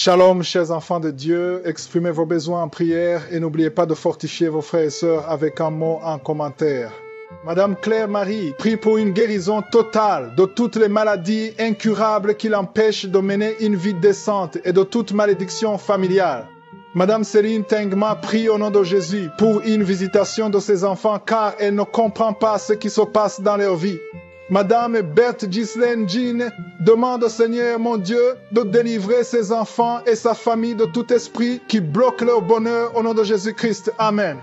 Shalom, chers enfants de Dieu, exprimez vos besoins en prière et n'oubliez pas de fortifier vos frères et sœurs avec un mot en commentaire. Madame Claire Marie prie pour une guérison totale de toutes les maladies incurables qui l'empêchent de mener une vie décente et de toute malédiction familiale. Madame Céline Tengma prie au nom de Jésus pour une visitation de ses enfants car elle ne comprend pas ce qui se passe dans leur vie. Madame Berthe Ghislaine Jean demande au Seigneur, mon Dieu, de délivrer ses enfants et sa famille de tout esprit qui bloque leur bonheur au nom de Jésus-Christ. Amen.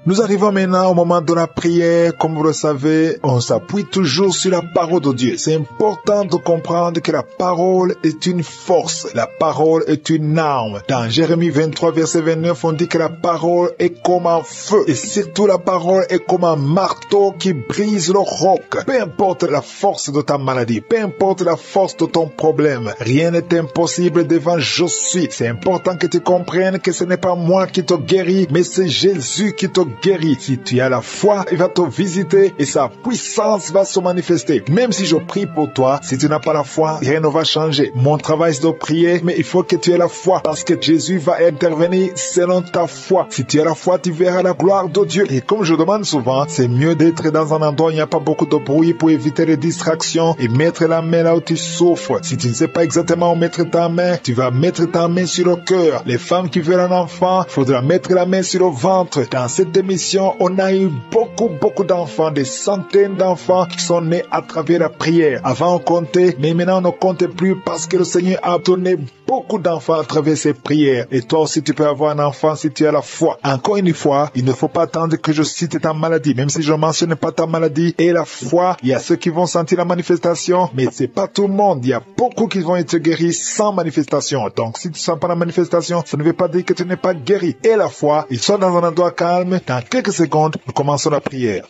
Nous arrivons maintenant au moment de la prière. Comme vous le savez, on s'appuie toujours sur la parole de Dieu. C'est important de comprendre que la parole est une force. La parole est une arme. Dans Jérémie 23, verset 29, on dit que la parole est comme un feu. Et surtout, la parole est comme un marteau qui brise le roc. Peu importe la force de ta maladie, peu importe la force de ton problème, rien n'est impossible devant je suis. C'est important que tu comprennes que ce n'est pas moi qui te guéris, mais c'est Jésus qui te guérit. Si tu as la foi, il va te visiter et sa puissance va se manifester. Même si je prie pour toi, si tu n'as pas la foi, rien ne va changer. Mon travail c'est de prier, mais il faut que tu aies la foi parce que Jésus va intervenir selon ta foi. Si tu as la foi, tu verras la gloire de Dieu. Et comme je demande souvent, c'est mieux d'être dans un endroit où il n'y a pas beaucoup de bruit pour éviter les distractions et mettre la main là où tu souffres. Si tu ne sais pas exactement où mettre ta main, tu vas mettre ta main sur le cœur. Les femmes qui veulent un enfant, il faudra mettre la main sur le ventre. Dans cette émission, on a eu beaucoup d'enfants, des centaines d'enfants qui sont nés à travers la prière. Avant on comptait, mais maintenant on ne compte plus parce que le Seigneur a donné beaucoup d'enfants à travers ses prières. Et toi aussi tu peux avoir un enfant si tu as la foi. Encore une fois, il ne faut pas attendre que je cite ta maladie, même si je ne mentionne pas ta maladie et la foi. Il y a ceux qui vont sentir la manifestation, mais c'est pas tout le monde. Il y a beaucoup qui vont être guéris sans manifestation. Donc si tu sens pas la manifestation, ça ne veut pas dire que tu n'es pas guéri. Et la foi, ils sont dans un endroit calme. Dans quelques secondes, nous commençons la prière.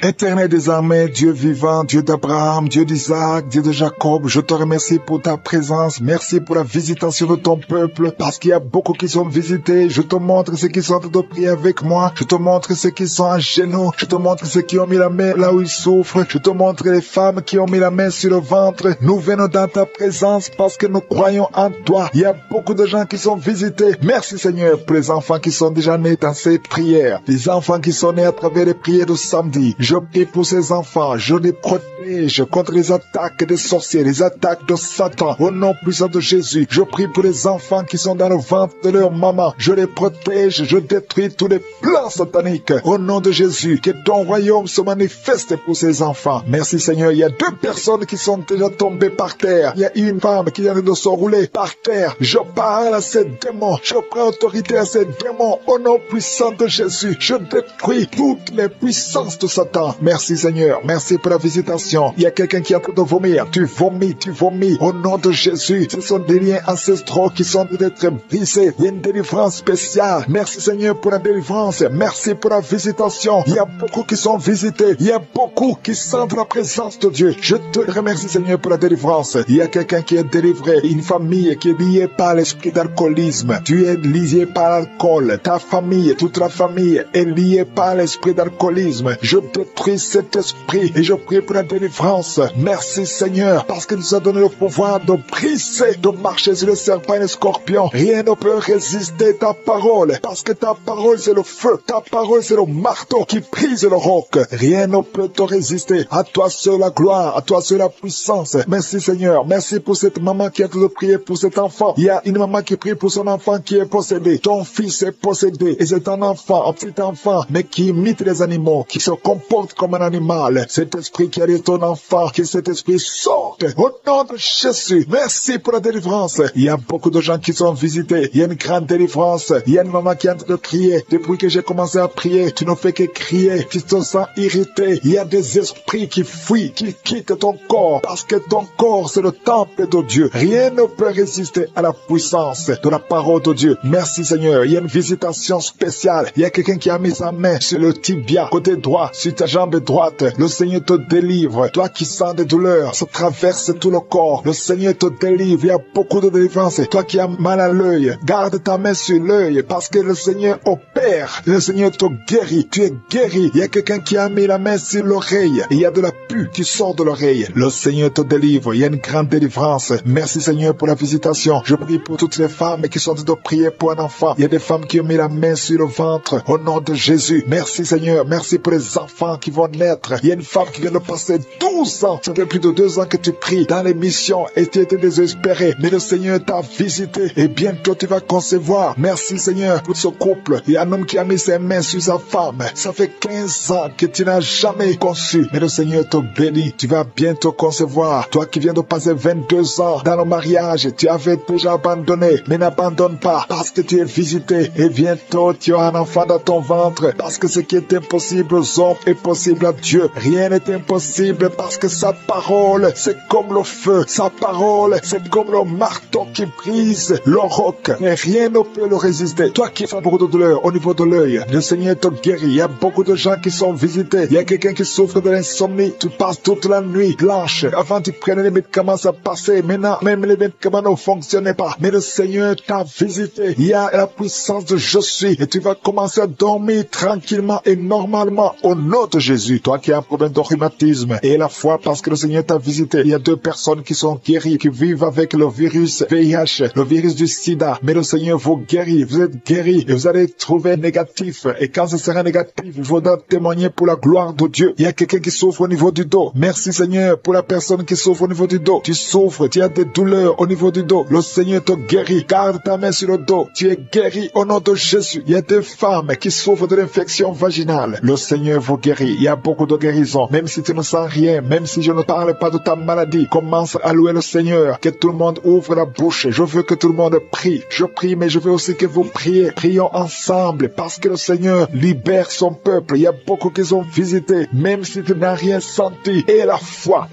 Éternel des armées, Dieu vivant, Dieu d'Abraham, Dieu d'Isaac, Dieu de Jacob, je te remercie pour ta présence. Merci pour la visitation de ton peuple, parce qu'il y a beaucoup qui sont visités. Je te montre ceux qui sont en train de prier avec moi. Je te montre ceux qui sont à genoux. Je te montre ceux qui ont mis la main là où ils souffrent. Je te montre les femmes qui ont mis la main sur le ventre. Nous venons dans ta présence parce que nous croyons en toi. Il y a beaucoup de gens qui sont visités. Merci Seigneur pour les enfants qui sont déjà nés dans ces prières. Les enfants qui sont nés à travers les prières de samedi. Je prie pour ces enfants, je les protège contre les attaques des sorciers, les attaques de Satan. Au nom puissant de Jésus, je prie pour les enfants qui sont dans le ventre de leur maman. Je les protège, je détruis tous les plans sataniques. Au nom de Jésus, que ton royaume se manifeste pour ces enfants. Merci Seigneur, il y a 2 personnes qui sont déjà tombées par terre. Il y a une femme qui vient de se rouler par terre. Je parle à ces démons, je prends autorité à ces démons. Au nom puissant de Jésus, je détruis toutes les puissances de Satan. Merci Seigneur, merci pour la visitation. Il y a quelqu'un qui est en train de vomir. Tu vomis. Au nom de Jésus, ce sont des liens ancestraux qui sont d'être brisés. Il y a une délivrance spéciale. Merci Seigneur pour la délivrance. Merci pour la visitation. Il y a beaucoup qui sont visités. Il y a beaucoup qui sentent la présence de Dieu. Je te remercie Seigneur pour la délivrance. Il y a quelqu'un qui est délivré. Une famille qui est liée par l'esprit d'alcoolisme. Tu es lié par l'alcool. Ta famille, toute la famille est liée par l'esprit d'alcoolisme. Je détruis cet esprit et je prie pour la délivrance. Merci Seigneur parce que nous a donné le pouvoir de briser, de marcher sur les serpents et les scorpions. Rien ne peut résister ta parole parce que ta parole c'est le feu, ta parole c'est le marteau qui brise le roc. Rien ne peut te résister. À toi seul la gloire, à toi seul la puissance. Merci Seigneur, merci pour cette maman qui a de prier pour cet enfant. Il y a une maman qui prie pour son enfant qui est possédé. Ton fils est possédé et c'est un enfant, un petit enfant, mais qui imite les animaux, qui se comporte comme un animal. Cet esprit qui arrive ton enfant, que cet esprit sorte au nom de Jésus. Merci pour la délivrance. Il y a beaucoup de gens qui sont visités. Il y a une grande délivrance. Il y a une maman qui est en train de crier. Depuis que j'ai commencé à prier, tu ne fais que crier. Tu te sens irrité. Il y a des esprits qui fuient, qui quittent ton corps parce que ton corps c'est le temple de Dieu. Rien ne peut résister à la puissance de la parole de Dieu. Merci Seigneur. Il y a une visitation spéciale. Il y a quelqu'un qui a mis sa main sur le tibia côté droit, sur ta jambe droite, le Seigneur te délivre. Toi qui sens des douleurs, ça traverse tout le corps. Le Seigneur te délivre. Il y a beaucoup de délivrance. Toi qui as mal à l'œil, garde ta main sur l'œil parce que le Seigneur opère. Le Seigneur te guérit. Tu es guéri. Il y a quelqu'un qui a mis la main sur l'oreille. Il y a de la pus qui sort de l'oreille. Le Seigneur te délivre. Il y a une grande délivrance. Merci Seigneur pour la visitation. Je prie pour toutes les femmes qui sont en train de prier pour un enfant. Il y a des femmes qui ont mis la main sur le ventre. Au nom de Jésus. Merci Seigneur. Merci pour les enfants qui vont naître. Il y a une femme qui vient de passer 12 ans. Ça fait plus de 2 ans que tu pries dans l'émission et tu étais désespéré. Mais le Seigneur t'a visité et bientôt tu vas concevoir. Merci Seigneur pour ce couple. Il y a un homme qui a mis ses mains sur sa femme. Ça fait 15 ans que tu n'as jamais conçu. Mais le Seigneur te bénit. Tu vas bientôt concevoir. Toi qui viens de passer 22 ans dans le mariage, tu avais déjà abandonné. Mais n'abandonne pas parce que tu es visité. Et bientôt tu as un enfant dans ton ventre. Parce que ce qui est impossible aux hommes est possible à Dieu. Rien n'est impossible parce que sa parole, c'est comme le feu. Sa parole, c'est comme le marteau qui brise le roc. Et rien ne peut le résister. Toi qui fais beaucoup de douleur au niveau de l'œil, le Seigneur te guérit. Il y a beaucoup de gens qui sont visités. Il y a quelqu'un qui souffre de l'insomnie. Tu passes toute la nuit blanche. Avant tu prenais les médicaments, ça passait. Maintenant, même les médicaments ne fonctionnaient pas. Mais le Seigneur t'a visité. Il y a la puissance de je suis. Et tu vas commencer à dormir tranquillement et normalement au nom de Jésus. Toi qui as un problème de rhumatisme et la foi parce que le Seigneur t'a visité. Il y a 2 personnes qui sont guéries, qui vivent avec le virus VIH, le virus du sida. Mais le Seigneur vous guérit. Vous êtes guéris et vous allez trouver négatif. Et quand ce sera négatif, il faudra témoigner pour la gloire de Dieu. Il y a quelqu'un qui souffre au niveau du dos. Merci Seigneur pour la personne qui souffre au niveau du dos. Tu souffres, tu as des douleurs au niveau du dos. Le Seigneur te guérit. Garde ta main sur le dos. Tu es guéri au nom de Jésus. Il y a des femmes qui souffrent de l'infection vaginale. Le Seigneur vous guérit. Il y a beaucoup de guérisons. Même si tu ne sens rien, même si je ne parle pas de ta maladie, commence à louer le Seigneur. Que tout le monde ouvre la bouche. Je veux que tout le monde prie. Je prie, mais je veux aussi que vous priez. Prions ensemble parce que le Seigneur libère son peuple. Il y a beaucoup qui sont visités, même si tu n'as rien senti. Et la foi,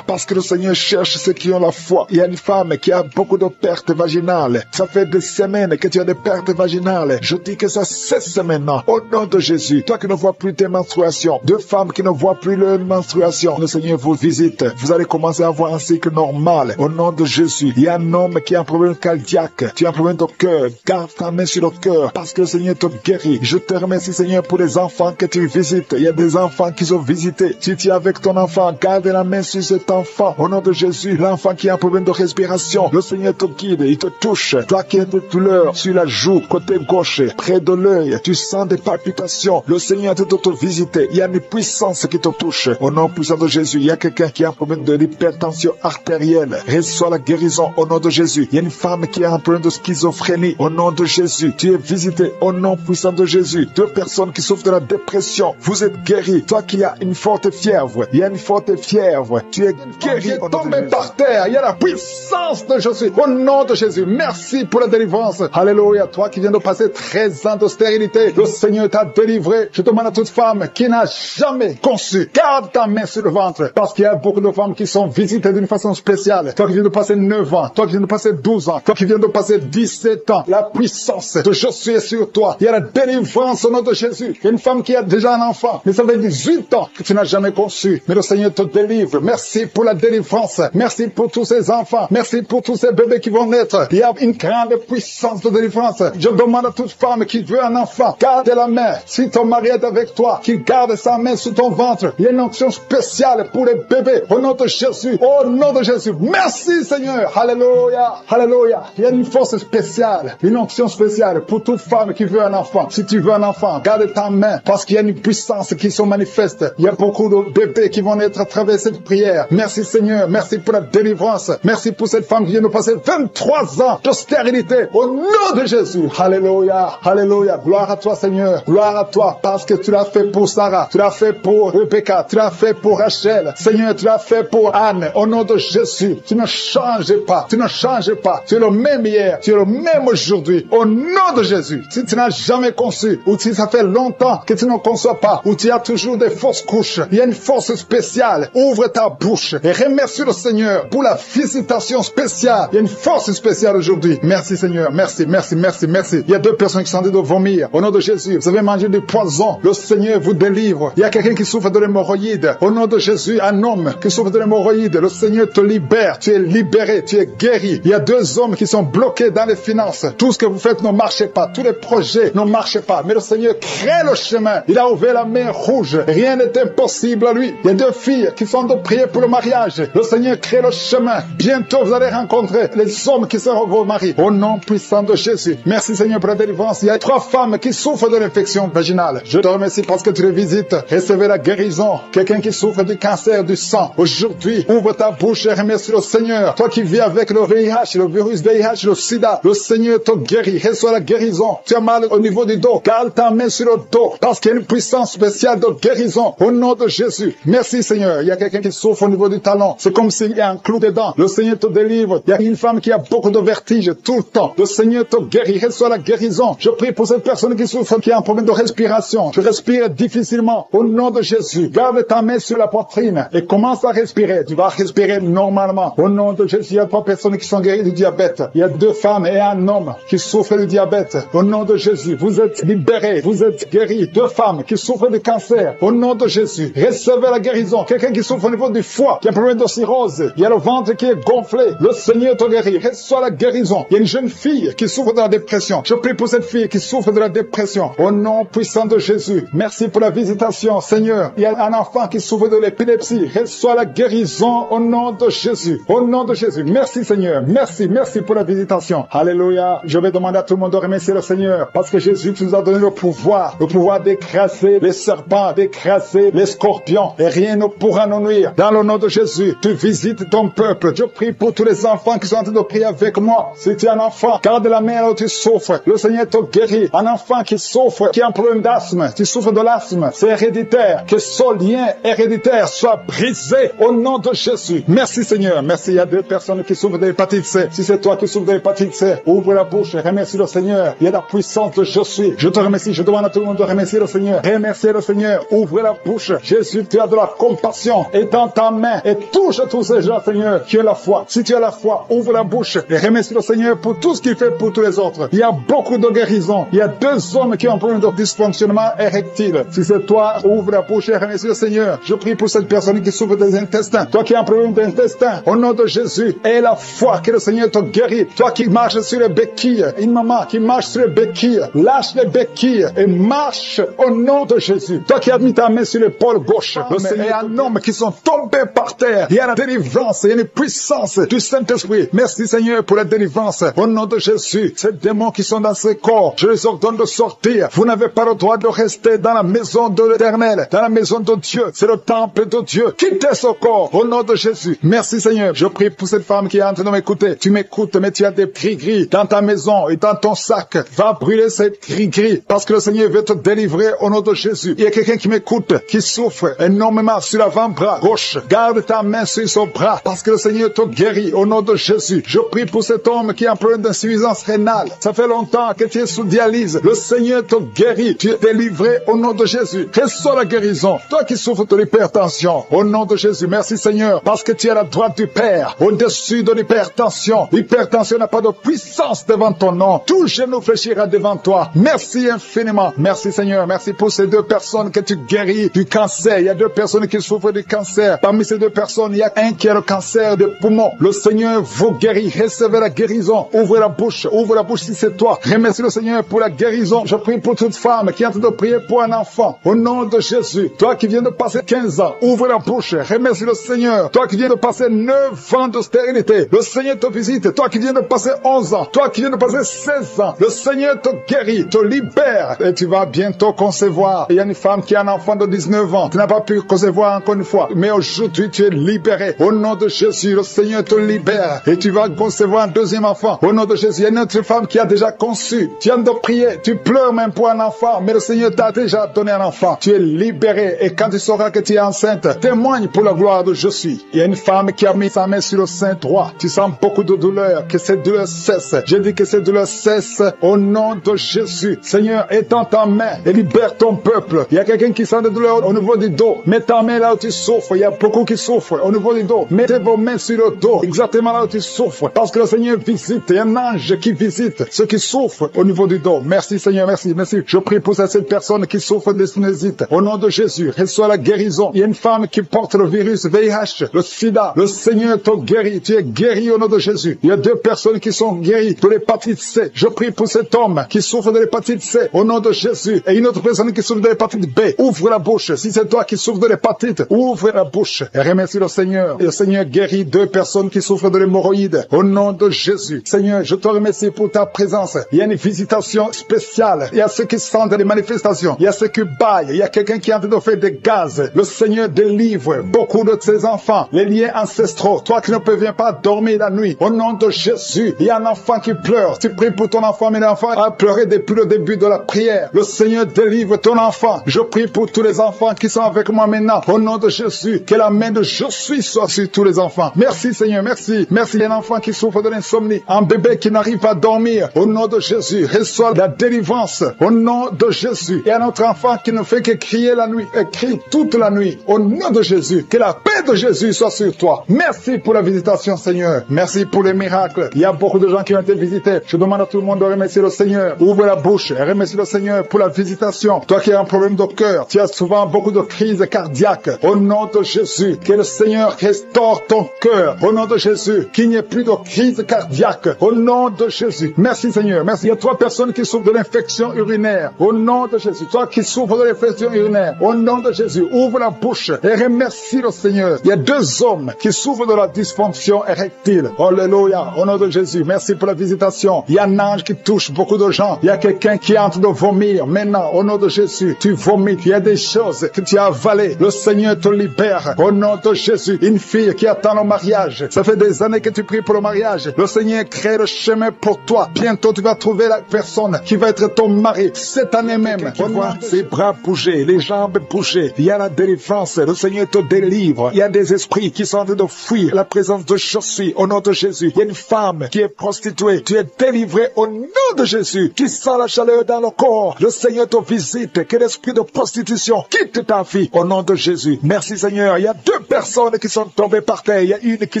parce que le Seigneur cherche ceux qui ont la foi. Il y a une femme qui a beaucoup de pertes vaginales. Ça fait des semaines que tu as des pertes vaginales. Je dis que ça cesse maintenant. Au nom de Jésus, toi qui ne vois plus tes menstruations, 2 femmes qui ne voient plus leur menstruation, le Seigneur vous visite. Vous allez commencer à avoir un cycle normal. Au nom de Jésus, il y a un homme qui a un problème cardiaque. Tu as un problème de cœur. Garde ta main sur le cœur parce que le Seigneur te guérit. Je te remercie Seigneur pour les enfants que tu visites. Il y a des enfants qui sont visités. Si tu es avec ton enfant, garde la main sur cet enfant. Au nom de Jésus, l'enfant qui a un problème de respiration, le Seigneur te guide, il te touche. Toi qui as des douleurs sur la joue, côté gauche, près de l'œil, tu sens des palpitations. Le Seigneur te visiter. Il y a une puissance qui te touche. Au nom puissant de Jésus, il y a quelqu'un qui a un problème de l'hypertension artérielle. Reçois la guérison au nom de Jésus. Il y a une femme qui a un problème de schizophrénie. Au nom de Jésus, tu es visité au nom puissant de Jésus. 2 personnes qui souffrent de la dépression, vous êtes guéris. Toi qui as une forte fièvre, il y a une forte fièvre, tu es guéri. Tombé par terre, il y a la puissance de Jésus. Au nom de Jésus, merci pour la délivrance. Alléluia. Toi qui viens de passer 13 ans de stérilité, le Seigneur t'a délivré. Je demande à toute femme qui n'a jamais conçu, garde ta main sur le ventre, parce qu'il y a beaucoup de femmes qui sont visitées d'une façon spéciale. Toi qui viens de passer 9 ans, toi qui viens de passer 12 ans, toi qui viens de passer 17 ans, la puissance de Jésus est sur toi. Il y a la délivrance au nom de Jésus. Il y a une femme qui a déjà un enfant, mais ça fait 18 ans que tu n'as jamais conçu. Mais le Seigneur te délivre. Merci pour la délivrance. Merci pour tous ces enfants. Merci pour tous ces bébés qui vont naître. Il y a une grande puissance de délivrance. Je demande à toute femme qui veut un enfant, garde la main. Si ton mari est avec toi, qu'il garde sa main sous ton ventre. Il y a une onction spéciale pour les bébés. Au nom de Jésus. Au nom de Jésus. Merci Seigneur. Alléluia. Alléluia. Il y a une force spéciale. Une onction spéciale pour toute femme qui veut un enfant. Si tu veux un enfant, garde ta main parce qu'il y a une puissance qui se manifeste. Il y a beaucoup de bébés qui vont naître à travers cette prière. Merci Seigneur. Merci pour la délivrance. Merci pour cette femme qui vient de passer 23 ans de stérilité. Au nom de Jésus. Alléluia. Alléluia. Gloire à toi Seigneur. Gloire à toi parce que tu l'as fait pour Sarah. Tu l'as fait pour Rebecca. Tu l'as fait pour Rachel. Seigneur, tu l'as fait pour Anne. Au nom de Jésus. Tu ne changes pas. Tu ne changes pas. Tu es le même hier. Tu es le même aujourd'hui. Au nom de Jésus. Si tu n'as jamais conçu ou si ça fait longtemps que tu ne conçois pas ou tu as toujours des fausses couches, il y a une force spéciale. Ouvre ta bouche et remercie le Seigneur pour la visitation spéciale. Il y a une force spéciale aujourd'hui. Merci Seigneur. Merci, merci, merci, merci. Il y a 2 personnes qui sont en train de vomir. Au nom de Jésus, vous avez mangé du poison. Le Seigneur vous délivre. délivre. Il y a quelqu'un qui souffre de l'hémorroïde. Au nom de Jésus, un homme qui souffre de l'hémorroïde, le Seigneur te libère. Tu es libéré, tu es guéri. Il y a 2 hommes qui sont bloqués dans les finances. Tout ce que vous faites ne marche pas. Tous les projets ne marchent pas. Mais le Seigneur crée le chemin. Il a ouvert la mer rouge. Rien n'est impossible à lui. Il y a 2 filles qui sont de prier pour le mariage. Le Seigneur crée le chemin. Bientôt, vous allez rencontrer les hommes qui seront vos maris. Au nom puissant de Jésus. Merci Seigneur pour la délivrance. Il y a 3 femmes qui souffrent de l'infection vaginale. Je te remercie parce que tu les visites. Recevez la guérison. Quelqu'un qui souffre du cancer du sang. Aujourd'hui, ouvre ta bouche et remercie le Seigneur. Toi qui vis avec le VIH, le virus VIH, le sida, le Seigneur te guérit. Reçois la guérison. Tu as mal au niveau du dos. Garde ta main sur le dos parce qu'il y a une puissance spéciale de guérison. Au nom de Jésus. Merci Seigneur. Il y a quelqu'un qui souffre au niveau du talon. C'est comme s'il y a un clou dedans. Le Seigneur te délivre. Il y a une femme qui a beaucoup de vertige tout le temps. Le Seigneur te guérit. Reçois la guérison. Je prie pour cette personne qui souffre, qui a un problème de respiration. Tu respires difficilement. Au nom de Jésus. Garde ta main sur la poitrine et commence à respirer. Tu vas respirer normalement. Au nom de Jésus, il y a 3 personnes qui sont guéries du diabète. Il y a 2 femmes et un homme qui souffrent du diabète. Au nom de Jésus, vous êtes libérés. Vous êtes guéris. 2 femmes qui souffrent du cancer. Au nom de Jésus, recevez la guérison. Quelqu'un qui souffre au niveau du foie, qui a un problème de cirrhose. Il y a le ventre qui est gonflé. Le Seigneur te guérit. Reçois la guérison. Il y a une jeune fille qui souffre de la dépression. Je prie pour cette fille qui souffre de la dépression. Au nom puissant de Jésus. Merci pour la visitation, Seigneur. Il y a un enfant qui souffre de l'épilepsie. Reçois la guérison au nom de Jésus. Au nom de Jésus. Merci, Seigneur. Merci pour la visitation. Alléluia. Je vais demander à tout le monde de remercier le Seigneur parce que Jésus nous a donné le pouvoir d'écraser les serpents, d'écraser les scorpions et rien ne pourra nous nuire. Dans le nom de Jésus, tu visites ton peuple. Je prie pour tous les enfants qui sont en train de prier avec moi. Si tu es un enfant, garde la main là où tu souffres. Le Seigneur te guérit. Un enfant qui souffre, qui a un problème d'asthme, tu souffres de l'asthme, c'est héréditaire. Que ce lien héréditaire soit brisé au nom de Jésus. Merci Seigneur. Merci. Il y a 2 personnes qui souffrent de l'hépatite C. Si c'est toi qui souffres de l'hépatite C, ouvre la bouche et remercie le Seigneur. Il y a la puissance de je suis. Je te remercie. Je demande à tout le monde de remercier le Seigneur. Remerciez le Seigneur. Ouvre la bouche. Jésus, tu as de la compassion. Étends ta main et touche tous ces gens, Seigneur, qui ont la foi. Si tu as la foi, ouvre la bouche et remercie le Seigneur pour tout ce qu'il fait pour tous les autres. Il y a beaucoup de guérisons. Il y a 2 hommes qui ont un problème de dysfonctionnement érectile. Si c'est toi, ouvre la bouche et remercie le Seigneur. Je prie pour cette personne qui souffre des intestins. Toi qui as un problème d'intestin, au nom de Jésus, aie la foi que le Seigneur te guérit. Toi qui marches sur les béquilles, une maman qui marche sur les béquilles, lâche les béquilles et marche au nom de Jésus. Toi qui as mis ta main sur l'épaule gauche, le Seigneur et un homme qui sont tombés par terre. Il y a la délivrance, il y a une puissance du Saint-Esprit. Merci Seigneur pour la délivrance. Au nom de Jésus, ces démons qui sont dans ces corps, je les ordonne de sortir. Vous n'avez pas le droit de rester dans la maison de l'Éternel, dans la maison de Dieu. C'est le temple de Dieu. Quittez ce corps au nom de Jésus. Merci Seigneur. Je prie pour cette femme qui est en train de m'écouter. Tu m'écoutes, mais tu as des gris-gris dans ta maison et dans ton sac. Va brûler ces gris-gris parce que le Seigneur veut te délivrer au nom de Jésus. Il y a quelqu'un qui m'écoute, qui souffre énormément sur l'avant-bras gauche. Garde ta main sur son bras parce que le Seigneur te guérit au nom de Jésus. Je prie pour cet homme qui a un problème d'insuffisance rénale. Ça fait longtemps que tu es sous dialyse. Le Seigneur te guérit. Tu es délivré au nom de Jésus. Reçois la guérison. Toi qui souffres de l'hypertension, au nom de Jésus. Merci Seigneur parce que tu es à la droite du Père, au-dessus de l'hypertension. L'hypertension n'a pas de puissance devant ton nom. Tout genou fléchira devant toi. Merci infiniment. Merci Seigneur. Merci pour ces 2 personnes que tu guéris du cancer. Il y a 2 personnes qui souffrent du cancer. Parmi ces 2 personnes, il y a un qui a le cancer des poumons. Le Seigneur vous guérit. Recevez la guérison. Ouvrez la bouche. Ouvre la bouche si c'est toi. Remercie le Seigneur pour la guérison. Je prie pour toute femme qui est en train de prier pour un enfant. Au nom de Jésus. Toi qui viens de passer 15 ans, ouvre la bouche. Remercie le Seigneur. Toi qui viens de passer 9 ans de stérilité, le Seigneur te visite. Toi qui viens de passer 11 ans, toi qui viens de passer 16 ans, le Seigneur te guérit, te libère et tu vas bientôt concevoir. Il y a une femme qui a un enfant de 19 ans. Tu n'as pas pu concevoir encore une fois, mais aujourd'hui tu es libéré. Au nom de Jésus, le Seigneur te libère et tu vas concevoir un 2e enfant. Au nom de Jésus, il y a une autre femme qui a déjà conçu. Tu viens de prier, tu pleures même pour un enfant, mais le Seigneur t'a déjà donné un enfant. Tu es libéré et quand tu sauras que tu es enceinte, témoigne pour la gloire de je suis. Il y a une femme qui a mis sa main sur le sein droit. Tu sens beaucoup de douleur, que cette douleur cesse. Je dis que cette douleur cesse au nom de Jésus. Seigneur, étends ta main et libère ton peuple. Il y a quelqu'un qui sent de douleur au niveau du dos. Mets ta main là où tu souffres. Il y a beaucoup qui souffrent au niveau du dos. Mettez vos mains sur le dos, exactement là où tu souffres. Parce que le Seigneur visite. Il y a un ange qui visite ceux qui souffrent au niveau du dos. Merci Seigneur, merci. Je prie pour cette personne qui souffre d'une n'hésite. Au nom de Jésus, reçois la guérison. Il y a une femme qui porte le virus VIH, le sida. Le Seigneur te guérit. Tu es guéri au nom de Jésus. Il y a 2 personnes qui sont guéries de l'hépatite C. Je prie pour cet homme qui souffre de l'hépatite C au nom de Jésus. Et une autre personne qui souffre de l'hépatite B. Ouvre la bouche. Si c'est toi qui souffres de l'hépatite, ouvre la bouche et remercie le Seigneur. Et le Seigneur guérit 2 personnes qui souffrent de l'hémorroïde au nom de Jésus. Seigneur, je te remercie pour ta présence. Il y a une visitation spéciale. Il y a ceux qui sentent les manifestations. Il y a ceux qui baillent. Il y a quelqu'un qui est en train de faire des gaz. Le Seigneur délivre beaucoup de ses enfants. Les liens ancestraux. Toi qui ne peux pas dormir la nuit. Au nom de Jésus, il y a un enfant qui pleure. Tu pries pour ton enfant, mais l'enfant a pleuré depuis le début de la prière. Le Seigneur délivre ton enfant. Je prie pour tous les enfants qui sont avec moi maintenant. Au nom de Jésus, que la main de je suis soit sur tous les enfants. Merci Seigneur, merci. Merci. Il y a un enfant qui souffre de l'insomnie. Un bébé qui n'arrive pas à dormir. Au nom de Jésus, reçois la délivrance. Au nom de Jésus. Il y a un autre enfant qui ne fait que crier la nuit. Et crie toute la nuit. Au nom de Jésus. Que la paix de Jésus soit sur toi. Merci pour la visitation Seigneur. Merci pour les miracles. Il y a beaucoup de gens qui ont été visités. Je demande à tout le monde de remercier le Seigneur. Ouvre la bouche et remercie le Seigneur pour la visitation. Toi qui as un problème de cœur, tu as souvent beaucoup de crises cardiaques. Au nom de Jésus, que le Seigneur restaure ton cœur. Au nom de Jésus, qu'il n'y ait plus de crise cardiaque. Au nom de Jésus. Merci Seigneur. Merci. Il y a 3 personnes qui souffrent de l'infection urinaire. Au nom de Jésus. Toi qui souffres de l'infection urinaire. Au nom de Jésus. Ouvre la bouche et remercie le Seigneur. Il y a 2 hommes qui souffrent de la dysfonction érectile. Alléluia. Au nom de Jésus. Merci pour la visitation. Il y a un ange qui touche beaucoup de gens. Il y a quelqu'un qui est en train de vomir. Maintenant, au nom de Jésus, tu vomis. Il y a des choses que tu as avalées. Le Seigneur te libère. Au nom de Jésus. Une fille qui attend le mariage. Ça fait des années que tu pries pour le mariage. Le Seigneur crée le chemin pour toi. Bientôt, tu vas trouver la personne qui va être ton mari. Cette année même. Tu vois ses bras bouger, les jambes bouger. Il y a la délivrance. Le Seigneur te délivre. Il y a des esprits qui sont en train de fuir la présence de je suis. Au nom de Jésus. Il y a une femme qui est prostituée. Tu es délivré au nom de Jésus. Tu sens la chaleur dans le corps. Le Seigneur te visite. Que l'esprit de prostitution quitte ta vie. Au nom de Jésus. Merci Seigneur. Il y a 2 personnes qui sont tombées par terre. Il y a une qui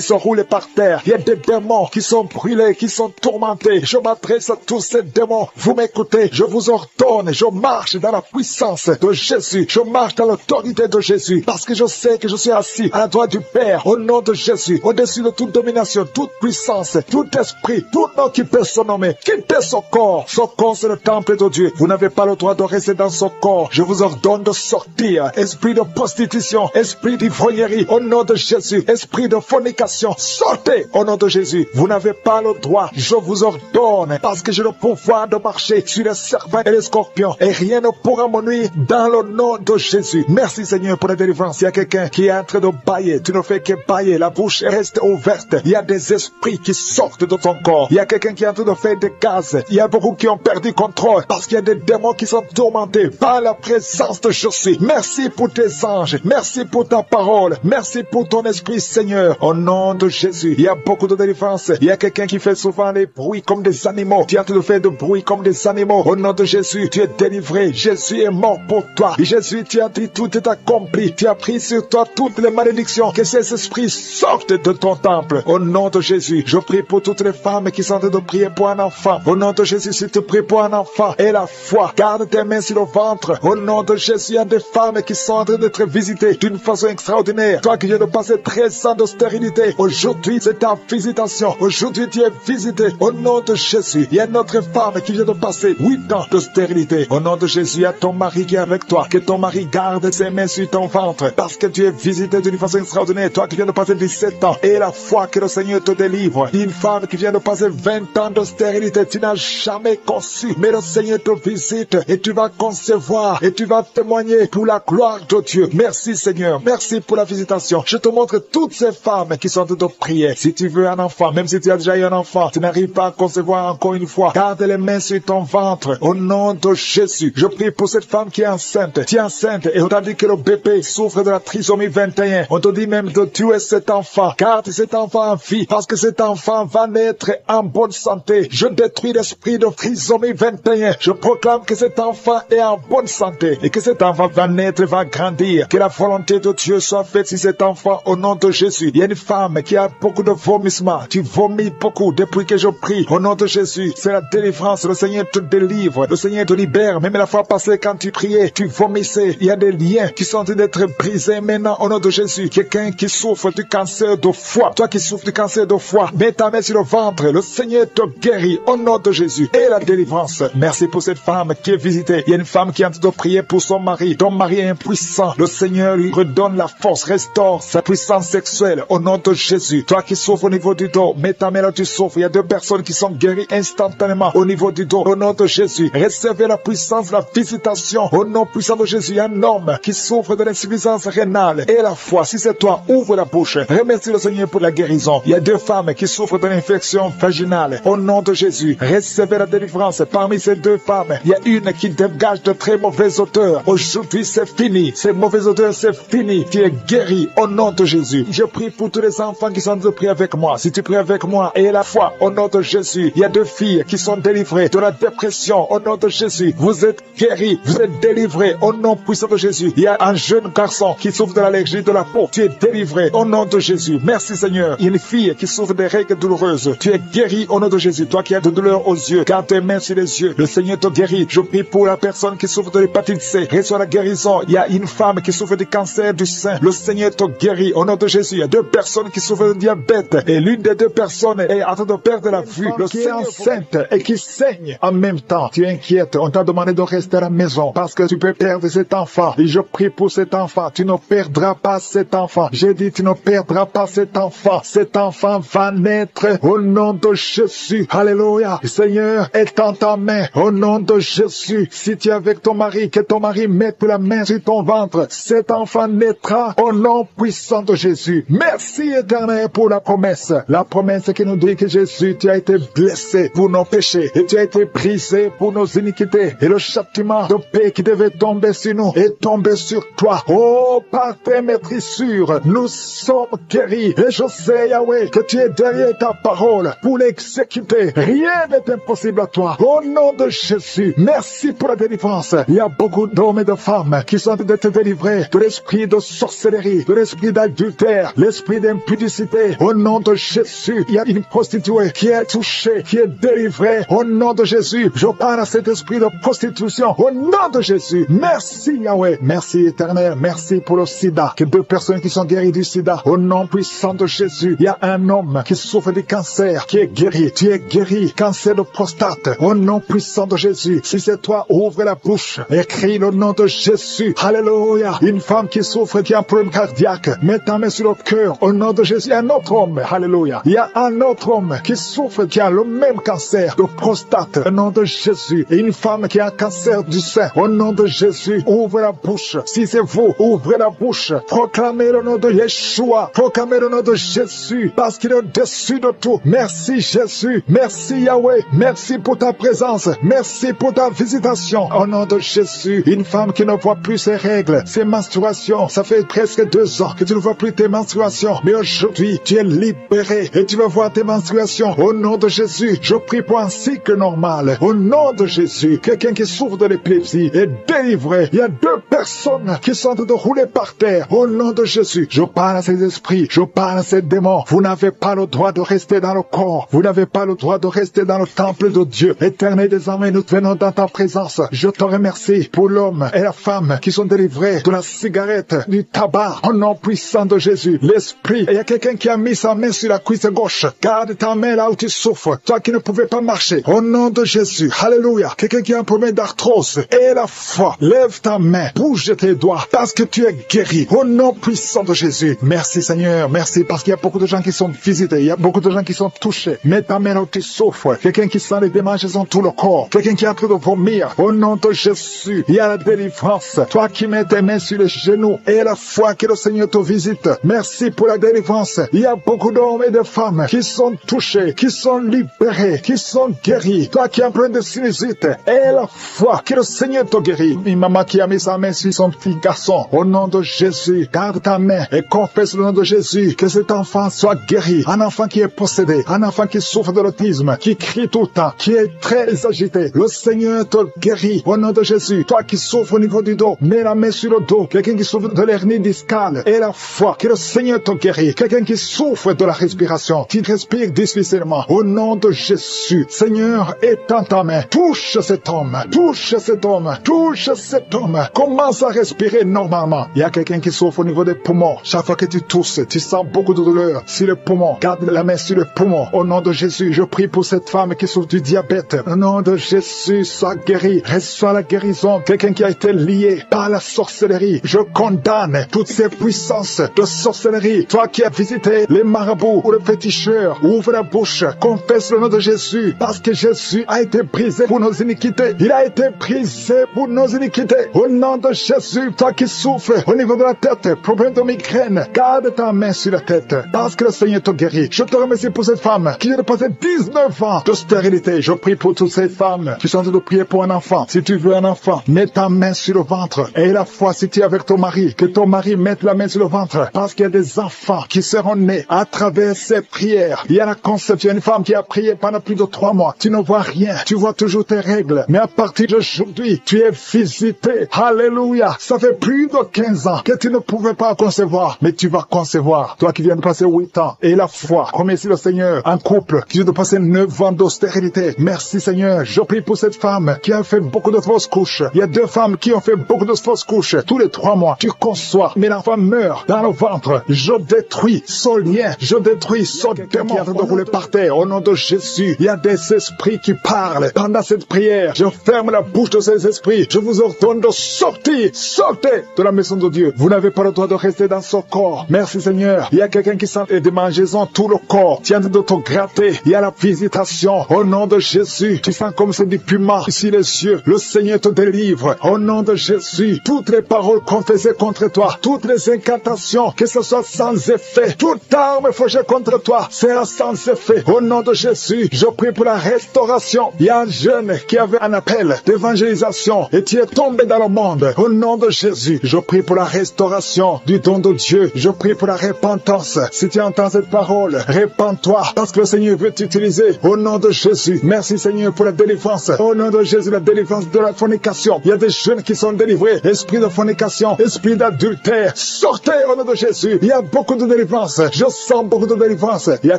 se roule par terre. Il y a des démons qui sont brûlés, qui sont tourmentés. Je m'adresse à tous ces démons. Vous m'écoutez. Je vous ordonne. Je marche dans la puissance de Jésus. Je marche dans l'autorité de Jésus. Parce que je sais que je suis assis à la droite du Père. Au nom de Jésus. Au-dessus de toute domination, toute puissance, tout esprit, tout nom qui peut se nommer. Quittez son corps. Son corps, c'est le temple de Dieu. Vous n'avez pas le droit de rester dans son corps. Je vous ordonne de sortir. Esprit de prostitution, esprit d'ivrognerie, au nom de Jésus. Esprit de fornication, sortez au nom de Jésus. Vous n'avez pas le droit. Je vous ordonne, parce que j'ai le pouvoir de marcher sur les serpents et les scorpions. Et rien ne pourra me nuire dans le nom de Jésus. Merci Seigneur pour la délivrance. Il y a quelqu'un qui est en train de bailler. Tu ne fais que bailler. La bouche reste ouverte. Il y a des esprits qui sortent de ton corps. Il y a quelqu'un qui est en train de faire des gaz. Il y a beaucoup qui ont perdu contrôle parce qu'il y a des démons qui sont tourmentés par la présence de je suis. Merci pour tes anges. Merci pour ta parole. Merci pour ton esprit Seigneur. Au nom de Jésus. Il y a beaucoup de délivrance. Il y a quelqu'un qui fait souvent des bruits comme des animaux. Tu es en train de faire des bruits comme des animaux. Au nom de Jésus, tu es délivré. Jésus est mort pour toi. Et Jésus, tu as dit tout est accompli. Tu as pris sur toi toutes les malédictions. Que ces esprits sortent de ton temple. Au nom de Jésus, je prie pour toutes les femmes qui sont en train de prier pour un enfant. Au nom de Jésus, si tu pries pour un enfant et la foi, garde tes mains sur le ventre. Au nom de Jésus, il y a des femmes qui sont en train d'être visitées d'une façon extraordinaire. Toi qui viens de passer 13 ans de stérilité, aujourd'hui c'est ta visitation. Aujourd'hui tu es visité. Au nom de Jésus, il y a une autre femme qui vient de passer 8 ans de stérilité. Au nom de Jésus, il y a ton mari qui est avec toi. Que ton mari garde ses mains sur ton ventre parce que tu es visité d'une façon extraordinaire. Toi qui viens de passer 17 ans et la foi que le Seigneur te délivre. Une femme qui vient de passer 20 ans de stérilité, tu n'as jamais conçu, mais le Seigneur te visite et tu vas concevoir et tu vas témoigner pour la gloire de Dieu. Merci Seigneur, merci pour la visitation. Je te montre toutes ces femmes qui sont en train de prier. Si tu veux un enfant, même si tu as déjà eu un enfant, tu n'arrives pas à concevoir encore une fois, garde les mains sur ton ventre. Au nom de Jésus, je prie pour cette femme qui est enceinte. Tu es enceinte et on t'a dit que le bébé souffre de la trisomie 21. On te dit même de tuer cet enfant. Garde cet enfant en vie parce que cet enfant va naître en bonne santé. Je détruis l'esprit de trisomie 21. Je proclame que cet enfant est en bonne santé et que cet enfant va naître, va grandir. Que la volonté de Dieu soit faite sur cet enfant au nom de Jésus. Il y a une femme qui a beaucoup de vomissements. Tu vomis beaucoup depuis que je prie. Au nom de Jésus, c'est la délivrance. Le Seigneur te délivre. Le Seigneur te libère. Même la fois passée, quand tu priais, prié, tu vomissais. Il y a des liens qui sont en train d'être brisés maintenant au nom de Jésus. Quelqu'un qui souffre du cancer de foie, toi qui souffres du cancer de foie, mets ta main sur le ventre, le Seigneur te guérit au nom de Jésus. Et la délivrance. Merci pour cette femme qui est visitée. Il y a une femme qui est en train de prier pour son mari. Ton mari est impuissant. Le Seigneur lui redonne la force, restaure sa puissance sexuelle au nom de Jésus. Toi qui souffres au niveau du dos, mets ta main là, tu souffres. Il y a 2 personnes qui sont guéries instantanément au niveau du dos au nom de Jésus. Recevez la puissance, la visitation au nom puissant de Jésus. Il y a un homme qui souffre de l'insuffisance rénale et la foi. Si c'est toi, ouvre la bouche. Remercie le Seigneur pour la guérison. Il y a 2 femmes qui souffrent de l'infection vaginale au nom de Jésus. Recevez la délivrance. Parmi ces 2 femmes, il y a une qui dégage de très mauvaises odeurs. Aujourd'hui, c'est fini. Ces mauvaises odeurs, c'est fini. Tu es guéri au nom de Jésus. Je prie pour tous les enfants qui sont de prier avec moi. Si tu pries avec moi et la foi au nom de Jésus, il y a 2 filles qui sont délivrées de la dépression au nom de Jésus. Vous êtes guéris, vous êtes délivrés au nom puissant de Jésus. Il y a un jeune garçon qui souffre de l'allergie de la peau. Tu es délivré au nom de Jésus. Merci Seigneur. Il y a une fille qui souffre des règles douloureuses. Tu es guéri au nom de Jésus. Toi qui as de douleurs aux yeux, garde tes mains sur les yeux. Le Seigneur te guérit. Je prie pour la personne qui souffre de l'hépatite C. Reçois la guérison. Il y a une femme qui souffre du cancer du sein. Le Seigneur te guérit au nom de Jésus. Il y a 2 personnes qui souffrent de diabète et l'une des 2 personnes est en train de perdre la vue. Le Seigneur est enceinte et qui saigne en même temps. Tu es inquiète. On t'a demandé de rester à la maison parce que tu peux perdre cet enfant. Et je prie pour cet enfant. Tu ne perdras pas cet enfant. J'ai dit tu ne perdras pas cet enfant. Cet enfant va naître au nom de Jésus. Alléluia. Seigneur, étends ta main au nom de Jésus. Si tu es avec ton mari, que ton mari mette la main sur ton ventre. Cet enfant naîtra au nom puissant de Jésus. Merci Éternel pour la promesse. La promesse qui nous dit que Jésus, tu as été blessé pour nos péchés et tu as été brisé pour nos iniquités. Et le châtiment de paix qui devait tomber sur nous est tombé sur toi. Oh, par tes maîtrissures, nous sommes guéris. Et je sais, Yahweh, que tu es derrière ta parole pour l'exécuter. Rien n'est impossible à toi. Au nom de Jésus, merci pour la délivrance. Il y a beaucoup d'hommes et de femmes qui sont en train d'être délivrés de l'esprit de sorcellerie, de l'esprit d'adultère, l'esprit d'impudicité. Au nom de Jésus, il y a une prostituée qui est touchée, qui est délivrée. Au nom de Jésus, je parle à cet esprit de prostitution. Au nom de Jésus, merci Yahweh. Merci Éternel, merci pour le sida. Que 2 personnes qui sont guéries du sida. Au nom puissant de Jésus, il y a un homme qui souffre du cancer, qui est guéri. Tu es guéri, cancer de prostate. Au nom puissant de Jésus, si c'est toi, ouvre la bouche et crie le nom de Jésus. Alléluia. Une femme qui souffre, qui a un problème cardiaque, mets ta main sur le cœur. Au nom de Jésus, un autre homme. Alléluia. Il y a un autre homme qui souffre, qui a le même cancer de prostate. Au nom de Jésus. Et une femme qui a un cancer du sein. Au nom de Jésus, ouvre la bouche. Si c'est vous, ouvrez la bouche. Proclamez le nom de Yeshua. Proclamez le nom de Jésus. Parce qu'il est au-dessus de tout. Merci Jésus. Merci Yahweh. Merci pour ta présence. Merci pour ta visitation. Au nom de Jésus. Une femme qui ne voit plus ses règles, ses menstruations. Ça fait presque 2 ans que tu ne vois plus tes menstruations. Mais aujourd'hui, tu es libéré et tu vas voir tes menstruations. Au nom de Jésus, je prie pour un cycle normal. Au nom de Jésus, quelqu'un qui souffre de l'épilepsie est délivré. Il y a 2 personnes qui sont en train de rouler par terre. Au nom de Jésus, je parle à ces esprits, je parle à ces démons. Vous n'avez pas le droit de rester dans le corps. Vous n'avez pas le droit de rester dans le temple de Dieu. Éternel, désormais, nous venons dans ta présence. Je te remercie pour l'homme et la femme qui sont délivrés de la cigarette, du tabac. Au nom puissant de Jésus, l'esprit. Et il y a quelqu'un qui a mis sa main sur la cuisse gauche. Garde ta main là où tu souffres. Toi qui ne pouvais pas marcher. Au nom de Jésus. Alléluia. Quelqu'un qui a un problème d'arthrose. Et la foi. Lève ta main. Bouge tes doigts. Parce que tu es guéri. Au nom puissant de Jésus. Merci Seigneur. Merci parce qu'il y a beaucoup de gens qui sont visités. Il y a beaucoup de gens qui sont touchés. Mets ta main là où tu souffres. Quelqu'un qui sent les démangeaisons tout le corps. Quelqu'un qui est en train de vomir. Au nom de Jésus. Il y a la délivrance. Toi qui mets tes mains sur les genoux. Et la foi que le Seigneur te visite. Merci pour la délivrance. Il y a beaucoup d'hommes et de femmes qui sont touchés, qui sont libérés, qui sont guéris. Toi qui as un problème de sinusite, et la foi que le Seigneur te guérit. Une maman qui a mis sa main sur son petit garçon. Au nom de Jésus, garde ta main et confesse le nom de Jésus que cet enfant soit guéri. Un enfant qui est possédé, un enfant qui souffre de l'autisme, qui crie tout le temps, qui est très agité. Le Seigneur te guérit. Au nom de Jésus, toi qui souffres au niveau du dos, mets la main sur le dos. Quelqu'un qui souffre de l'hernie discale, et la foi que le Seigneur te guérit. Quelqu'un qui souffre de la respiration, qui respire difficilement. Au nom de Jésus, Seigneur, étends ta main. Touche cet homme. Touche cet homme. Touche touche cet homme. Commence à respirer normalement. Il y a quelqu'un qui souffre au niveau des poumons. Chaque fois que tu tousses, tu sens beaucoup de douleur sur le poumon. Garde la main sur le poumon. Au nom de Jésus, je prie pour cette femme qui souffre du diabète. Au nom de Jésus, sois guéri. Reçois la guérison. Quelqu'un qui a été lié par la sorcellerie. Je condamne toutes ces puissances de sorcellerie. Toi qui as visité les marabouts ou les féticheurs, ouvre la bouche, confesse le nom de Jésus, parce que Jésus a été brisé pour nos iniquités. Il a été brisé pour nos iniquités. Au nom de Jésus, toi qui souffres au niveau de la tête, problème de migraine, garde ta main sur la tête, parce que le Seigneur te guérit. Je te remercie pour cette femme qui vient de passer 19 ans de stérilité. Je prie pour toutes ces femmes qui sont en train de prier pour un enfant. Si tu veux un enfant, mets ta main sur le ventre. Et la foi, si tu es avec ton mari, que ton mari mette la main sur le ventre, parce qu'il y a des enfants qui seront nés à travers ces prières. Il y a la conception, une femme qui a prié pendant plus de 3 mois. Tu ne vois rien, tu vois toujours tes règles. Mais à partir d'aujourd'hui, tu es visité. Alléluia. Ça fait plus de 15 ans que tu ne pouvais pas concevoir, mais tu vas concevoir. Toi qui viens de passer 8 ans. Et la foi, remercie le Seigneur. Un couple qui vient de passer 9 ans d'austérité. Merci Seigneur. Je prie pour cette femme qui a fait beaucoup de fausses couches. Il y a 2 femmes qui ont fait beaucoup de fausses couches. Tous les 3 mois, tu conçois, mais l'enfant meurt dans le ventre. Je détruis ce lien. Je détruis ce démon qui est en train de rouler par terre. Au nom de Jésus, il y a des esprits qui parlent. Pendant cette prière, je ferme la bouche de ces esprits. Je vous ordonne de sortir. Sortez de la maison de Dieu. Vous n'avez pas le droit de rester dans ce corps. Merci Seigneur. Il y a quelqu'un qui sent des démangeaisons tout le corps. Tu es en train de te gratter. Il y a la visitation. Au nom de Jésus, tu sens comme c'est du piment ici les yeux. Le Seigneur te délivre. Au nom de Jésus, toutes les paroles confessées contre toi, toutes les incantations, que ce soit sans effet, toute arme forgée contre toi sera sans effet. Au nom de Jésus, je prie pour la restauration. Il y a un jeune qui avait un appel d'évangélisation et tu es tombé dans le monde. Au nom de Jésus, je prie pour la restauration du don de Dieu. Je prie pour la repentance. Si tu entends cette parole, répands-toi parce que le Seigneur veut t'utiliser. Au nom de Jésus, merci Seigneur pour la délivrance. Au nom de Jésus, la délivrance de la fornication. Il y a des jeunes qui sont délivrés. Esprit de fornication, esprit d'adultère, sortez au nom de Jésus. Il y a beaucoup de délivrance. Je sens beaucoup de délivrance. Il y a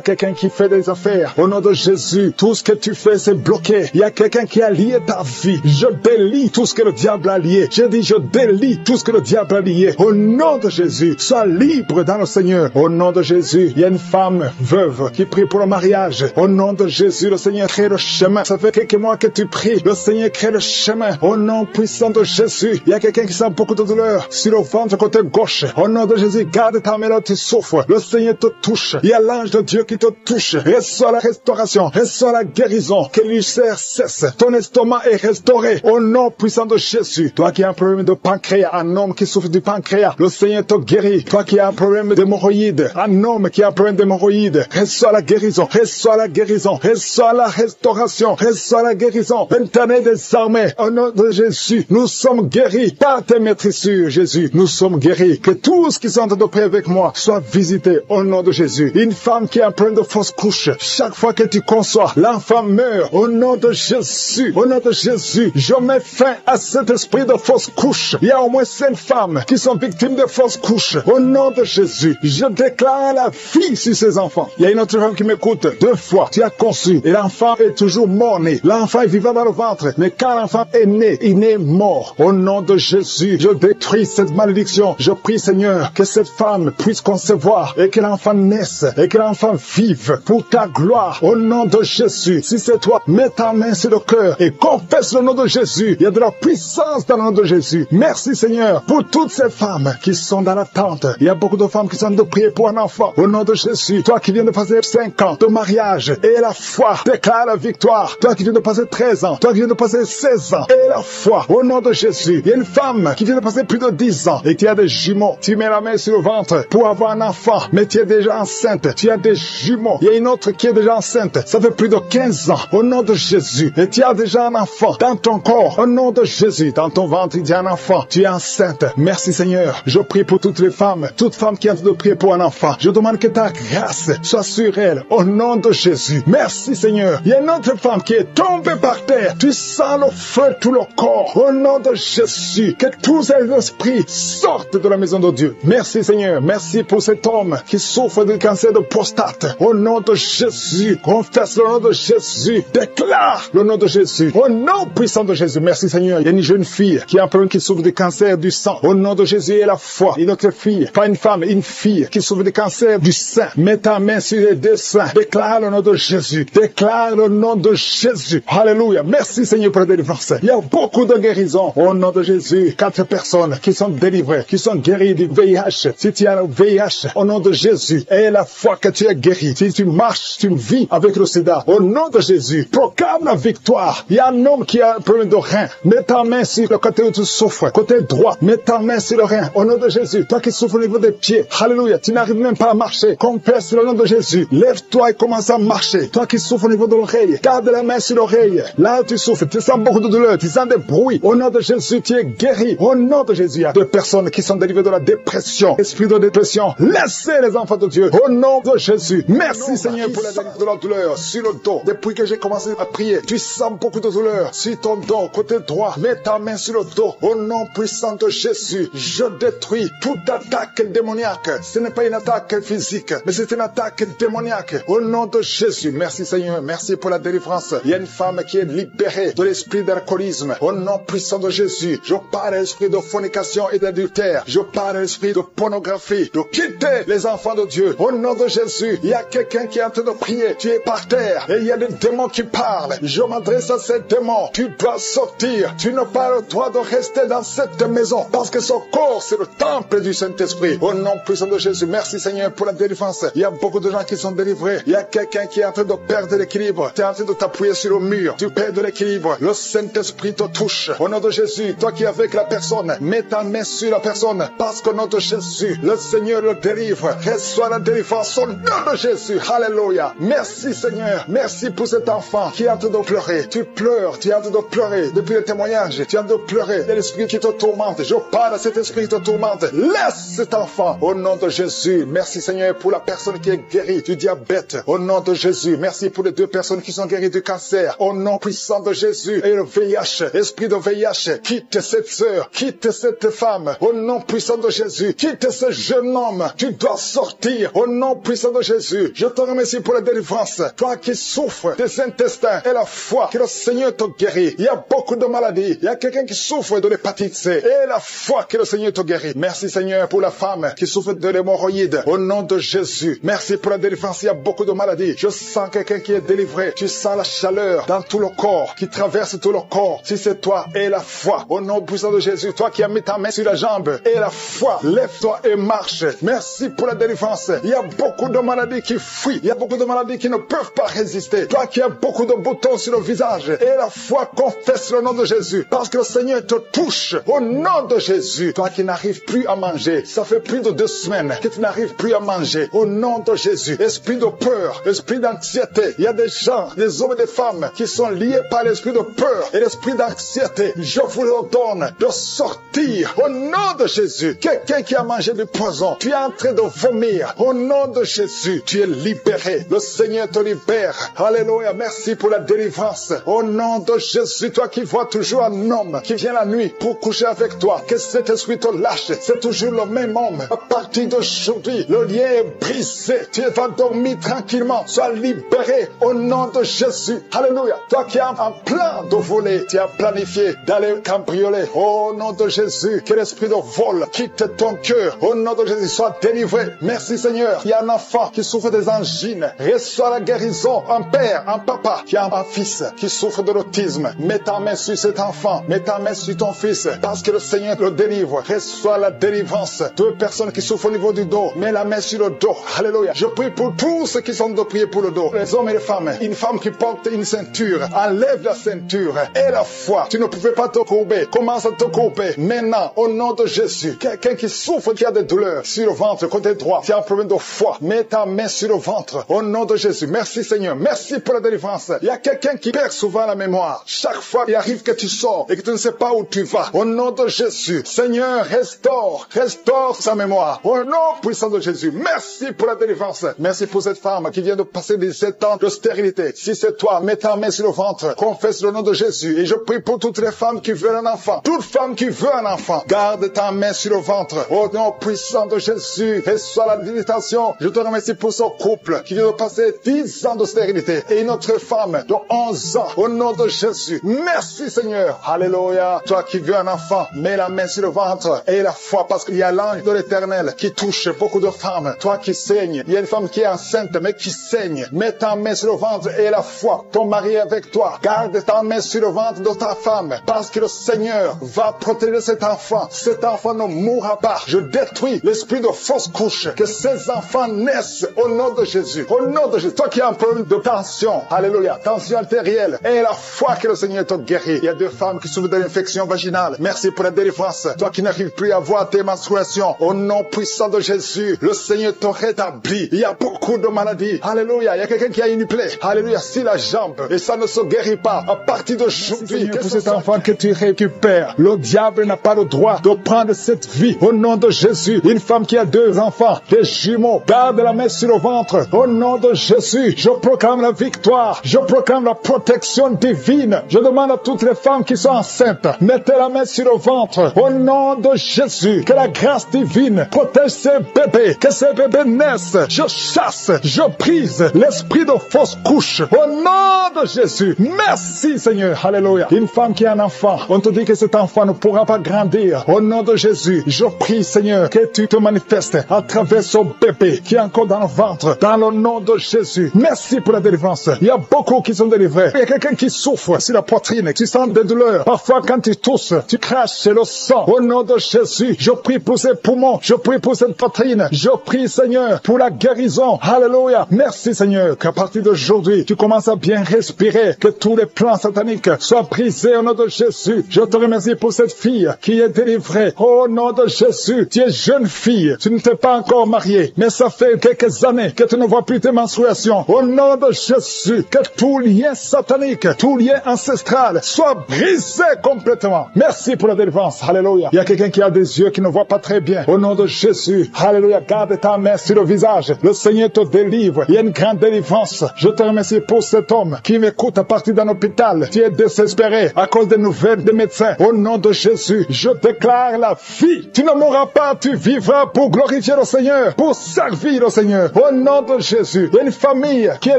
quelqu'un qui fait des affaires. Au nom de Jésus, tout ce que tu fais, c'est bloqué. Il y a quelqu'un qui a lié ta vie. Je délie tout ce que le diable a lié. Je dis, je délie tout ce que le diable a lié. Au nom de Jésus, sois libre dans le Seigneur. Au nom de Jésus, il y a une femme veuve qui prie pour le mariage. Au nom de Jésus, le Seigneur crée le chemin. Ça fait quelques mois que tu pries. Le Seigneur crée le chemin. Au nom puissant de Jésus, il y a quelqu'un qui sent beaucoup de douleur sur le ventre côté gauche. Au nom de Jésus, garde ta main là, tu souffres. Le Seigneur te touche. Il y a l'ange de Dieu qui te touche. Reçois la restauration. Reçois la guérison. Que l'ulcère cesse. Ton estomac est restauré. Au nom puissant de Jésus. Toi qui as un problème de pancréas, un homme qui souffre du pancréas, le Seigneur te guérit. Toi qui as un problème d'hémorroïdes, un homme qui a un problème d'hémorroïdes, reçois la guérison. Reçois la guérison. Reçois la restauration. Reçois la guérison. Éternel des armées, au nom de Jésus, nous sommes guéris par tes maîtrissures, Jésus. Nous sommes guéris. Que tous qui sont en train de prier avec moi soient visités au nom de Jésus. Une femme qui a un problème de fausse couche, chaque fois que tu conçois, l'enfant meurt. Au nom de Jésus, au nom de Jésus, je mets fin à cet esprit de fausse couche. Il y a au moins 5 femmes qui sont victimes de fausses couches. Au nom de Jésus, je déclare la vie sur ces enfants. Il y a une autre femme qui m'écoute. 2 fois, tu as conçu et l'enfant est toujours mort-né. L'enfant est vivant dans le ventre, mais quand l'enfant est né, il est mort. Au nom de Jésus, je détruis cette malédiction. Je prie, Seigneur, que cette femme puisse concevoir et que l'enfant naisse et que l'enfant vive pour ta gloire. Au nom de Jésus, si c'est toi, mets ta main sur le cœur et confesse le nom de Jésus. Il y a de la puissance dans le nom de Jésus. Merci, Seigneur, pour toutes ces femmes qui sont dans l'attente. Il y a beaucoup de femmes qui sont en train de prier pour un enfant. Au nom de Jésus, toi qui viens de passer 5 ans de mariage et la foi déclare la victoire. Toi qui viens de passer 13 ans, toi qui viens de passer 16 ans et la foi. Au nom de Jésus, il y a une femme qui vient de passer plus de 10 ans et qui a des jumeaux. Tu mets la main sur le ventre pour avoir un enfant, mais tu es déjà enceinte. Tu as des jumeaux. Il y a une autre qui est déjà enceinte. Ça fait plus de 15 ans. Au nom de Jésus. Et tu as déjà un enfant dans ton corps. Au nom de Jésus. Dans ton ventre, il y a un enfant. Tu es enceinte. Merci Seigneur. Je prie pour toutes les femmes. Toutes femmes qui ont de prier pour un enfant. Je demande que ta grâce soit sur elles. Au nom de Jésus. Merci Seigneur. Il y a une autre femme qui est tombée par terre. Tu sens le feu tout le corps. Au nom de Jésus. Que tous ces esprits sortent de la maison de Dieu. Merci Seigneur. Merci pour cet homme qui souffre du cancer de prostate. Au nom de Jésus. Confesse le nom de Jésus. Déclare le nom de Jésus. Au nom puissant de Jésus. Merci Seigneur. Seigneur, il y a une jeune fille qui est un problème qui souffre du cancer du sang. Au nom de Jésus et la foi. Une autre fille, pas une femme, une fille qui souffre du cancer du sein. Mets ta main sur les deux seins. Déclare le nom de Jésus. Déclare le nom de Jésus. Alléluia. Merci Seigneur pour la délivrance. Il y a beaucoup de guérisons. Au nom de Jésus, 4 personnes qui sont délivrées, qui sont guéries du VIH. Si tu as le VIH, au nom de Jésus, et la foi que tu es guéri. Si tu marches, tu vis avec le sida. Au nom de Jésus, proclame la victoire. Il y a un homme qui a un problème de rein. Mets ta main sur le côté où tu souffres. Côté droit, mets ta main sur le rein. Au nom de Jésus, toi qui souffres au niveau des pieds. Alléluia. Tu n'arrives même pas à marcher. Confesse le nom de Jésus. Lève-toi et commence à marcher. Toi qui souffres au niveau de l'oreille, garde la main sur l'oreille. Là où tu souffres, tu sens beaucoup de douleur, tu sens des bruits. Au nom de Jésus, tu es guéri. Au nom de Jésus, il y a 2 personnes qui sont délivrées de la dépression. Esprit de dépression, laissez les enfants de Dieu. Au nom de Jésus. Merci Seigneur pour la délivrance de la douleur sur le dos. Depuis que j'ai commencé à prier, tu sens beaucoup de douleur sur ton dos, côté droit. Mets ta main sur le dos. Au nom puissant de Jésus, je détruis toute attaque démoniaque. Ce n'est pas une attaque physique, mais c'est une attaque démoniaque. Au nom de Jésus, merci Seigneur, merci pour la délivrance. Il y a une femme qui est libérée de l'esprit d'alcoolisme. Au nom puissant de Jésus, je parle à l'esprit de fornication et d'adultère. Je parle à l'esprit de pornographie, de quitter les enfants de Dieu. Au nom de Jésus, il y a quelqu'un qui est en train de prier. Tu es par terre et il y a des démons qui parlent. Je m'adresse à ces démons. Tu dois sortir. Tu n'as pas le droit de rester dans cette maison parce que son corps, c'est le temple du Saint-Esprit. Au nom puissant de Jésus, merci Seigneur pour la délivrance. Il y a beaucoup de gens qui sont délivrés. Il y a quelqu'un qui est en train de perdre l'équilibre. Tu es en train de t'appuyer sur le mur. Tu perds de l'équilibre. Le Saint-Esprit te touche. Au nom de Jésus, toi qui es avec la personne, mets ta main sur la personne parce qu'au nom de Jésus, le Seigneur le délivre. Reçois la délivrance au nom de Jésus. Alléluia. Merci Seigneur. Merci pour cet enfant qui est en train de pleurer. Tu pleures. Tu es en train de pleurer. Depuis le témoignage, tu es en train de pleurer. Il y a l'esprit qui te tourmente. Je parle à cet esprit qui te tourmente. Laisse cet enfant au nom de Jésus. Merci Seigneur pour la personne qui est guérie du diabète. Au nom de Jésus. Merci pour les 2 personnes qui sont guéries du cancer. Au nom puissant de Jésus. Et le VIH, esprit de VIH, quitte cette sœur, quitte cette femme. Au nom puissant de Jésus. Quitte ce jeune homme. Tu dois sortir. Au nom puissant de Jésus. Je te remercie pour la délivrance. Toi qui souffres des intestins et la foi, que le Seigneur te guérit. Il y a beaucoup de maladies. Il y a quelqu'un qui souffre de l'hépatite C. Et la foi, que le Seigneur te guérit. Merci Seigneur pour la femme qui souffre de l'hémorroïde. Au nom de Jésus. Merci pour la délivrance. Il y a beaucoup de maladies. Je sens quelqu'un qui est délivré. Tu sens la chaleur dans tout le corps, qui traverse tout le corps. Si c'est toi, et la foi. Au nom puissant de Jésus. Toi qui as mis ta main sur la jambe, et la foi. Lève-toi et marche. Merci pour la délivrance. Il y a beaucoup de maladies qui fuient. Il y a beaucoup de maladies qui ne peuvent pas résister. Toi qui as beaucoup de boutons sur le visage, et la foi, confesse le nom de Jésus. Parce que le Seigneur te touche. Au nom de Jésus. Toi qui n'arrives plus à manger. Ça fait plus de 2 semaines que tu n'arrives plus à manger. Au nom de Jésus. Esprit de peur, esprit d'anxiété. Il y a des gens, des hommes et des femmes qui sont liés par l'esprit de peur et l'esprit d'anxiété. Je vous ordonne de sortir au nom de Jésus. Quelqu'un qui a mangé du poison, tu es en train de vomir. Au nom de Jésus, tu es libéré. Le Seigneur te libère. Alléluia. Merci pour la délivrance. Au nom de Jésus, toi qui vois toujours un homme qui vient la nuit pour coucher avec toi, que cet esprit te lâche. C'est toujours le même homme. À partir d'aujourd'hui, le lien est brisé. Tu vas dormir tranquillement. Sois libéré au nom de Jésus. Alléluia. Toi qui as un plan de voler, tu as planifié d'aller cambrioler. Au nom de Jésus, que l'esprit de vol quitte ton cœur. Au nom de Jésus, sois délivré. Merci Seigneur. Il y a un enfant qui souffre des angines. Reçois la guérison. Un père, un papa qui a un fils qui souffre de l'autisme. Mets ta main sur cet enfant. Mets ta main sur ton fils. Parce que le Seigneur le délivre. Reçois la délivrance. 2 personnes qui souffrent au niveau du dos. Mets la main sur le dos. Alléluia. Je prie pour tous ceux qui sont de prier pour le dos. Les hommes et les femmes. Une femme qui porte une ceinture. Enlève la ceinture. Et la foi. Tu ne pouvais pas te courber. Commence à te courber. Maintenant, au nom de Jésus. Quelqu'un qui souffre, qui a des douleurs sur le ventre, côté droit. Tu as un problème de foi. Mets ta main sur le ventre. Au nom de Jésus. Merci Seigneur. Merci pour la délivrance. Il y a quelqu'un qui perd souvent la mémoire. Chaque fois, il arrive que tu sors et que tu ne sais pas où tu vas. Au nom de Jésus. Seigneur, restaure sa mémoire. Au nom puissant de Jésus. Merci pour la délivrance. Merci pour cette femme qui vient de passer 17 ans de stérilité. Si c'est toi, mets ta main sur le ventre. Confesse le nom de Jésus. Et je prie pour toutes les femmes qui veulent un enfant. Toute femme qui veut un enfant. Garde ta main sur le ventre. Au nom puissant de Jésus. Reçois la délivrance. Je te remercie pour ce couple qui vient de passer 10 ans de stérilité. Et une autre femme de 11 ans. Au nom de Jésus. Merci Seigneur. Seigneur. Alléluia. Toi qui veux un enfant, mets la main sur le ventre et la foi, parce qu'il y a l'ange de l'Éternel qui touche beaucoup de femmes. Toi qui saignes, il y a une femme qui est enceinte mais qui saigne. Mets ta main sur le ventre et la foi. Ton mari est avec toi. Garde ta main sur le ventre de ta femme, parce que le Seigneur va protéger cet enfant. Cet enfant ne mourra pas. Je détruis l'esprit de fausse couche. Que ces enfants naissent au nom de Jésus. Au nom de Jésus. Toi qui as un problème de tension, alléluia, tension artérielle, et la foi que le Seigneur te guérit. Il y a deux femmes qui souffrent de l'infection vaginale. Merci pour la délivrance. Toi qui n'arrives plus à voir tes menstruations, au nom puissant de Jésus, le Seigneur te rétablit. Il y a beaucoup de maladies. Alléluia. Il y a quelqu'un qui a une plaie. Alléluia. Si la jambe, et ça ne se guérit pas, à partir d'aujourd'hui, pour cet enfant que tu récupères, le diable n'a pas le droit de prendre cette vie. Au nom de Jésus, une femme qui a 2 enfants, des jumeaux, garde la main sur le ventre. Au nom de Jésus, je proclame la victoire. Je proclame la protection divine. Je demande à toutes les femmes qui sont enceintes, mettez la main sur le ventre. Au nom de Jésus, que la grâce divine protège ces bébés, que ces bébés naissent. Je chasse, je brise l'esprit de fausse couche. Au nom de Jésus, merci Seigneur. Alléluia. Une femme qui a un enfant, on te dit que cet enfant ne pourra pas grandir. Au nom de Jésus, je prie Seigneur que tu te manifestes à travers ce bébé qui est encore dans le ventre. Dans le nom de Jésus, merci pour la délivrance. Il y a beaucoup qui sont délivrés. Il y a quelqu'un qui souffre sur la poitrine, tu sens des douleurs. Parfois quand tu tousses, tu craches le sang. Au nom de Jésus, je prie pour ces poumons, je prie pour cette poitrine. Je prie Seigneur pour la guérison. Alléluia. Merci Seigneur qu'à partir d'aujourd'hui, tu commences à bien respirer, que tous les plans sataniques soient brisés au nom de Jésus. Je te remercie pour cette fille qui est délivrée. Au nom de Jésus, tu es jeune fille, tu ne t'es pas encore mariée, mais ça fait quelques années que tu ne vois plus tes menstruations. Au nom de Jésus, que tout lien satanique, tout lien ancestral soit brisé complètement. Merci pour la délivrance. Alléluia. Il y a quelqu'un qui a des yeux qui ne voit pas très bien. Au nom de Jésus, alléluia, garde ta main sur le visage. Le Seigneur te délivre. Il y a une grande délivrance. Je te remercie pour cet homme qui m'écoute à partir d'un hôpital. Tu es désespéré à cause des nouvelles des médecins. Au nom de Jésus, je déclare la vie. Tu ne mourras pas, tu vivras pour glorifier le Seigneur, pour servir le Seigneur. Au nom de Jésus, il y a une famille qui est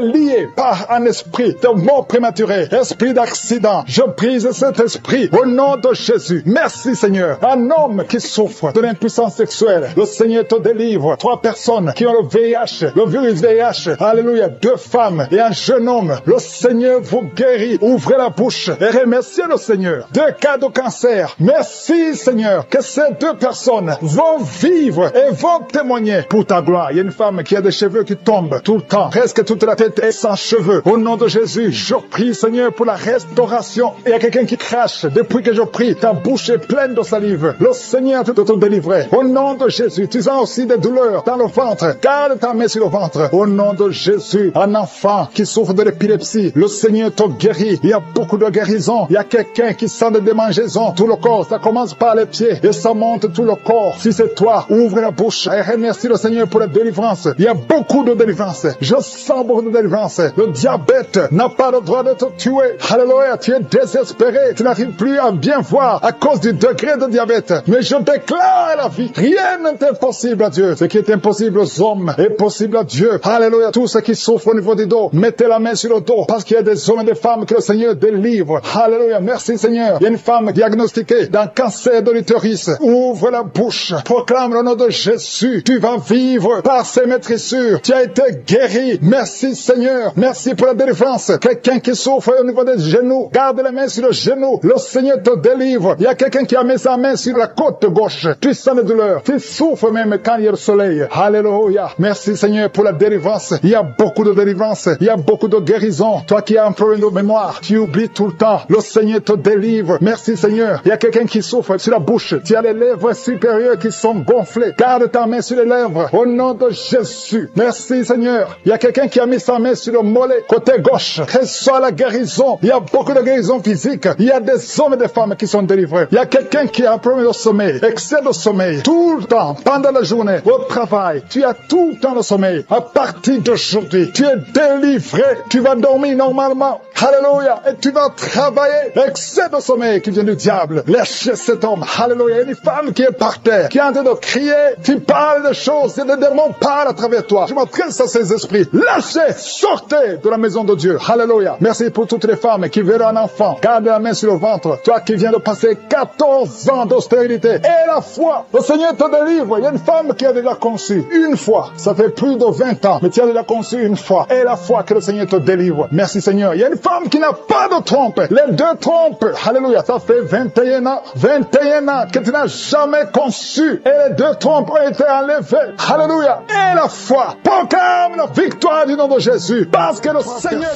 liée par un esprit de mort prématurée, esprit d'accident. Je brise cet esprit au nom de Jésus. Merci Seigneur. Un homme qui souffre de l'impuissance sexuelle, le Seigneur te délivre. 3 personnes qui ont le VIH, le virus VIH. Alléluia. 2 femmes et un jeune homme. Le Seigneur vous guérit. Ouvrez la bouche et remerciez le Seigneur. 2 cas de cancer. Merci Seigneur que ces 2 personnes vont vivre et vont témoigner pour ta gloire. Il y a une femme qui a des cheveux qui tombent tout le temps. Presque toute la tête est sans cheveux. Au nom de Jésus, je prie Seigneur pour la restauration. Il y a quelqu'un qui crache. Depuis que je prie, ta bouche est pleine de salive. Le Seigneur te délivrer. Au nom de Jésus, tu sens aussi des douleurs dans le ventre. Garde ta main sur le ventre. Au nom de Jésus, un enfant qui souffre de l'épilepsie, le Seigneur te guérit. Il y a beaucoup de guérisons. Il y a quelqu'un qui sent des démangeaisons. Tout le corps, ça commence par les pieds et ça monte tout le corps. Si c'est toi, ouvre la bouche et remercie le Seigneur pour la délivrance. Il y a beaucoup de délivrance. Je sens beaucoup de délivrance. Le diabète n'a pas le droit de te tuer. Alléluia, tu es désespéré. Tu n'arrives plus à bien voir à cause du degré de diabète. Mais je déclare la vie. Rien n'est impossible à Dieu. Ce qui est impossible aux hommes est possible à Dieu. Alléluia, tous ceux qui souffrent au niveau du dos, mettez la main sur le dos parce qu'il y a des hommes et des femmes que le Seigneur délivre. Alléluia, merci Seigneur. Il y a une femme diagnostiquée d'un cancer de l'utérus. Ouvre la bouche, proclame le nom de Jésus. Tu vas vivre par ses maîtrissures. Tu as été guéri. Merci Seigneur. Merci pour la délivrance. Quelqu'un qui souffre au niveau des genoux, garde la main sur le genou. Le Seigneur te délivre. Il y a quelqu'un qui a mis sa main sur la côte gauche. Tu sens les douleurs. Tu souffres même quand il y a le soleil. Alléluia. Merci Seigneur pour la délivrance. Il y a beaucoup de délivrance. Il y a beaucoup de guérison. Toi qui as un problème de mémoire, tu oublies tout le temps. Le Seigneur te délivre. Merci Seigneur. Il y a quelqu'un qui souffre sur la bouche. Tu as les lèvres supérieures qui sont gonflées. Garde ta main sur les lèvres. Au nom de Jésus. Merci Seigneur. Il y a quelqu'un qui a mis sa main sur le mollet côté gauche. Reçois la guérison. Il y a beaucoup de guérison physique. Il y a des hommes et des femmes qui sont délivrés. Il y a quelqu'un qui a un problème de sommeil, excès de sommeil, tout le temps, pendant la journée, au travail. Tu as tout le temps le sommeil. À partir d'aujourd'hui, tu es délivré. Tu vas dormir normalement. Alléluia. Et tu vas travailler. Excès de sommeil qui vient du diable. Lâchez cet homme. Alléluia. Il y a une femme qui est par terre, qui est en train de crier. Tu parles de choses et les démons parlent à travers toi. Je m'adresse à ces esprits. Lâchez, sortez de la maison de Dieu. Alléluia. Merci pour toutes les femmes qui verront un enfant. Garde la main sur le ventre. Toi qui viens de passer 14 ans d'austérité. Et la foi. Le Seigneur te délivre. Il y a une femme qui a déjà conçu une fois. Ça fait plus de 20 ans. Mais tu as déjà conçu une fois. Et la foi que le Seigneur te délivre. Merci Seigneur. Il y a une femme qui n'a pas de trompe. Les deux trompes. Alléluia. Ça fait 21 ans. 21 ans que tu n'as jamais conçu. Et les deux trompes ont été enlevées. Alléluia. Et la foi. Proclame la victoire du nom de Jésus. Parce que le Seigneur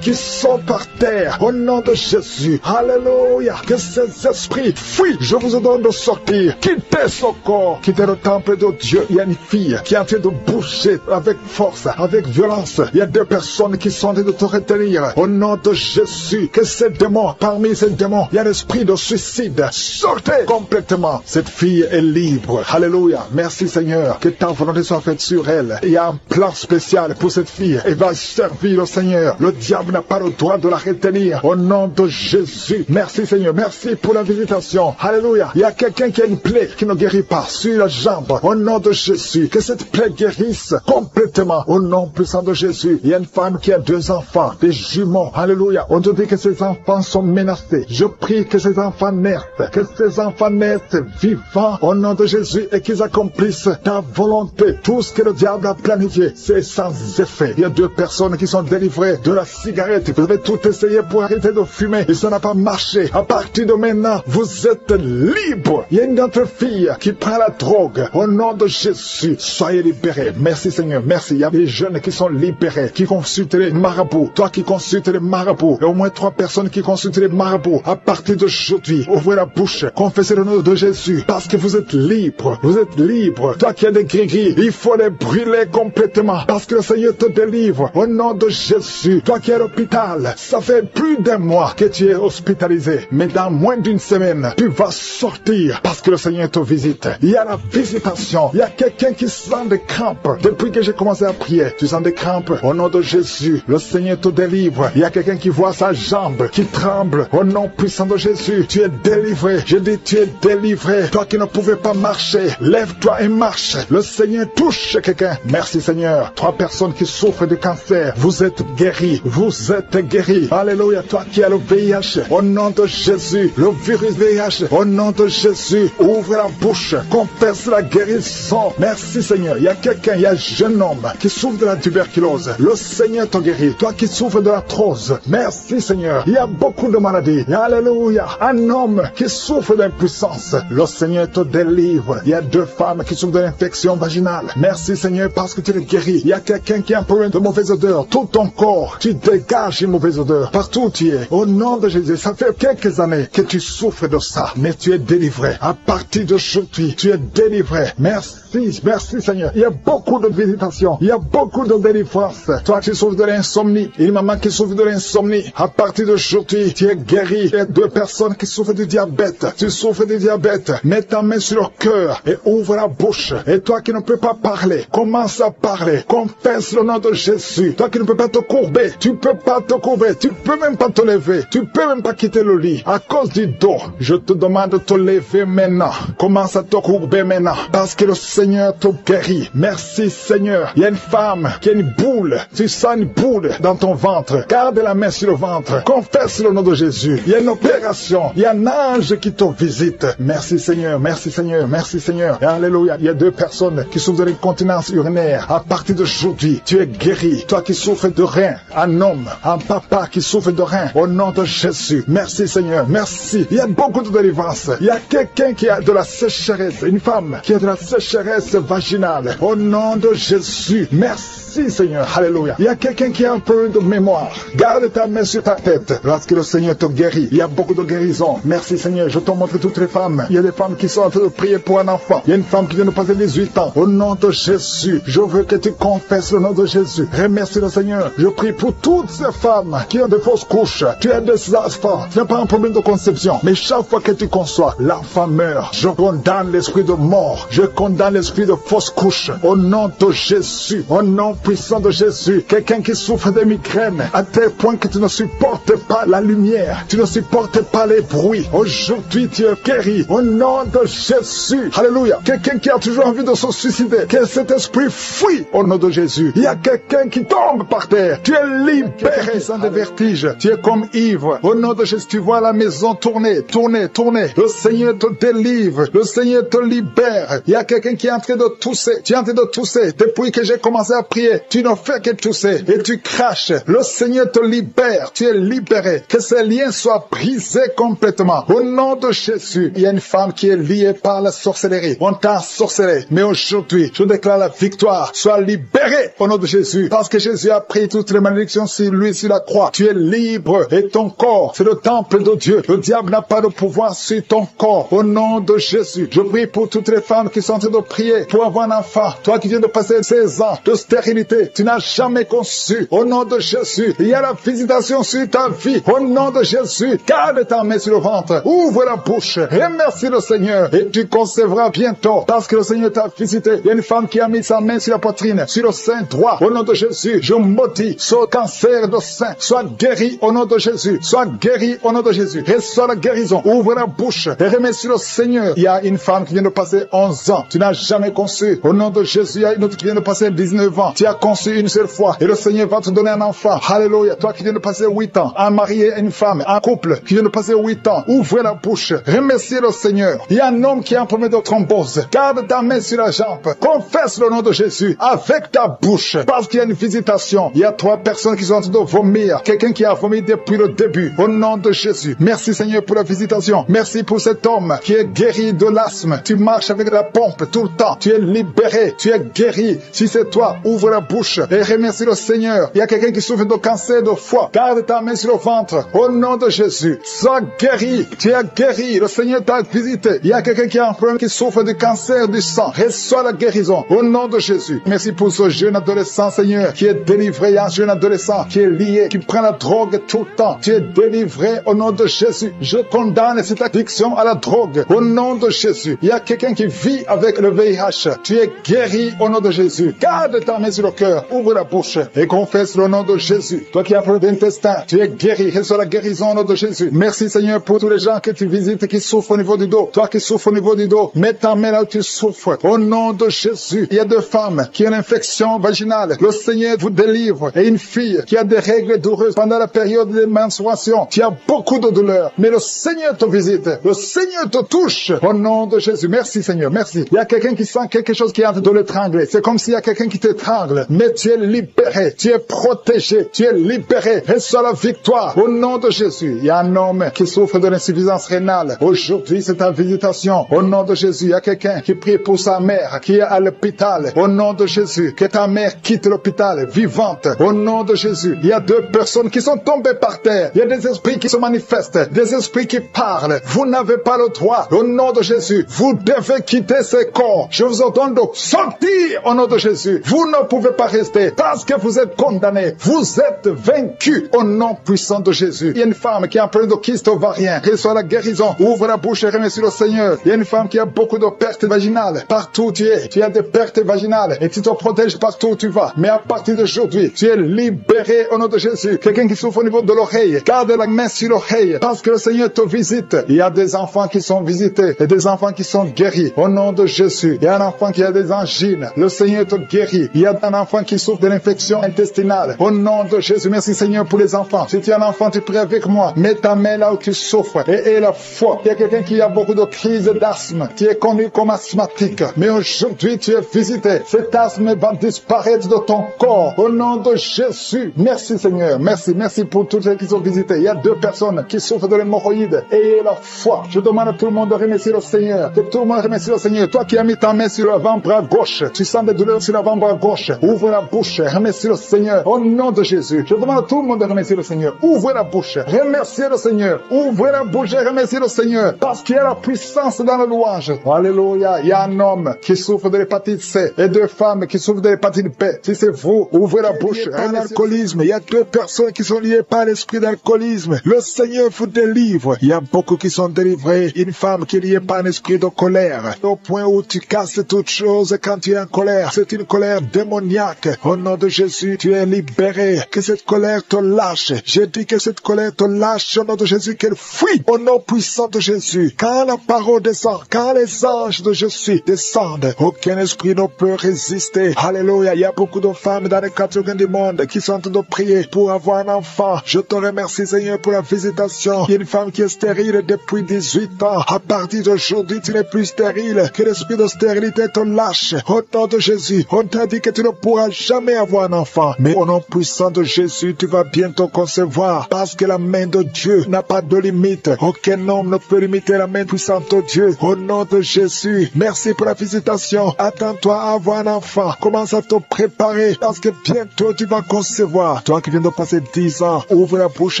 qui sont par terre. Au nom de Jésus. Alléluia. Que ces esprits fuient. Je vous ordonne de sortir. Quittez ce corps. Quittez le temple de Dieu. Il y a une fille qui est en train de bouger avec force, avec violence. Il y a deux personnes qui sont en train de te retenir. Au nom de Jésus. Que ces démons, parmi ces démons, il y a l'esprit de suicide. Sortez complètement. Cette fille est libre. Alléluia. Merci Seigneur. Que ta volonté soit faite sur elle. Il y a un plan spécial pour cette fille. Elle va servir le Seigneur. Le diable n'a pas le droit de la retenir. Au nom de Jésus. Merci Seigneur. Merci pour la visitation. Alléluia. Il y a quelqu'un qui a une plaie qui ne guérit pas sur la jambe. Au nom de Jésus. Que cette plaie guérisse complètement. Au nom puissant de Jésus. Il y a une femme qui a 2 enfants, des jumeaux. Alléluia. On te dit que ces enfants sont menacés. Je prie que ces enfants naissent. Que ces enfants naissent vivants au nom de Jésus et qu'ils accomplissent ta volonté. Tout ce que le diable a planifié, c'est sans effet. Il y a 2 personnes qui sont délivrées de la cigarette. Vous avez tout essayé pour arrêter de fumer et ça n'a pas marché. À partir de maintenant, vous êtes libre. Il y a une autre fille qui prend la drogue. Au nom de Jésus, soyez libérés. Merci Seigneur, merci. Il y a des jeunes qui sont libérés, qui consultent les marabouts. Toi qui consultes les marabouts, il y a au moins 3 personnes qui consultent les marabouts. À partir d'aujourd'hui, ouvrez la bouche, confessez le nom de Jésus, parce que vous êtes libre. Vous êtes libre. Toi qui as des gris-gris, il faut les brûler complètement, parce que le Seigneur te délivre. Au nom de Jésus, toi qui es à l'hôpital, ça fait plus d'1 mois que tu es hospitalisé, mais dans moins d'1 semaine, tu vas sortir, parce que le Seigneur te visite. Il y a la visitation. Il y a quelqu'un qui sent des crampes. Depuis que j'ai commencé à prier, tu sens des crampes. Au nom de Jésus, le Seigneur te délivre. Il y a quelqu'un qui voit sa jambe, qui tremble. Au nom puissant de Jésus, tu es délivré. Je dis, tu es délivré. Toi qui ne pouvais pas marcher, lève-toi et marche. Le Seigneur touche quelqu'un. Merci Seigneur. 3 personnes qui souffrent de cancer, vous êtes guéris. Vous êtes guéris. Alléluia. Toi qui as le VIH, au nom de Jésus, le virus VIH, au nom de Jésus, ouvre la bouche, confesse la guérison. Merci Seigneur. Il y a quelqu'un, il y a un jeune homme qui souffre de la tuberculose. Le Seigneur te guérit. Toi qui souffres de l'arthrose, merci Seigneur. Il y a beaucoup de maladies. Alléluia. Un homme qui souffre d'impuissance, le Seigneur te délivre. Il y a 2 femmes qui souffrent de l'infection vaginale. Merci Seigneur parce que tu les guéris. Il y a quelqu'un qui a un problème de mauvaise odeur. Tout ton corps, tu dégages une mauvaise odeur. Partout où tu es. Au nom de Jésus, ça fait quelques années que tu souffres de ça. Mais tu es délivré. À partir d'aujourd'hui, tu es délivré. Merci, merci Seigneur. Il y a beaucoup de visitations. Il y a beaucoup de délivrance. Toi qui souffres de l'insomnie. Une maman qui souffre de l'insomnie. À partir d'aujourd'hui, tu es guéri. Il y a 2 personnes qui souffrent du diabète. Tu souffres du diabète. Mets ta main sur le cœur et ouvre la bouche. Et toi qui ne peux pas parler, commence à parler. Confesse le nom de Jésus. Toi qui ne peux pas te courber, tu peux pas te courber. Tu peux même pas te lever. Tu peux même pas quitter le lit. À cause du dos, je te demande de te lever maintenant. Commence à te courber maintenant. Parce que le Seigneur te guérit. Merci Seigneur. Il y a une femme qui a une boule. Tu sens une boule dans ton ventre. Garde la main sur le ventre. Confesse le nom de Jésus. Il y a une opération. Il y a un ange qui te visite. Merci Seigneur. Merci Seigneur. Merci Seigneur. Et alléluia. Il y a 2 personnes qui souffrent de l'incontinence urinaire. À partir d'aujourd'hui, tu es guéri. Toi qui souffres de rein. Un homme, un papa qui souffre de rein. Au nom de Jésus. Merci Seigneur. Merci. Il y a beaucoup de délivrance. Il y a quelqu'un qui a de la sécheresse. Une femme qui a de la sécheresse vaginale. Au nom de Jésus. Merci Seigneur. Alléluia. Il y a quelqu'un qui a un peu de mémoire. Garde ta main sur ta tête. Lorsque le Seigneur te guérit. Il y a beaucoup de guérison. Merci Seigneur. Je te montre toutes les femmes. Il y a des femmes qui sont en train de prier pour un enfant. Il y a une femme qui vient de passer 18 ans. Au nom de Jésus. Je veux que tu confesses le nom de Jésus. Remercie le Seigneur. Je prie pour toutes ces femmes qui ont des fausses couches. Tu as des enfants. Tu n'as pas un problème de conception. Mais chaque fois que tu conçois, l'enfant meurt. Je condamne l'esprit de mort. Je condamne l'esprit de fausse couche. Au nom de Jésus. Au nom puissant de Jésus. Quelqu'un qui souffre de migraine, à tel point que tu ne supportes pas la lumière, tu ne supportes pas les bruits. Aujourd'hui, tu es guéri au nom de Jésus. Alléluia. Quelqu'un qui a toujours envie de se suicider, que cet esprit fuit au nom de Jésus. Il y a quelqu'un qui tombe par terre. Tu es libéré sans des vertiges. Tu es comme ivre. Au nom de Jésus, tu vois la maison tourner, tourner, tourner. Le Seigneur te délivre. Le Seigneur te libère. Il y a quelqu'un qui est en train de tousser. Tu es en train de tousser. Depuis que j'ai commencé à prier, tu ne fais que tousser et tu craches. Le Seigneur te libère. Tu es libéré. Que ces liens soient brisés complètement. Au nom de Jésus, il y a une femme qui est liée par la sorcellerie. On t'a ensorcelé. Mais aujourd'hui, je déclare la victoire. Sois libéré au nom de Jésus. Parce que Jésus a pris toutes les malédictions sur lui, sur la croix. Tu es libre et ton corps, c'est le temple de Dieu. Le diable n'a pas de pouvoir sur ton corps. Au nom de Jésus, je prie pour toutes les femmes qui sont en train de prier pour avoir un enfant. Toi qui viens de passer 16 ans de stérilité, tu n'as jamais conçu. Au nom de Jésus, il y a la visitation sur ta vie. Au nom de Jésus, garde ta main sur le ventre. Ouvre la bouche. Remercie le Seigneur et tu concevras bientôt parce que le Seigneur t'a visité. Il y a une femme qui a mis sa main sur la poitrine, sur le sein droit. Au nom de Jésus, je maudis ce cancer de sein. Sois guéri au nom de Jésus. Sois guéri au nom de Jésus. Reçois la guérison. Ouvre la bouche et remercie le Seigneur. Il y a une femme qui vient de passer 11 ans. Tu n'as jamais conçu. Au nom de Jésus, il y a une autre qui vient de passer 19 ans. Tu as conçu une seule fois et le Seigneur va te donner un enfant. Alléluia. Toi qui viens de passer 8 ans, un mari et une femme, un couple qui vient de passer 8 ans. Ouvre la bouche. Remercie le Seigneur. Il y a un homme qui a un problème de thrombose. Garde ta main sur la jambe. Confesse le nom de Jésus avec ta bouche. Parce qu'il y a une visitation. Il y a 3 personnes qui sont en train de vomir. Quelqu'un qui a vomi depuis le début. Au nom de Jésus. Merci Seigneur pour la visitation. Merci pour cet homme qui est guéri de l'asthme. Tu marches avec la pompe tout le temps. Tu es libéré. Tu es guéri. Si c'est toi, ouvre la bouche et remercie le Seigneur. Il y a quelqu'un qui souffre de cancer de foie. Garde ta main sur le ventre. Au nom de Jésus. Sois guéri. Tu es guéri. Le Seigneur t'a visité. Il y a quelqu'un qui a un problème qui souffre du cancer du sang. Reçois la guérison. Au nom de Jésus. Merci pour ce jeune adolescent, Seigneur, qui est délivré. Il y a un jeune adolescent qui est lié, qui prend la drogue tout le temps. Tu es délivré au nom de Jésus. Je condamne cette addiction à la drogue. Au nom de Jésus. Il y a quelqu'un qui vit avec le VIH. Tu es guéri au nom de Jésus. Garde ta main sur le cœur. Ouvre la bouche et confesse le nom de Jésus. Toi qui as un problème d'intestin, tu es guéri. Reçois la guérison au nom de Jésus. Merci Seigneur pour tous les gens que tu visites qui souffrent au niveau du dos. Toi qui souffres au niveau du dos, mets ta main là où tu souffres. Au nom de Jésus. Il y a 2 femmes qui ont une infection vaginale. Le Seigneur vous délivre. Et une fille qui a des règles douloureuses pendant la période de menstruation. Tu as beaucoup de douleurs. Mais le Seigneur te visite. Le Seigneur te touche. Au nom de Jésus. Merci Seigneur. Merci. Il y a quelqu'un qui sent quelque chose qui est en train de l'étrangler. C'est comme s'il y a quelqu'un qui t'étrangle. Mais tu es libéré. Tu es protégé. Tu es libéré. Reçois la victoire. Au nom de Jésus. Il y a un homme qui souffre de l'insuffisance rénale. Aujourd'hui, c'est ta visitation. Au nom de Jésus. Il y a quelqu'un qui prie pour sa mère qui est à l'hôpital. Au nom de Jésus. Que ta mère quitte l'hôpital vivante. Au nom de Jésus. Il y a 2 personnes qui sont tombées par terre. Il y a des esprits qui se manifestent. Des esprits qui parlent. Vous n'avez pas le droit. Au nom de Jésus. Vous devez quitter ce corps. Je vous ordonne de sortir au nom de Jésus. Vous ne pouvez pas rester parce que vous êtes condamnés. Vous êtes vaincus au nom puissant de Jésus. Il y a une femme qui a un problème de kyste ovarien. Reçois la guérison. Ouvre la bouche et remercie le Seigneur. Il y a une femme qui a beaucoup de pertes vaginales. Partout où tu es, tu as des pertes vaginales et tu te protèges partout où tu vas. Mais à partir d'aujourd'hui, tu es libéré au nom de Jésus. Quelqu'un qui souffre au niveau de l'oreille, garde la main sur l'oreille parce que le Seigneur te visite. Il y a des enfants qui sont visités et des enfants qui sont guéris au nom de Jésus. Il y a un enfant qui a des angines. Le Seigneur te guérit. Il y a un enfant qui souffre de l'infection intestinale. Au nom de Jésus, merci Seigneur pour les enfants. Si tu es un enfant, tu pries avec moi. Mets ta main là où tu souffres et aie la foi. Il y a quelqu'un qui a beaucoup de crises d'asthme, qui est connu comme asthmatique. Mais aujourd'hui, tu es visité. Cet asthme va disparaître de ton corps. Au nom de Jésus. Merci Seigneur. Merci. Merci pour tous ceux qui sont visités. Il y a 2 personnes qui souffrent de l'hémorroïde. Ayez la foi. Je demande à tout le monde de remercier le Seigneur. Que tout le monde remercie le Seigneur. Toi qui as mis ta main sur l'avant-bras gauche, tu sens des douleurs sur l'avant-bras gauche. Ouvre la bouche. Remercie le Seigneur. Au nom de Jésus. Je demande à tout le monde de remercier le Seigneur. Ouvre la bouche. Remerciez le Seigneur. Ouvre la bouche et remerciez le Seigneur. Parce qu'il y a la puissance dans la louange. Alléluia. Il y a un homme qui souffre de l'hépatite C et 2 femmes qui souffrent de l'hépatite B. Si c'est vous, ouvrez la bouche. Un alcoolisme. Il y a 2 personnes qui sont liées par l'esprit d'alcoolisme. Le Seigneur vous délivre. Il y a beaucoup qui sont délivrés. Une femme qui est liée par un esprit de colère. Au point où tu casses toute chose quand tu es en colère. C'est une colère démoniaque. démoniaque. Au nom de Jésus, tu es libéré. Que cette colère te lâche. J'ai dit que cette colère te lâche au nom de Jésus, qu'elle fuit au nom puissant de Jésus. Quand la parole descend, quand les anges de Jésus descendent, aucun esprit ne peut résister. Alléluia. Il y a beaucoup de femmes dans les 4 coins du monde qui sont en train de prier pour avoir un enfant. Je te remercie, Seigneur, pour la visitation. Il y a une femme qui est stérile depuis 18 ans. À partir d'aujourd'hui, tu n'es plus stérile. Que l'esprit de stérilité te lâche. Au nom de Jésus, on t'a dit que tu ne pourras jamais avoir un enfant. Mais au nom puissant de Jésus, tu vas bientôt concevoir. Parce que la main de Dieu n'a pas de limite. Aucun homme ne peut limiter la main puissante de Dieu. Au nom de Jésus, merci pour la visitation. Attends-toi à avoir un enfant. Commence à te préparer parce que bientôt tu vas concevoir. Toi qui viens de passer 10 ans, ouvre la bouche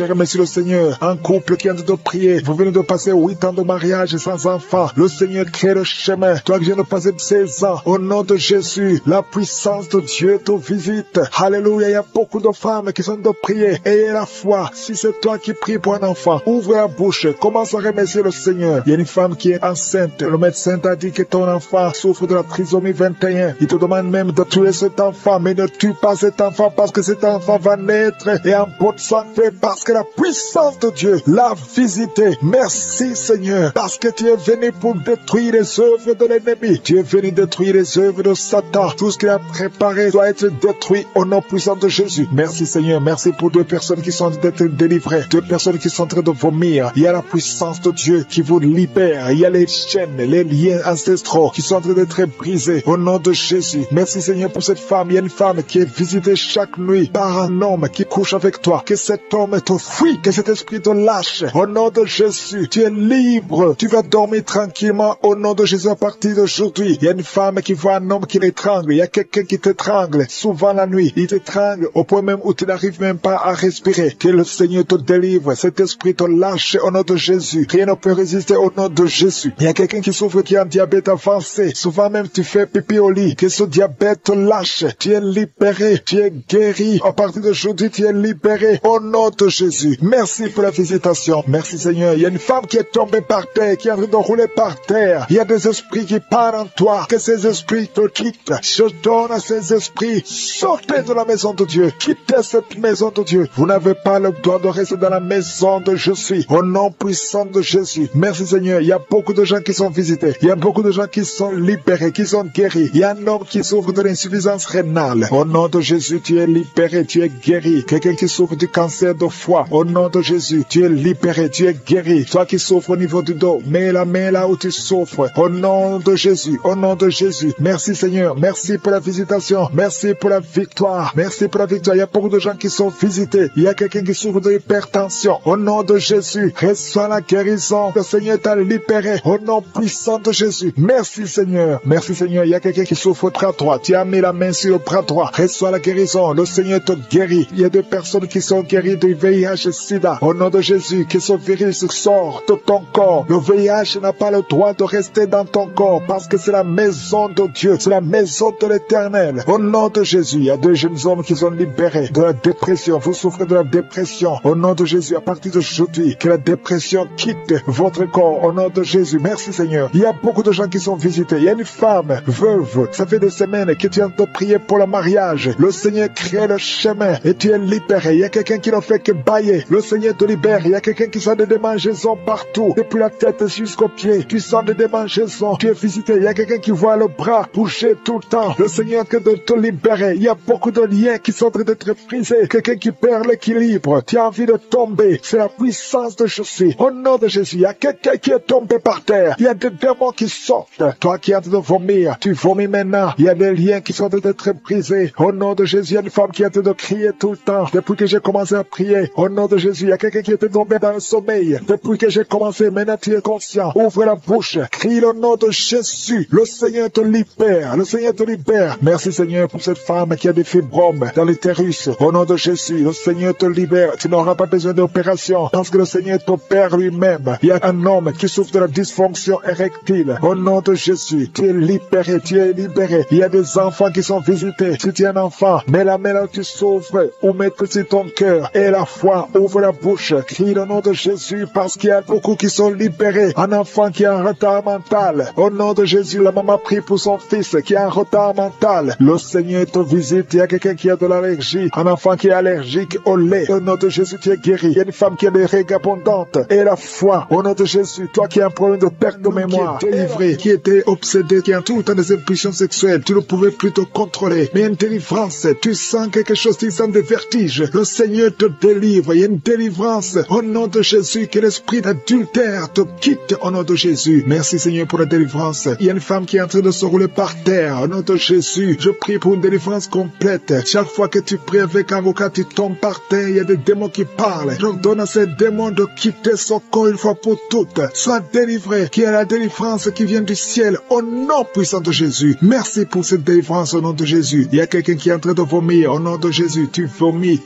et remercie le Seigneur. Un couple qui vient de prier, vous venez de passer 8 ans de mariage sans enfant. Le Seigneur crée le chemin. Toi qui viens de passer 16 ans, au nom de Jésus, la puissance de Dieu te visite. Alléluia, il y a beaucoup de femmes qui sont de prier. Ayez la foi. Si c'est toi qui pries pour un enfant, ouvre la bouche, commence à remercier le Seigneur. Il y a une femme qui est enceinte. Le médecin t'a dit que ton enfant souffre de la trisomie 21. Il te demande même de tuer cet enfant, mais ne tue pas cet enfant parce que cet enfant va naître et en bonne santé parce que la puissance de Dieu l'a visité. Merci Seigneur, parce que tu es venu pour détruire les œuvres de l'ennemi. Tu es venu détruire les œuvres de Satan. Tout ce qu'il a préparé doit être détruit au nom puissant de Jésus. Merci Seigneur, merci pour 2 personnes qui sont en train d'être délivrées, 2 personnes qui sont en train de vomir. Il y a la puissance de Dieu qui vous libère. Il y a les chaînes, les liens ancestraux qui sont en train d'être brisés au nom de Jésus. Merci Seigneur pour cette femme. Il y a une femme qui est visitée chaque nuit par un homme qui couche avec toi. Que cet homme te fuit, que cet esprit te lâche. Au nom de Jésus, tu es libre. Tu vas dormir tranquillement au nom de Jésus à partir d'aujourd'hui. Il y a une femme qui voit un homme qui l'étrangle. Il y a quelqu'un qui t'étrangle souvent la nuit. Il t'étrangle au point même où tu n'arrives même pas à respirer. Que le Seigneur te délivre. Cet esprit te lâche au nom de Jésus. Rien ne peut résister au nom de Jésus. Il y a quelqu'un qui souffre qui a un diabète avancé. Souvent même tu fais pipi au lit. Que ce diabète te lâche. Tu es libéré. Tu es guéri. À partir d'aujourd'hui, tu es libéré au nom de Jésus. Merci pour la visitation. Merci Seigneur. Il y a une femme qui est tombée par terre, qui est en train de rouler par terre. Il y a des esprits qui parlent en toi. Que ces esprits te quittent. Je donne à ces esprits. Sortez de la maison de Dieu. Quittez cette maison de Dieu. Vous n'avez pas le droit de rester dans la maison de je suis. Au nom puissant de Jésus. Merci Seigneur. Il y a beaucoup de gens qui sont visités. Il y a beaucoup de gens qui sont libérés, qui sont guéris. Il y a un homme qui souffre de l'insuffisance rénale. Au nom de Jésus, tu es libéré, tu es guéri. Quelqu'un qui souffre du cancer de foie. Au nom de Jésus, tu es libéré, tu es guéri. Toi qui souffres au niveau du dos, mets la main là où tu souffres. Au nom de Jésus, au nom de Jésus. Merci Seigneur. Merci pour la visitation. Merci pour la victoire. Merci pour la victoire. Il y a beaucoup de gens qui sont visités. Il y a quelqu'un qui souffre de l'hypertension. Au nom de Jésus, reçois la guérison. Le Seigneur t'a libéré. Au nom puissant de Jésus. Merci Seigneur. Merci Seigneur. Il y a quelqu'un qui souffre au bras droit. Tu as mis la main sur le bras droit. Reçois la guérison. Le Seigneur te guérit. Il y a des personnes qui sont guéries du VIH et SIDA. Au nom de Jésus, que ce virus sorte de ton corps. Le VIH n'a pas le droit de rester dans ton corps parce que c'est la maison de Dieu. C'est la maison de l'Éternel. Au nom de Jésus, il y a 2 jeunes hommes qui sont libérés de la dépression. Vous souffrez de la dépression. Au nom de Jésus, à partir d'aujourd'hui, que la dépression quitte votre corps. Au nom de Jésus, merci Seigneur. Il y a beaucoup de gens qui sont visités. Il y a une femme veuve. Ça fait des semaines que tu es en train de prier pour le mariage. Le Seigneur crée le chemin et tu es libéré. Il y a quelqu'un qui ne fait que bailler. Le Seigneur te libère. Il y a quelqu'un qui sent des démangeaisons partout, depuis la tête jusqu'aux pieds. Tu sens des démangeaisons. Tu es visité. Il y a quelqu'un qui voit le bras bouger tout le temps. Le Seigneur est en train de te libérer. Il y a beaucoup de liens qui sont en train d'être brisés. Quelqu'un qui perd l'équilibre. Tu as envie de tomber. C'est la puissance de Jésus. Au nom de Jésus, il y a quelqu'un qui est tombé par terre. Il y a des démons qui sortent. Toi qui es en train de vomir, tu vomis maintenant. Il y a des liens qui sont en train d'être brisés. Au nom de Jésus, il y a une femme qui est en train de crier tout le temps. Depuis que j'ai commencé à prier, au nom de Jésus, il y a quelqu'un qui était tombé dans le sommeil. Depuis que j'ai commencé, maintenant tu es conscient. Ouvre la bouche. Crie le nom de Jésus. Le Seigneur te libère. Le Seigneur te libère. Merci Seigneur pour cette femme qui a des fibromes dans l'utérus. Au nom de Jésus, le Seigneur te libère. Tu n'auras pas besoin d'opération parce que le Seigneur t'opère lui-même. Il y a un homme qui souffre de la dysfonction érectile. Au nom de Jésus, tu es libéré. Tu es libéré. Il y a des enfants qui sont visités. Si tu es un enfant, mets la main là où tu souffres ou mets-toi sur ton cœur et la foi. Ouvre la bouche. Crie le nom de Jésus parce qu'il y a beaucoup qui sont libérés. Un enfant qui a un retard mental. Au nom de Jésus, la maman prie pour son fils qui a un retard mental. Le Seigneur te visite. Il y a quelqu'un qui a de l'allergie, un enfant qui est allergique au lait. Au nom de Jésus, tu es guéri. Il y a une femme qui a des règles abondantes. Et la foi, au nom de Jésus, toi qui as un problème de perte de mémoire, qui est délivré, qui était obsédé, qui a tout le temps des impulsions sexuelles, tu ne pouvais plus te contrôler. Mais il y a une délivrance, tu sens quelque chose, tu sens des vertiges. Le Seigneur te délivre, il y a une délivrance. Au nom de Jésus, que l'esprit d'adultère te quitte au nom de Jésus. Merci Seigneur pour la délivrance. Il y a une femme qui est en train de se rouler par terre. Au nom de Jésus, je prie pour une délivrance complète. Chaque fois que tu pries avec un avocat, tu tombes par terre, il y a des démons qui parlent. J'ordonne à ces démons de quitter son corps une fois pour toutes. Sois délivré, qu'il y ait la délivrance qui vient du ciel au nom puissant de Jésus. Merci pour cette délivrance au nom de Jésus. Il y a quelqu'un qui est en train de vomir au nom de Jésus. Tu vomis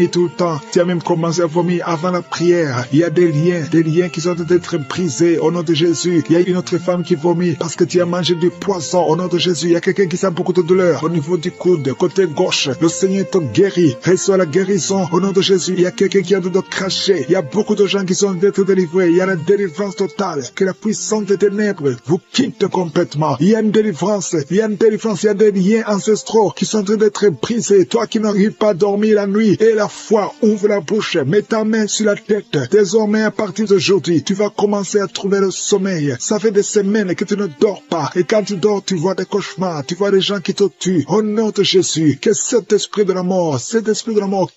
tout le temps. Tu as même commencé à vomir avant la prière. Il y a des liens qui sont en train d'être brisés au nom de Jésus. Il y a une autre femme qui vomit parce que tu as mangé du poisson au nom de Jésus. Il y a quelqu'un qui sent beaucoup de douleur au niveau du coude, côté gauche. Le Seigneur te guérit. Reçois la guérison au nom de Jésus. Il y a quelqu'un qui est en train de cracher. Il y a beaucoup de gens qui sont en train d'être délivrés. Il y a la délivrance totale. Que la puissance des ténèbres vous quitte complètement. Il y a une délivrance. Il y a des liens ancestraux qui sont en train d'être brisés. Toi qui n'arrives pas à dormir la nuit, et la foi, ouvre la bouche, mets ta main sur la tête. Désormais, à partir d'aujourd'hui, tu vas commencer à trouver le sommeil. Ça fait des semaines que tu ne dors pas. Et quand tu dors, tu vois des cauchemars. Tu vois des gens qui te tuent. Au nom de Jésus, que cet esprit de la mort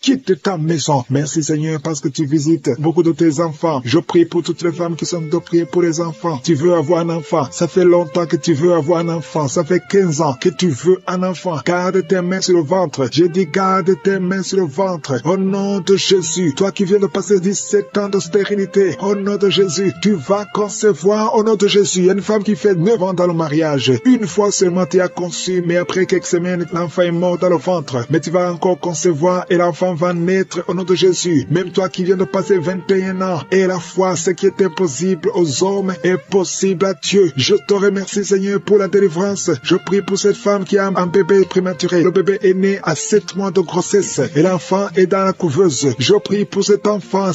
quitte ta maison. Merci Seigneur parce que tu visites beaucoup de tes enfants. Je prie pour toutes les femmes qui sont de prier pour les enfants. Tu veux avoir un enfant. Ça fait longtemps que tu veux avoir un enfant. Ça fait 15 ans que tu veux un enfant. Garde tes mains sur le ventre. J'ai dit garde tes mains sur le ventre. Au nom de Jésus, toi qui viens de passer 17 ans de stérilité, au nom de Jésus, tu vas concevoir au nom de Jésus. Il y a une femme qui fait 9 ans dans le mariage. Une fois seulement tu as conçu, mais après quelques semaines, l'enfant est mort dans le ventre. Mais tu vas encore concevoir et l'enfant va naître au nom de Jésus. Même toi qui viens de passer 21 ans, et la foi, ce qui est impossible aux hommes est possible à Dieu. Je te remercie Seigneur pour la délivrance. Je prie pour cette femme qui a un bébé prématuré. Le bébé est né à 7 mois de grossesse et l'enfant est dans la couveuse. Je prie pour cet enfant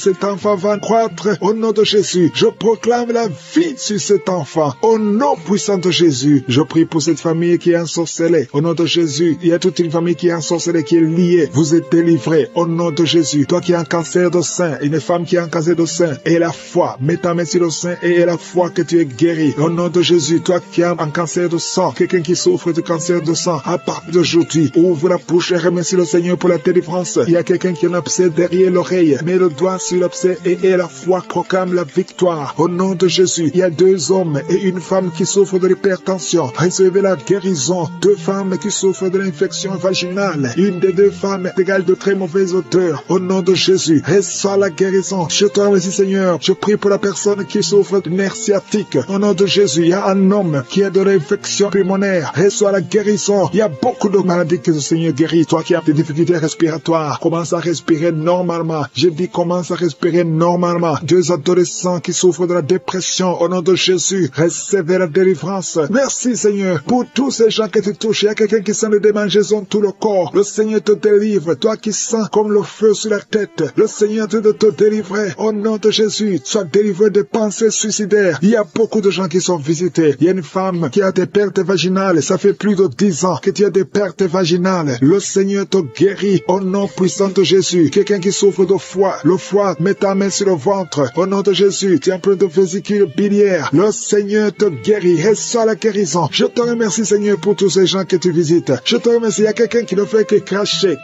va croître au nom de Jésus. Je proclame la vie sur cet enfant au nom puissant de Jésus. Je prie pour cette famille qui est ensorcelée au nom de Jésus. Il y a toute une famille qui est ensorcelée, qui est liée. Vous êtes délivrés au nom de Jésus. Toi qui as un cancer de sein, une femme qui a un cancer de sein, et la foi, mets ta main sur le sein et la foi que tu es guéri au nom de Jésus. Toi qui as un cancer de sang, quelqu'un qui souffre de cancer de sang, à partir d'aujourd'hui, ouvre la bouche et remercie le Seigneur pour la délivrance. Il y a quelqu'un qui a un abcès derrière l'oreille, mets le doigt sur l'abcès et la foi proclame la victoire au nom de Jésus. Il y a 2 hommes et une femme qui souffrent de l'hypertension. Recevez la guérison. 2 femmes qui souffrent de l'infection vaginale. Une des 2 femmes égale de très mauvaise odeur. Au nom de Jésus, reçois la guérison. Je te remercie Seigneur. Je prie pour la personne qui souffre de nerfs sciatiques. Au nom de Jésus, il y a un homme qui a de l'infection pulmonaire. Reçois la guérison. Il y a beaucoup de maladies que le Seigneur guérit. Toi qui as des difficultés respiratoires, commence à respirer normalement. Je dis commence à respirer normalement. 2 adolescents qui souffrent de la dépression. Au nom de Jésus, recevez la délivrance. Merci Seigneur pour tous ces gens que tu touches. Il y a quelqu'un qui sent des démangeaisons tout le corps. Le Seigneur te délivre. Toi qui sens comme le feu sur la tête, le Seigneur te délivrer. Au nom de Jésus, sois délivré des pensées suicidaires. Il y a beaucoup de gens qui sont visités. Il y a une femme qui a des pertes vaginales. Ça fait plus de 10 ans que tu as des pertes vaginales. Le Seigneur te guérit au nom puissant de Jésus. Quelqu'un qui souffre de foie, le foie, mets ta main sur le ventre. Au nom de Jésus, tu as un peu de vésicule biliaire. Le Seigneur te guérit. Reçois la guérison. Je te remercie Seigneur pour tous ces gens que tu visites. Je te remercie. Il y a quelqu'un qui ne fait que cracher.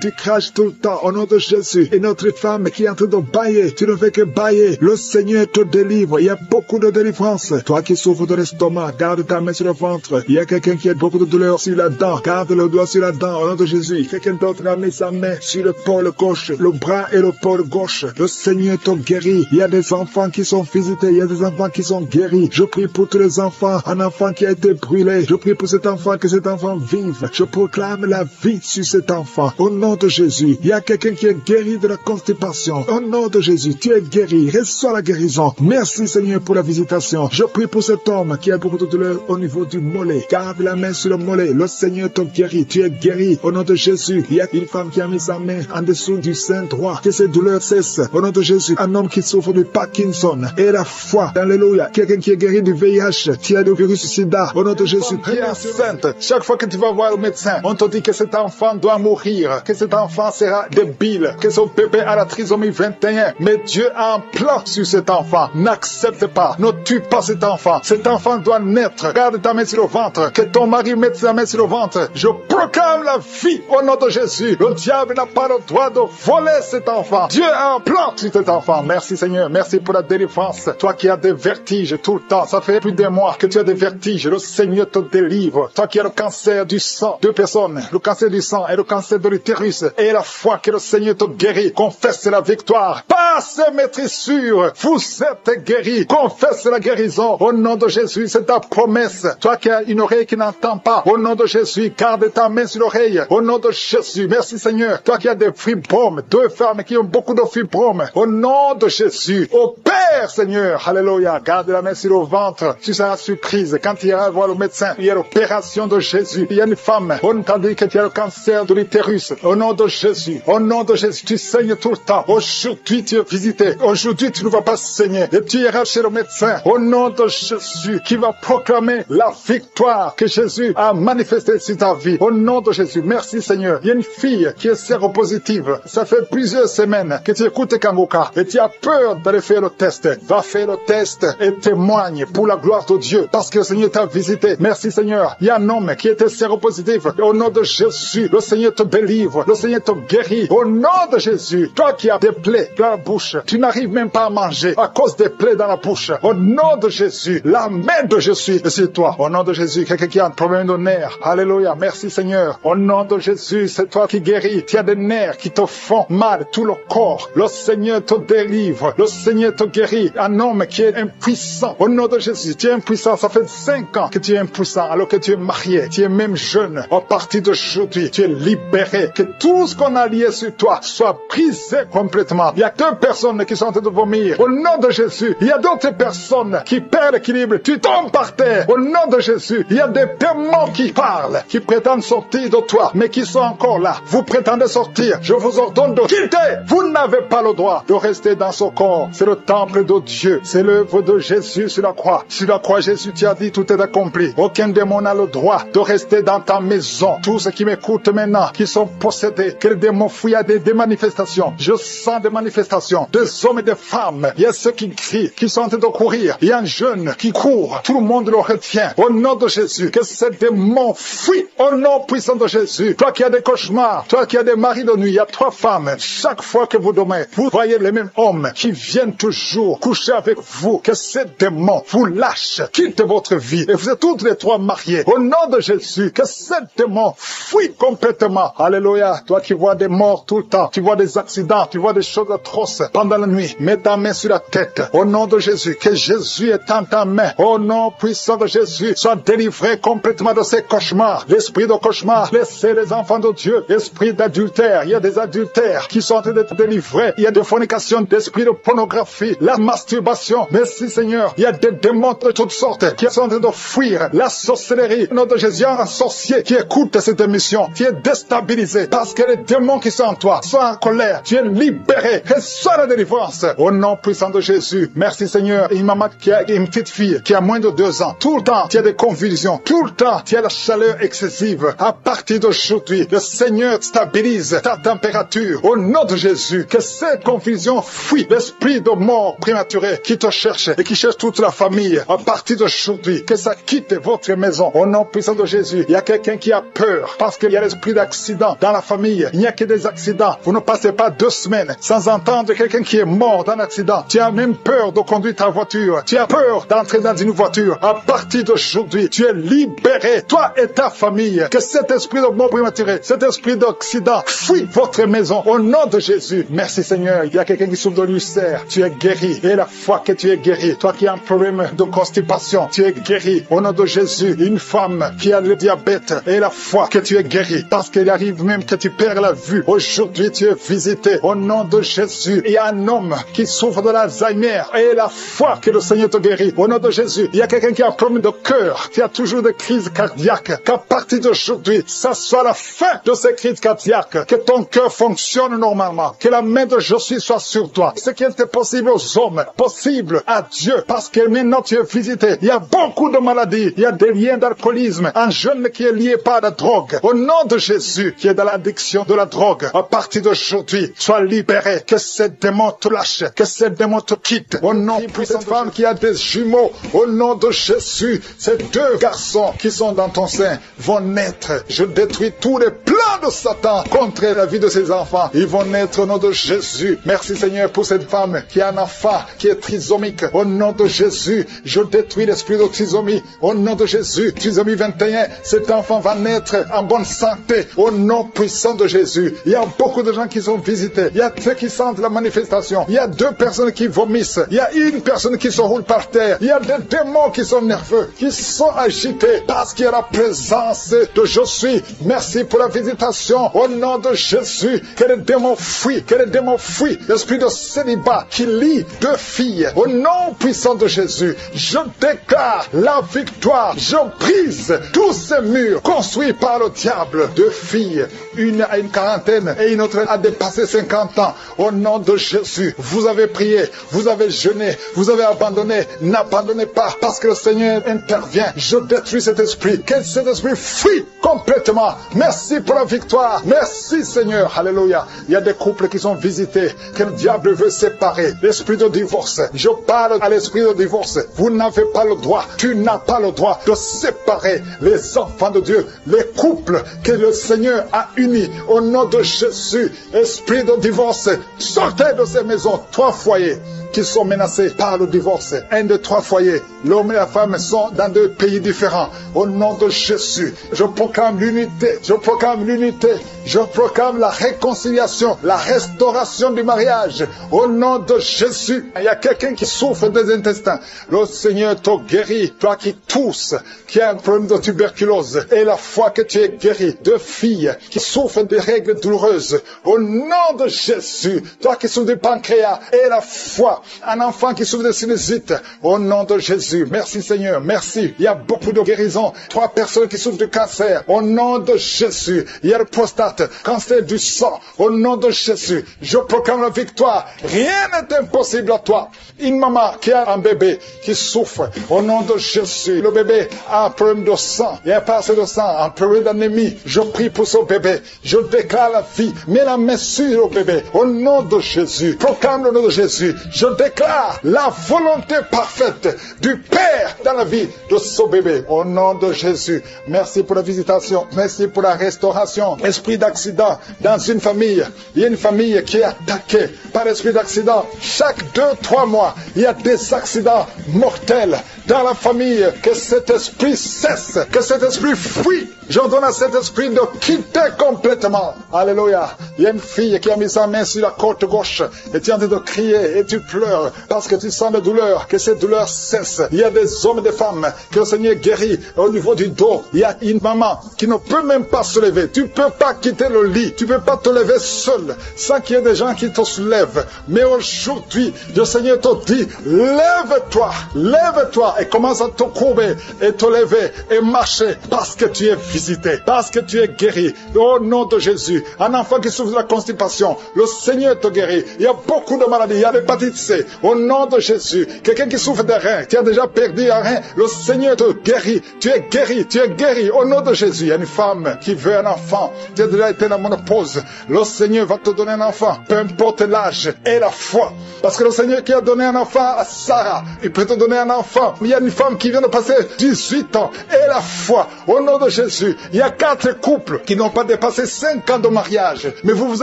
Tu craches tout le temps au nom de Jésus. Et notre femme qui est en train de bailler, tu ne fais que bailler. Le Seigneur te délivre. Il y a beaucoup de délivrance. Toi qui souffres de l'estomac, garde ta main sur le ventre. Il y a quelqu'un qui a beaucoup de douleur sur la dent. Garde le doigt sur la dent au nom de Jésus. Quelqu'un d'autre a mis sa main sur le pôle gauche, le bras et le pôle gauche. Le Seigneur te guérit. Il y a des enfants qui sont visités. Il y a des enfants qui sont guéris. Je prie pour tous les enfants. Un enfant qui a été brûlé. Je prie pour cet enfant, que cet enfant vive. Je proclame la vie sur cet enfant. Au nom de Jésus. Il y a quelqu'un qui est guéri de la constipation. Au nom de Jésus, tu es guéri. Reçois la guérison. Merci Seigneur pour la visitation. Je prie pour cet homme qui a beaucoup de douleur au niveau du mollet. Garde la main sur le mollet. Le Seigneur te guérit. Tu es guéri. Au nom de Jésus. Il y a une femme qui a mis sa main en dessous du sein droit. Que ces douleurs cessent. Au nom de Jésus. Un homme qui souffre de Parkinson. Et la foi. Alléluia. Quelqu'un qui est guéri du VIH. Qui a le virus sida. Au nom de Jésus. Prière sainte. Chaque fois que tu tu vas voir le médecin, on te dit que cet enfant doit mourir, que cet enfant sera débile, que son bébé a la trisomie 21. Mais Dieu a un plan sur cet enfant. N'accepte pas, ne tue pas cet enfant. Cet enfant doit naître. Garde ta main sur le ventre. Que ton mari mette sa main sur le ventre. Je proclame la vie au nom de Jésus. Le diable n'a pas le droit de voler cet enfant. Dieu a un plan sur cet enfant. Merci Seigneur. Merci pour la délivrance. Toi qui as des vertiges tout le temps. Ça fait plus d'un mois que tu as des vertiges. Le Seigneur te délivre. Toi qui as le cancer du sang. Deux personnes. Le cancer du sang et le cancer de l'utérus. Et la foi que le Seigneur te guérit. Confesse la victoire. Passe maîtrise sûre. Vous êtes guéris. Confesse la guérison. Au nom de Jésus, c'est ta promesse. Toi qui as une oreille qui n'entend pas. Au nom de Jésus, garde ta main sur l'oreille. Au nom de Jésus. Merci Seigneur. Toi qui as des fibromes. Deux femmes qui ont beaucoup de fibromes. Au nom de Jésus. Au Père Seigneur. Alléluia. Garde la main sur le ventre. Tu seras surprise. Quand tu iras voir le médecin, il y a l'opération de Jésus. Il y a une femme. On t'a dit que tu as le cancer de l'utérus. Au nom de Jésus. Au nom de Jésus. Tu saignes tout le temps. Aujourd'hui, tu es visité. Aujourd'hui, tu ne vas pas saigner. Et tu iras chez le médecin. Au nom de Jésus, qui va proclamer la victoire que Jésus a manifestée sur ta vie. Au nom de Jésus. Merci Seigneur. Il y a une fille qui est séropositive. Ça fait plusieurs semaines que tu écoutes Kangoka et tu as peur d'aller faire le test. Va faire le test et témoigne pour la gloire de Dieu parce que le Seigneur t'a visité. Merci Seigneur. Il y a un homme qui était séropositif. Et au nom de Jésus, le Seigneur te délivre. Le Seigneur te guérit. Au nom de Jésus, toi qui as des plaies dans la bouche, tu n'arrives même pas à manger à cause des plaies dans la bouche. Au nom de Jésus, la main de Jésus est sur toi. Au nom de Jésus, quelqu'un qui a un problème de nerfs. Alléluia. Merci Seigneur. Au nom de Jésus, c'est toi qui guéris. Tu as des nerfs qui te font mal, tout le corps. Le Seigneur te délivre. Le Seigneur te guérit. Un homme qui est impuissant. Au nom de Jésus, tu es impuissant. Ça fait 5 ans que tu es impuissant alors que tu es marié. Tu es même jeune. À partir d'aujourd'hui, tu es libéré. Que tout ce qu'on a lié sur toi soit brisé complètement. Il y a 2 personnes qui sont en train de vomir. Au nom de Jésus, il y a d'autres personnes qui perdent l'équilibre. Tu tombes par terre. Au nom de Jésus, il y a des démons qui parlent, qui prétendent sortir de toi, mais qui sont encore là. Vous prétendez sortir. Je vous ordonne de quitter. Vous n'avez pas le droit de rester dans ce corps. C'est le temple de Dieu. C'est l'œuvre de Jésus sur la croix. Sur la croix, Jésus t'a dit tout est accompli. Aucun démon n'a le droit de rester dans ta maison. Tous ceux qui m'écoutent maintenant, qui sont possédés, que les démons fuient à des manifestations. Je sens des manifestations, des hommes et des femmes. Il y a ceux qui crient, qui sont en train de courir. Il y a un jeune qui court. Tout le monde le retient. Au nom de Jésus, que ces démons fuient. Au nom puissant de Jésus. Toi qui as des cauchemars, toi qui as des maris de nuit, il y a 3 femmes. Chaque fois que vous dormez, vous voyez les mêmes hommes qui viennent toujours coucher avec vous. Que ces démons vous lâchent, quittent votre vie. Et vous êtes toutes les 3 mariés. Au nom de Jésus, que ces démons fuient complètement. Alléluia. Toi qui vois des morts tout le temps, tu vois des accidents, tu vois des choses atroces pendant la nuit. Mets ta main sur la tête. Au nom de Jésus, que Jésus est en ta main. Au nom puissant de Jésus, sois délivré complètement de ces cauchemars. L'esprit de cauchemar, laissez les enfants de Dieu. Esprit d'adultère, il y a des adultères qui sont en train d'être délivrés. Il y a des fornications, d'esprit de pornographie, la masturbation. Merci Seigneur, il y a des démons de toutes sortes qui sont en train de fuir. La sorcellerie. Au nom de Jésus, il y a un sorcier qui écoute cette émission, qui est déstabilisé parce que les démons qui sont en toi sont en colère. Tu es libéré. Reçois la délivrance. Au nom puissant de Jésus. Merci Seigneur. Une maman qui a une petite fille qui a moins de 2 ans. Tout le temps, tu as des convulsions. Tout le temps, tu as la chaleur excessive. À partir d'aujourd'hui, le Seigneur stabilise ta température. Au nom de Jésus, que cette confusion fuit. L'esprit de mort prématuré qui te cherche et qui cherche toute la famille. À partir d'aujourd'hui, que ça quitte votre maison. Au nom puissant de Jésus, il y a quelqu'un qui a peur parce qu'il y a l'esprit d'accident dans la famille. Il n'y a que des accidents. Vous ne passez pas 2 semaines sans entendre quelqu'un qui est mort dans un accident. Tu as même peur de conduire ta voiture. Tu as peur d'entrer dans une voiture. À partir d'aujourd'hui, tu es libéré. Toi et ta famille. Que cet esprit de mort prématuré, cet esprit d'accident fuit votre maison. Au nom de Jésus. Merci Seigneur. Il y a quelqu'un qui souffre de l'ulcère. Tu es guéri. Et la foi que tu es guéri. Toi qui as un problème de constipation, tu es guéri. Au nom de Jésus. Une femme qui a le diabète. Et la foi que tu es guéri. Parce qu'il arrive même que tu perds la vue. Aujourd'hui, tu es visité. Au nom de Jésus. Il y a un homme qui souffre de l'Alzheimer. Et la foi que le Seigneur te guérit. Au nom de Jésus. Il y a quelqu'un qui a un problème de cœur. Qui a toujours des crises cardiaques. Qu'à partir d'aujourd'hui, ça soit la fin de ces crises cardiaques. Que ton cœur fonctionne normalement. Que la main de Jésus soit sur toi. Ce qui était possible aux hommes, possible à Dieu. Parce que maintenant tu es visité. Il y a beaucoup de maladies. Il y a des liens d'alcoolisme. Un jeune personne qui est liée par la drogue, au nom de Jésus, qui est dans l'addiction de la drogue, à partir d'aujourd'hui, sois libéré, que ces démons te lâchent, que ces démons te quittent. Au nom de cette femme qui a des jumeaux, au nom de Jésus, ces deux garçons qui sont dans ton sein vont naître. Je détruis tous les plans de Satan contre la vie de ses enfants. Ils vont naître au nom de Jésus. Merci Seigneur pour cette femme qui a un enfant qui est trisomique. Au nom de Jésus, je détruis l'esprit de trisomie. Au nom de Jésus, trisomie 21, cet enfant va naître en bonne santé. Au nom puissant de Jésus. Il y a beaucoup de gens qui sont visités. Il y a ceux qui sentent la manifestation. Il y a 2 personnes qui vomissent. Il y a 1 personne qui se roule par terre. Il y a des démons qui sont nerveux, qui sont agités parce qu'il y a la présence de je suis. Merci pour la visitation. Au nom de Jésus, que les démons fuient, que les démons fuient. L'esprit de célibat qui lie 2 filles. Au nom puissant de Jésus, je déclare la victoire. Je brise tous ces murs construits par le diable. 2 filles, une à une quarantaine et une autre a dépassé 50 ans. Au nom de Jésus, vous avez prié, vous avez jeûné, vous avez abandonné. N'abandonnez pas parce que le Seigneur intervient. Je détruis cet esprit. Que cet esprit fuit complètement. Merci pour la victoire. Merci Seigneur. Alléluia. Il y a des couples qui sont visités, que le diable veut séparer. L'esprit de divorce. Je parle à l'esprit de divorce. Vous n'avez pas le droit. Tu n'as pas le droit de séparer les enfants de Dieu, les couples que le Seigneur a unis. Au nom de Jésus, esprit de divorce, sortez de ces maisons. 3 foyers qui sont menacés par le divorce. 1 de 3 foyers. L'homme et la femme sont dans 2 pays différents. Au nom de Jésus, je proclame l'unité. Je proclame l'unité. Je proclame la réconciliation, la restauration du mariage. Au nom de Jésus, il y a quelqu'un qui souffre des intestins. Le Seigneur te guérit. Toi qui tousses, qui a un problème de tuberculose. Et la foi que tu es guéri. 2 filles qui souffrent de règles douloureuses. Au nom de Jésus, toi qui souffres du pancréas. Et la foi. Un enfant qui souffre de sinusite. Au nom de Jésus. Merci Seigneur. Merci. Il y a beaucoup de guérisons. 3 personnes qui souffrent de cancer. Au nom de Jésus. Il y a le prostate. Cancer du sang. Au nom de Jésus. Je proclame la victoire. Rien n'est impossible à toi. Une maman qui a un bébé qui souffre. Au nom de Jésus. Le bébé a un problème de sang. Il n'y a pas assez de sang. Un problème d'anémie. Je prie pour ce bébé. Je déclare la vie. Mets la main sur le bébé. Au nom de Jésus. Proclame le nom de Jésus. Je déclare la volonté parfaite du Père dans la vie de ce bébé. Au nom de Jésus. Merci pour la visitation. Merci pour la restauration. Esprit d'accident dans une famille. Il y a une famille qui est attaquée par l'esprit d'accident. Chaque 2-3 mois, il y a des accidents mortels dans la famille. Que cet esprit cesse. Que cet esprit fuit. J'ordonne à cet esprit de quitter complètement. Alléluia. Il y a une fille qui a mis sa main sur la côte gauche et tu es en train de crier et tu pleures parce que tu sens la douleur. Que cette douleur cesse. Il y a des hommes et des femmes que le Seigneur guérit au niveau du dos. Il y a une maman qui ne peut même pas se lever. Tu ne peux pas quitter le lit. Tu ne peux pas te lever seul sans qu'il y ait des gens qui te soulèvent. Mais aujourd'hui, le Seigneur te dit, lève-toi, lève-toi et commence à te courber et te lever et marcher parce que tu es visité, parce que tu es guéri. Au nom de Jésus, un enfant qui souffre de la constipation, le Seigneur te guérit. Il y a beaucoup de maladies, il y a l'hépatite C. Au nom de Jésus, quelqu'un qui souffre des reins, qui a déjà perdu un rein, le Seigneur te guérit. Tu es guéri, tu es guéri. Au nom de Jésus, il y a une femme qui veut un enfant. Tu as déjà été dans la ménopause. Le Seigneur va te donner un enfant, peu importe l'âge et la foi. Parce que le Seigneur qui a donné un enfant à Sarah, il peut te donner un enfant. Il y a une femme qui vient de passer 18 ans et la foi. Au nom de Jésus, il y a 4 couples qui n'ont pas dépassé 5 ans de mariage. Mais vous vous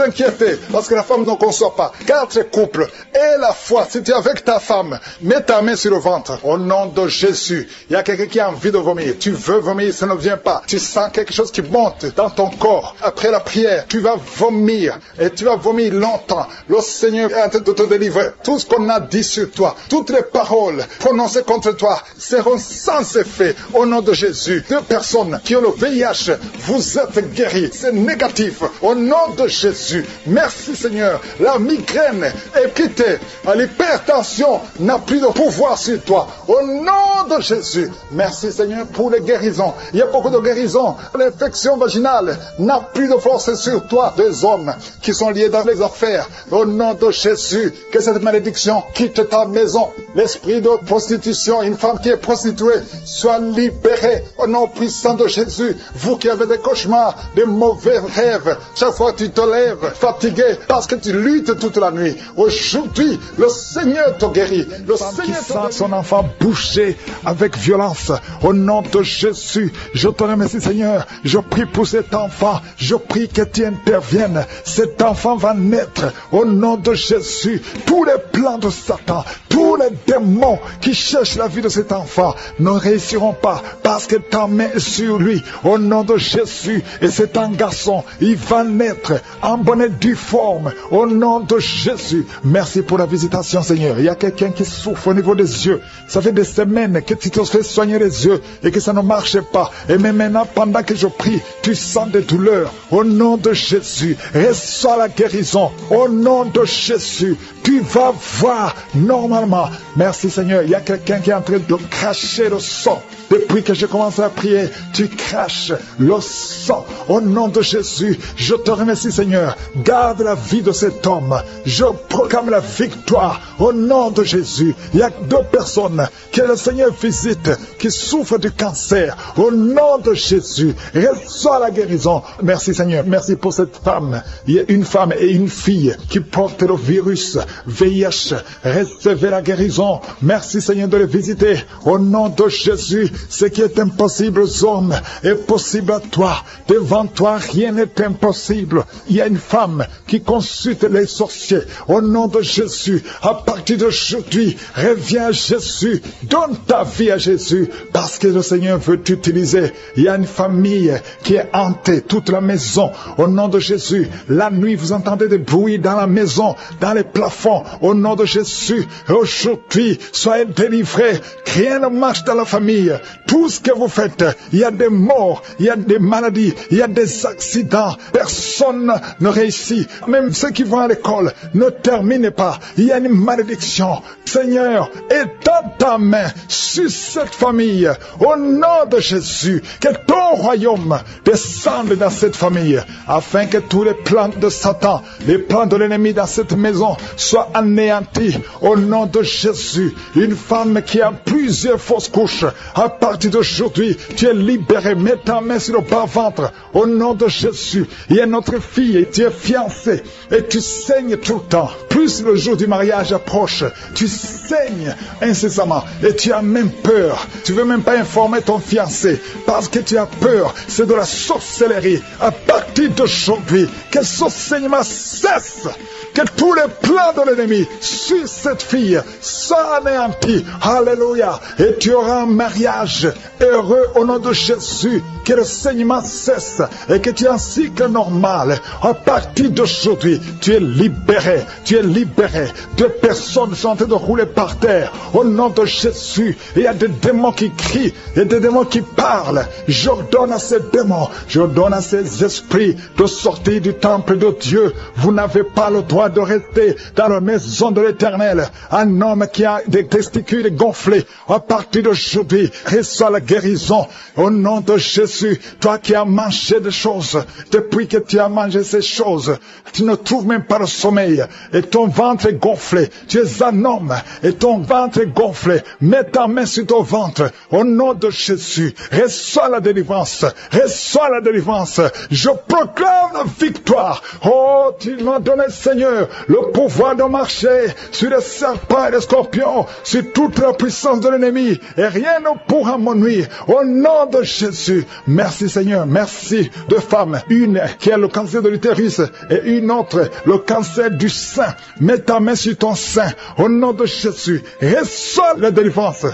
inquiétez parce que la femme ne conçoit pas. 4 couples et la foi. Si tu es avec ta femme, mets ta main sur le ventre. Au nom de Jésus, il y a quelqu'un qui a envie de vomir. Tu veux vomir, ça ne vient pas. Tu sens quelque chose qui monte dans ton corps. Après la prière, tu vas vomir et tu vas vomir longtemps. Le Seigneur est en train de te délivrer. Tout ce qu'on a dit sur toi, toutes les paroles prononcées contre toi seront sans effet. Au nom de Jésus, 2 personnes qui ont le VIH, vous êtes guéris. C'est négatif. Au nom de Jésus, merci Seigneur. La migraine est quittée. L'hypertension n'a plus de pouvoir sur toi. Au nom de Jésus, merci Seigneur pour les guérisons. Il y a beaucoup de guérisons. L'infection vaginale n'a plus de force sur toi. Des hommes qui sont liés dans les affaires. Au nom de Jésus, que cette malédiction quitte ta maison. L'esprit de prostitution, une femme qui est prostituée, soit libérée au nom puissant de Jésus. Vous qui avez des cauchemars, des mauvais rêves, chaque fois que tu te lèves fatigué parce que tu luttes toute la nuit. Aujourd'hui, le Seigneur te guérit. Le Seigneur te guérit. Son enfant bouché avec violence. Au nom de Jésus, je te remercie Seigneur. Je prie pour cet enfant. Je prie que tu interviennes. Cet enfant va naître au nom de Jésus. Tous les plans de Satan, tous les démons qui cherchent la vie de cet enfant ne réussiront pas parce que ta main est sur lui. Au nom de Jésus, et c'est un garçon, il va naître en bonne et due forme. Au nom de Jésus, merci pour la visitation Seigneur. Il y a quelqu'un qui souffre au niveau des yeux. Ça fait des semaines que tu te fais soigner les yeux et que ça ne marche pas. Et même maintenant, pendant que je prie, tu sens des douleurs. Au nom de Jésus, reçois la guérison. Au nom de Jésus, tu vas voir normalement. Merci Seigneur. Il y a quelqu'un qui est en train de cracher le sang. Depuis que je commence à prier, tu craches le sang. Au nom de Jésus, je te remercie Seigneur. Garde la vie de cet homme. Je proclame la victoire. Au nom de Jésus, il y a 2 personnes que le Seigneur visite qui souffrent du cancer. Au nom de Jésus, reçois la guérison. Merci Seigneur. Merci pour cette femme. Il y a une femme et une fille qui portent le virus VIH. Recevez la guérison. Merci Seigneur de les visiter. Au nom de Jésus, ce qui est impossible aux hommes est possible à toi. Devant toi, rien n'est impossible. Il y a une femme qui consulte les sorciers. Au nom de Jésus, à partir d'aujourd'hui, reviens à Jésus. Donne ta vie à Jésus parce que le Seigneur veut t'utiliser. Il y a une famille qui est hantée, toute la maison. Au nom de Jésus, la nuit, vous entendez des bruits dans la maison, dans les plafonds. Au nom de Jésus, aujourd'hui, soyez délivrés. Rien ne marche dans la famille. Tout ce que vous faites, il y a des morts, il y a des maladies, il y a des accidents. Personne ne réussit. Même ceux qui vont à l'école ne terminent pas. Il y a une malédiction. Seigneur, étends ta main sur cette famille. Au nom de Jésus, que ton royaume descende dans cette famille, afin que tous les plans de Satan, les plans de l'ennemi dans cette maison soient anéantis. Au nom de Jésus, une femme qui a plusieurs fausses couches, à partir d'aujourd'hui, tu es libéré. Mets ta main sur le bas-ventre. Au nom de Jésus, il y a notre fille, tu es fiancée et tu saignes tout le temps. Plus le jour du mariage approche, tu saignes incessamment et tu as même peur. Tu ne veux même pas informer ton fiancé parce que tu as peur. C'est de la sorcellerie. À partir d'aujourd'hui, que ce saignement cesse. Que tous les plans de l'ennemi sur cette fille soient anéantis. Alléluia. Et tu auras un mariage heureux au nom de Jésus. Que le saignement cesse et que tu aies un cycle normal. À partir d'aujourd'hui, tu es libéré. Tu es libéré. 2 personnes sont en train de rouler par terre. Au nom de Jésus, il y a des démons qui crient et des démons qui parlent. J'ordonne à ces démons, j'ordonne à ces esprits de sortir du temple de Dieu. Vous n'avez pas le droit de rester dans la maison de l'Éternel. Un homme qui a des testicules gonflés, à partir d'aujourd'hui, reçoit la guérison. Au nom de Jésus, toi qui as mangé des choses, depuis que tu as mangé ces choses, tu ne trouves même pas le sommeil et ton ventre est gonflé. Tu es un homme et ton ventre est gonflé. Mets ta main sur ton ventre. Au nom de Jésus, reçois la délivrance. Reçois la délivrance. Je proclame la victoire. Oh, tu m'as donné, Seigneur, le pouvoir de marcher sur les serpents et les scorpions, sur toute la puissance de l'ennemi, et rien ne pourra me nuire. Au nom de Jésus, merci Seigneur, merci. 2 femmes, une qui a le cancer de l'utérus et une autre le cancer du sein. Mets ta main sur ton sein. Au nom de Jésus, reçois la délivrance.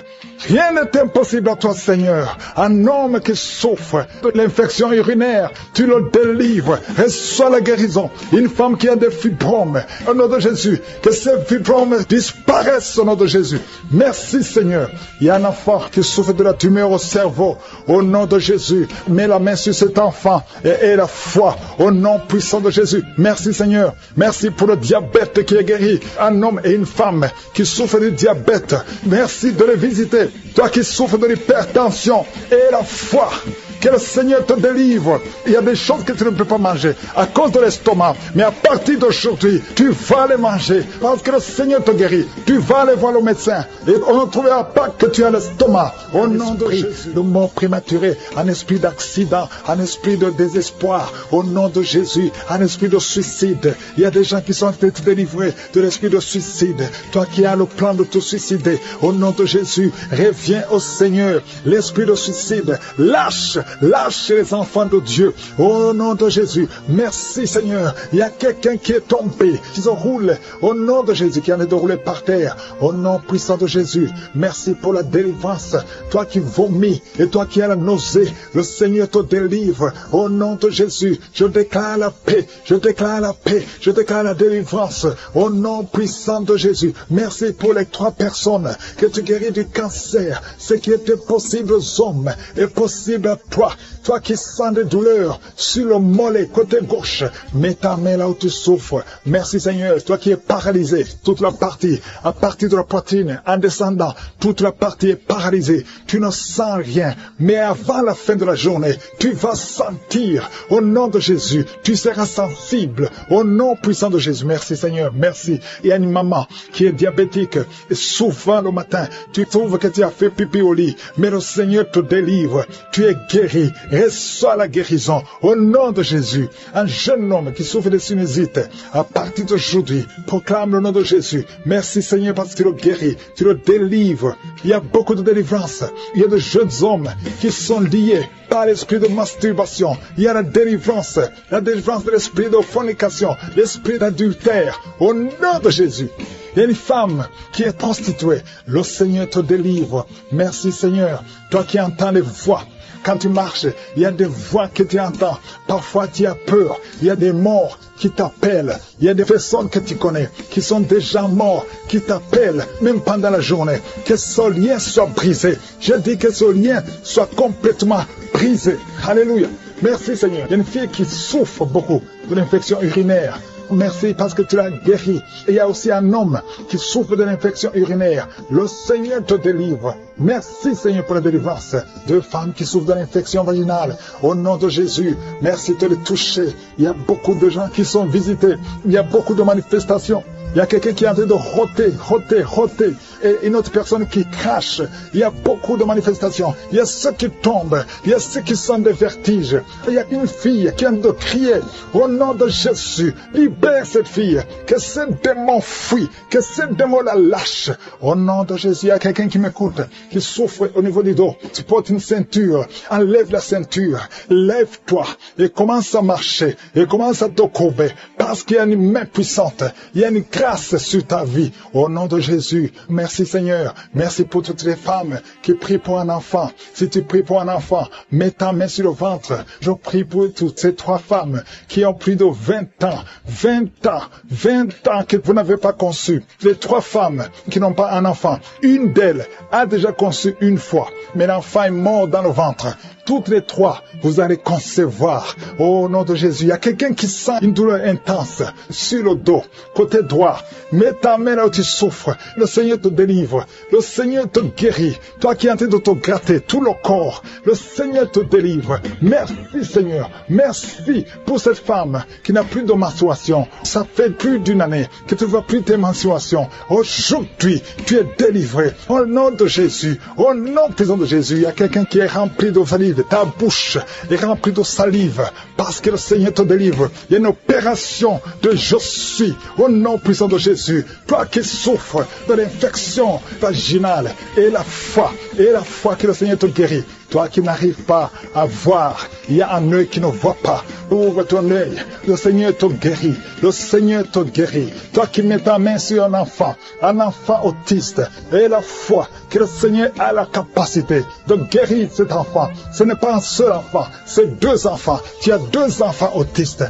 Rien n'est impossible à toi, Seigneur. Un homme qui souffre de l'infection urinaire, tu le délivres. Reçois la guérison. Une femme qui a des fibromes, au nom de Jésus, que ces fibromes disparaissent au nom de Jésus. Merci, Seigneur. Il y a un enfant qui souffre de la tumeur au cerveau. Au nom de Jésus, mets la main sur cet enfant et aie la foi. Au nom puissant de Jésus. Merci, Seigneur. Merci pour le diabète qui est guéri. Un homme et une femme qui souffrent du diabète. Merci de les visiter. Toi qui souffres de l'hypertension, aie la foi. Que le Seigneur te délivre. Il y a des choses que tu ne peux pas manger à cause de l'estomac. Mais à partir d'aujourd'hui, tu vas les manger. Parce que le Seigneur te guérit. Tu vas aller voir le médecin. Et on ne trouvera pas que tu as l'estomac. Au nom de Jésus. Le mort prématuré, un esprit d'accident, un esprit de désespoir. Au nom de Jésus, un esprit de suicide. Il y a des gens qui sont en train de te délivrer de l'esprit de suicide. Toi qui as le plan de te suicider, au nom de Jésus, reviens au Seigneur. L'esprit de suicide, lâche les enfants de Dieu. Au nom de Jésus, merci Seigneur. Il y a quelqu'un qui est tombé, qui se roule. Au nom de Jésus, qui en est de rouler par terre. Au nom puissant de Jésus, merci pour la délivrance. Toi qui vomis et toi qui as la nausée, le Seigneur te délivre. Au nom de Jésus, je déclare la paix, je déclare la paix, je déclare la délivrance. Au nom puissant de Jésus, merci pour les 3 personnes que tu guéris du cancer. Ce qui était possible aux hommes est possible à toi. Toi qui sens des douleurs sur le mollet, côté gauche, mets ta main là où tu souffres. Merci Seigneur. Toi qui es paralysé, toute la partie, à partir de la poitrine, en descendant, toute la partie est paralysée. Tu ne sens rien, mais avant la fin de la journée, tu vas sentir. Au nom de Jésus, tu seras sensible. Au nom puissant de Jésus. Merci Seigneur, merci. Il y a une maman qui est diabétique et souvent le matin, tu trouves que tu as fait pipi au lit, mais le Seigneur te délivre. Tu es guéri. Reçois la guérison au nom de Jésus. Un jeune homme qui souffre de sinusite, à partir d'aujourd'hui, proclame le nom de Jésus. Merci Seigneur parce que tu le guéris, tu le délivres. Il y a beaucoup de délivrance. Il y a de jeunes hommes qui sont liés par l'esprit de masturbation. Il y a la délivrance de l'esprit de fornication, l'esprit d'adultère. Au nom de Jésus. Il y a une femme qui est prostituée. Le Seigneur te délivre. Merci Seigneur. Toi qui entends les voix. Quand tu marches, il y a des voix que tu entends. Parfois tu as peur. Il y a des morts qui t'appellent. Il y a des personnes que tu connais qui sont déjà morts, qui t'appellent, même pendant la journée. Que ce lien soit brisé. Je dis que ce lien soit complètement brisé. Alléluia. Merci Seigneur. Il y a une fille qui souffre beaucoup de l'infection urinaire. Merci parce que tu l'as guéri. Et il y a aussi un homme qui souffre de l'infection urinaire. Le Seigneur te délivre. Merci Seigneur pour la délivrance. 2 femmes qui souffrent de l'infection vaginale. Au nom de Jésus, merci de les toucher. Il y a beaucoup de gens qui sont visités. Il y a beaucoup de manifestations. Il y a quelqu'un qui est en train de roter. Et une autre personne qui crache. Il y a beaucoup de manifestations. Il y a ceux qui tombent. Il y a ceux qui sentent des vertiges. Il y a une fille qui vient de crier. Au nom de Jésus, libère cette fille. Que ce démon fuit. Que ce démon la lâche. Au nom de Jésus, il y a quelqu'un qui m'écoute, qui souffre au niveau du dos. Tu portes une ceinture. Enlève la ceinture. Lève-toi. Et commence à marcher. Et commence à te courber. Parce qu'il y a une main puissante. Il y a une grâce sur ta vie. Au nom de Jésus, merci Seigneur. Merci pour toutes les femmes qui prient pour un enfant. Si tu pries pour un enfant, mets ta main sur le ventre. Je prie pour toutes ces 3 femmes qui ont plus de 20 ans. 20 ans que vous n'avez pas conçu. Les 3 femmes qui n'ont pas un enfant. Une d'elles a déjà conçu une fois. Mais l'enfant est mort dans le ventre. Toutes les 3, vous allez concevoir. Au nom de Jésus, il y a quelqu'un qui sent une douleur intense sur le dos, côté droit. Mets ta main là où tu souffres. Le Seigneur te délivre. Le Seigneur te guérit. Toi qui es en train de te gratter tout le corps, le Seigneur te délivre. Merci Seigneur. Merci pour cette femme qui n'a plus de menstruation. Ça fait plus d'1 année que tu ne vois plus tes menstruations. Aujourd'hui, tu es délivré. Au nom de Jésus, au nom puissant de Jésus, il y a quelqu'un qui est rempli de salive. Ta bouche est remplie de salive parce que le Seigneur te délivre. Il y a une opération de je suis au nom puissant de Jésus. Toi qui souffres de l'infection vaginale et la foi que le Seigneur te guérit. Toi qui n'arrives pas à voir, il y a un œil qui ne voit pas. Ouvre ton œil. Le Seigneur te guérit. Le Seigneur te guérit. Toi qui mets ta main sur un enfant autiste, et la foi que le Seigneur a la capacité de guérir cet enfant. Ce n'est pas un seul enfant, c'est 2 enfants. Tu as 2 enfants autistes.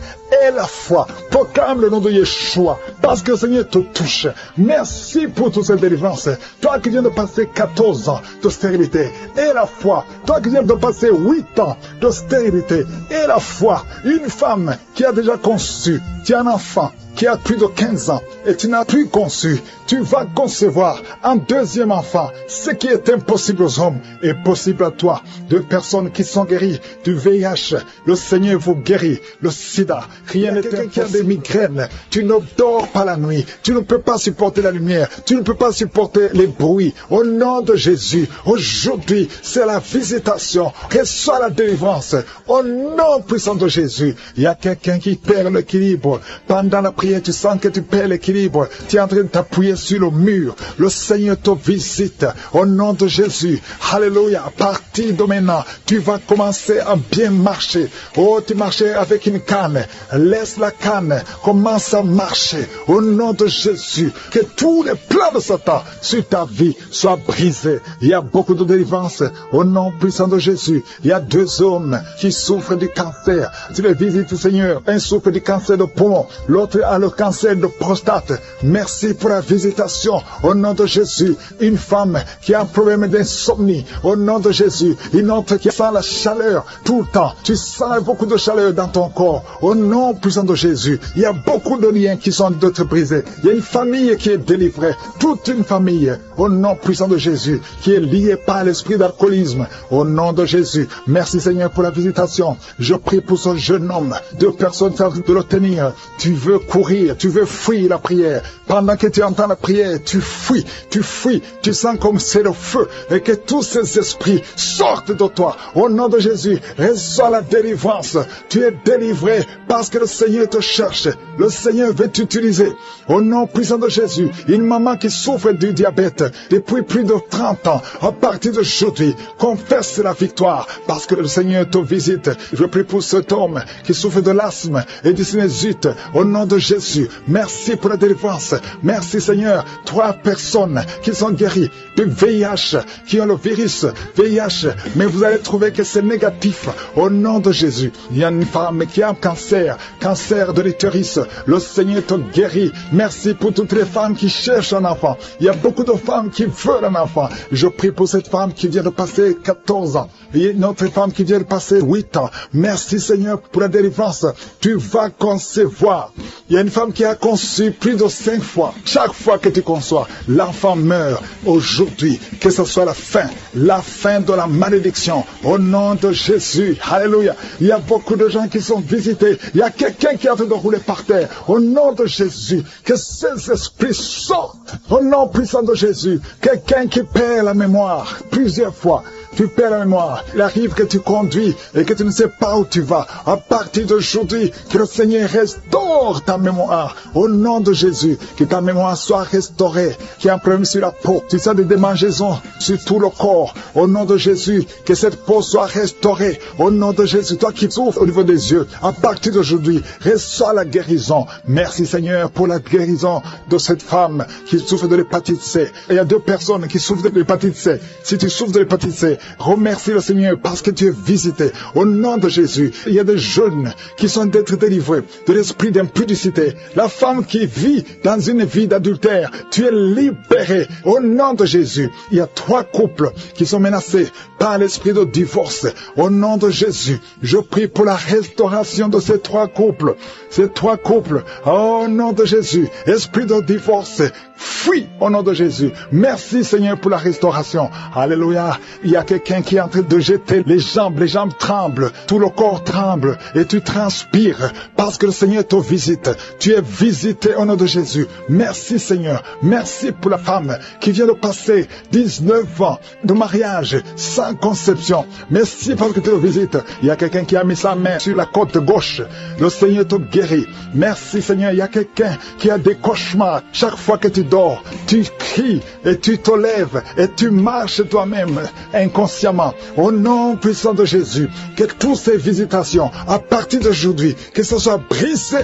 Et la foi, proclame le nom de Yeshua, parce que le Seigneur te touche. Merci pour toute cette délivrance. Toi qui viens de passer 14 ans de stérilité, et la foi. Toi qui viens de passer 8 ans de stérilité, et la foi. Une femme qui a déjà conçu, tu as un enfant, qui a plus de 15 ans et tu n'as plus conçu, tu vas concevoir un deuxième enfant. Ce qui est impossible aux hommes est possible à toi. 2 personnes qui sont guéries du VIH, le Seigneur vous guérit. Le sida, rien n'est impossible. Qui a des migraines, tu ne dors pas la nuit, tu ne peux pas supporter la lumière, tu ne peux pas supporter les bruits. Au nom de Jésus, aujourd'hui, c'est la visitation. Reçois la délivrance. Au nom puissant de Jésus, il y a quelqu'un qui perd l'équilibre. Pendant la prière, tu sens que tu perds l'équilibre. Tu es en train de t'appuyer sur le mur. Le Seigneur te visite. Au nom de Jésus, alléluia. À partir de maintenant, tu vas commencer à bien marcher. Oh, tu marchais avec une canne. Laisse la canne. Commence à marcher. Au nom de Jésus, que tous les plans de Satan sur ta vie soient brisés. Il y a beaucoup de délivrance. Au nom puissant de Jésus, il y a 2 hommes qui souffrent du cancer. Tu les visites, Seigneur. Un souffre du cancer de poumon, l'autre a le cancer de prostate. Merci pour la visitation. Au nom de Jésus, une femme qui a un problème d'insomnie. Au nom de Jésus, une autre qui sent la chaleur tout le temps. Tu sens beaucoup de chaleur dans ton corps. Au nom puissant de Jésus, il y a beaucoup de liens qui sont d'être brisés. Il y a une famille qui est délivrée. Toute une famille. Au nom puissant de Jésus, qui est liée par l'esprit d'alcoolisme. Au nom de Jésus, merci Seigneur pour la visitation. Je prie pour ce jeune homme. 2 personnes savent de le tenir. Tu veux courir, tu veux fuir la prière. Pendant que tu entends la prière, tu fuis, tu sens comme c'est le feu et que tous ces esprits sortent de toi. Au nom de Jésus, reçois la délivrance. Tu es délivré parce que le Seigneur te cherche. Le Seigneur veut t'utiliser. Au nom puissant de Jésus, une maman qui souffre du diabète depuis plus de 30 ans, à partir d'aujourd'hui, confesse la victoire parce que le Seigneur te visite. Je prie pour cet homme qui souffre de l'asthme et du sinusite. Au nom de Jésus, merci pour la délivrance. Merci Seigneur. 3 personnes qui sont guéries du VIH, qui ont le virus VIH, mais vous allez trouver que c'est négatif. Au nom de Jésus, il y a une femme qui a un cancer de l'utérus. Le Seigneur te guérit. Merci pour toutes les femmes qui cherchent un enfant. Il y a beaucoup de femmes qui veulent un enfant. Je prie pour cette femme qui vient de passer 14 ans. Il y a une autre femme qui vient de passer 8 ans. Merci Seigneur pour la délivrance. Tu vas concevoir. Il y a une femme qui a conçu plus de 5 fois. Chaque fois que tu conçois, l'enfant meurt. Aujourd'hui, que ce soit la fin de la malédiction. Au nom de Jésus. Alléluia. Il y a beaucoup de gens qui sont visités. Il y a quelqu'un qui est en train de rouler par terre. Au nom de Jésus, que ces esprits sortent. Au nom puissant de Jésus, quelqu'un qui perd la mémoire plusieurs fois. Tu perds la mémoire. Il arrive que tu conduis et que tu ne sais pas où tu vas. À partir d'aujourd'hui, que le Seigneur restaure ta mémoire. Au nom de Jésus, que ta mémoire soit restaurée. Qu'il y ait un problème sur la peau. Tu sens des démangeaisons sur tout le corps. Au nom de Jésus, que cette peau soit restaurée. Au nom de Jésus, toi qui souffres au niveau des yeux, à partir d'aujourd'hui, reçois la guérison. Merci Seigneur pour la guérison de cette femme qui souffre de l'hépatite C. Et il y a 2 personnes qui souffrent de l'hépatite C. Si tu souffres de l'hépatite C, remercie le Seigneur parce que tu es visité. Au nom de Jésus, il y a des jeunes qui sont d'être délivrés de l'esprit d'impudicité. La femme qui vit dans une vie d'adultère, tu es libéré. Au nom de Jésus, il y a 3 couples qui sont menacés par l'esprit de divorce. Au nom de Jésus, je prie pour la restauration de ces 3 couples. Ces 3 couples, au nom de Jésus, esprit de divorce, fuis au nom de Jésus. Merci Seigneur pour la restauration. Alléluia. Il y a quelqu'un qui est en train de jeter les jambes tremblent, tout le corps tremble et tu transpires parce que le Seigneur te visite. Tu es visité au nom de Jésus. Merci Seigneur. Merci pour la femme qui vient de passer 19 ans de mariage sans conception. Merci parce que tu le visites. Il y a quelqu'un qui a mis sa main sur la côte gauche. Le Seigneur te guérit. Merci Seigneur. Il y a quelqu'un qui a des cauchemars. Chaque fois que tu dors, tu cries et tu te lèves et tu marches toi-même inconsciemment. Au nom puissant de Jésus, que toutes ces visitations, à partir d'aujourd'hui, que ce soit brisé.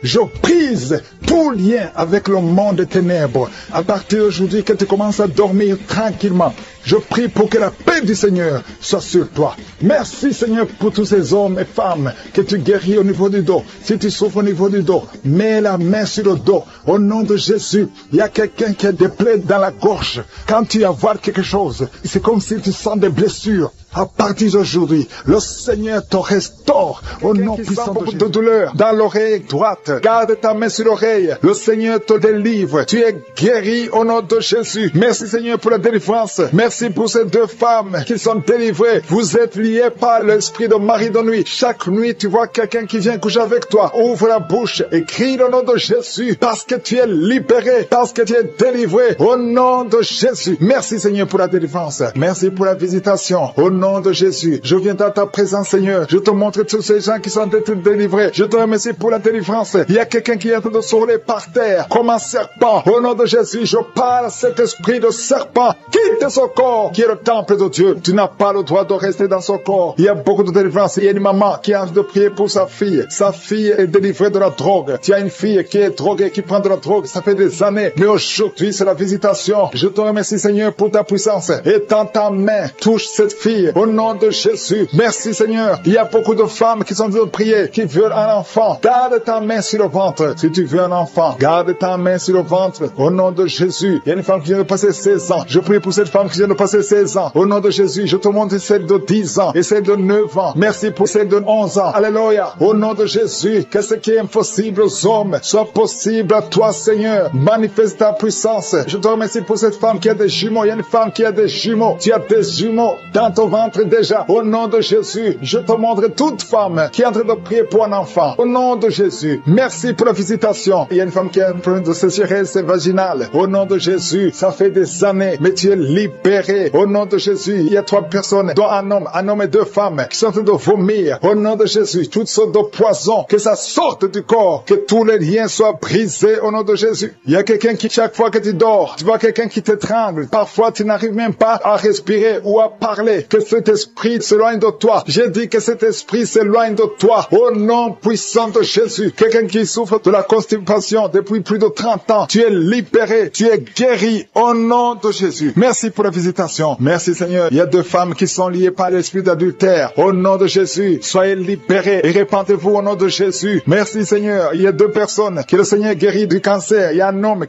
Je brise tout lien avec le monde des ténèbres. À partir d'aujourd'hui, que tu commences à dormir tranquillement. Je prie pour que la paix du Seigneur soit sur toi. Merci Seigneur pour tous ces hommes et femmes que tu guéris au niveau du dos. Si tu souffres au niveau du dos, mets la main sur le dos. Au nom de Jésus, il y a quelqu'un qui a des plaies dans la gorge. Quand tu vas voir quelque chose, c'est comme si tu sens des blessures. À partir d'aujourd'hui, le Seigneur te restaure au nom puissant de douleur dans l'oreille droite. Garde ta main sur l'oreille. Le Seigneur te délivre. Tu es guéri au nom de Jésus. Merci Seigneur pour la délivrance. Merci pour ces deux femmes qui sont délivrées. Vous êtes liés par l'esprit de mari de nuit. Chaque nuit, tu vois quelqu'un qui vient coucher avec toi. Ouvre la bouche et crie le nom de Jésus parce que tu es libéré, parce que tu es délivré au nom de Jésus. Merci Seigneur pour la délivrance. Merci pour la visitation. Au nom de Jésus, je viens dans ta présence, Seigneur. Je te montre tous ces gens qui sont délivrés. Je te remercie pour la délivrance. Il y a quelqu'un qui est en train de se rouler par terre comme un serpent. Au nom de Jésus, je parle à cet esprit de serpent. Quitte son corps qui est le temple de Dieu. Tu n'as pas le droit de rester dans son corps. Il y a beaucoup de délivrance. Il y a une maman qui a envie de prier pour sa fille. Sa fille est délivrée de la drogue. Tu as une fille qui est droguée, qui prend de la drogue. Ça fait des années. Mais aujourd'hui, c'est la visitation. Je te remercie, Seigneur, pour ta puissance. Étends ta main. Touche cette fille. Au nom de Jésus. Merci Seigneur. Il y a beaucoup de femmes qui sont en train de prier, qui veulent un enfant. Garde ta main sur le ventre. Si tu veux un enfant, garde ta main sur le ventre. Au nom de Jésus. Il y a une femme qui vient de passer 16 ans. Je prie pour cette femme qui vient de passer 16 ans. Au nom de Jésus, je te montre celle de 10 ans et celle de 9 ans. Merci pour celle de 11 ans. Alléluia. Au nom de Jésus, que ce qui est impossible aux hommes soit possible à toi, Seigneur. Manifeste ta puissance. Je te remercie pour cette femme qui a des jumeaux. Il y a une femme qui a des jumeaux. Tu as des jumeaux dans ton ventre déjà. Au nom de Jésus, je te montre toute femme qui est en train de prier pour un enfant. Au nom de Jésus, merci pour la visitation. Il y a une femme qui a un problème de sécheresse vaginale. Au nom de Jésus, ça fait des années, mais tu es libéré. Au nom de Jésus, il y a 3 personnes, dont un homme et 2 femmes qui sont en train de vomir. Au nom de Jésus, toutes sortes de poisons, que ça sorte du corps, que tous les liens soient brisés au nom de Jésus. Il y a quelqu'un qui, chaque fois que tu dors, tu vois quelqu'un qui t'étrangle. Parfois, tu n'arrives même pas à respirer ou à parler. Que cet esprit s'éloigne de toi. J'ai dit que cet esprit s'éloigne de toi. Au nom puissant de Jésus. Quelqu'un qui souffre de la constipation depuis plus de 30 ans. Tu es libéré. Tu es guéri. Au nom de Jésus. Merci pour la visitation. Merci Seigneur. Il y a 2 femmes qui sont liées par l'esprit d'adultère. Au nom de Jésus. Soyez libérés et répandez-vous au nom de Jésus. Merci Seigneur. Il y a 2 personnes que le Seigneur guérit du cancer. Il y a un homme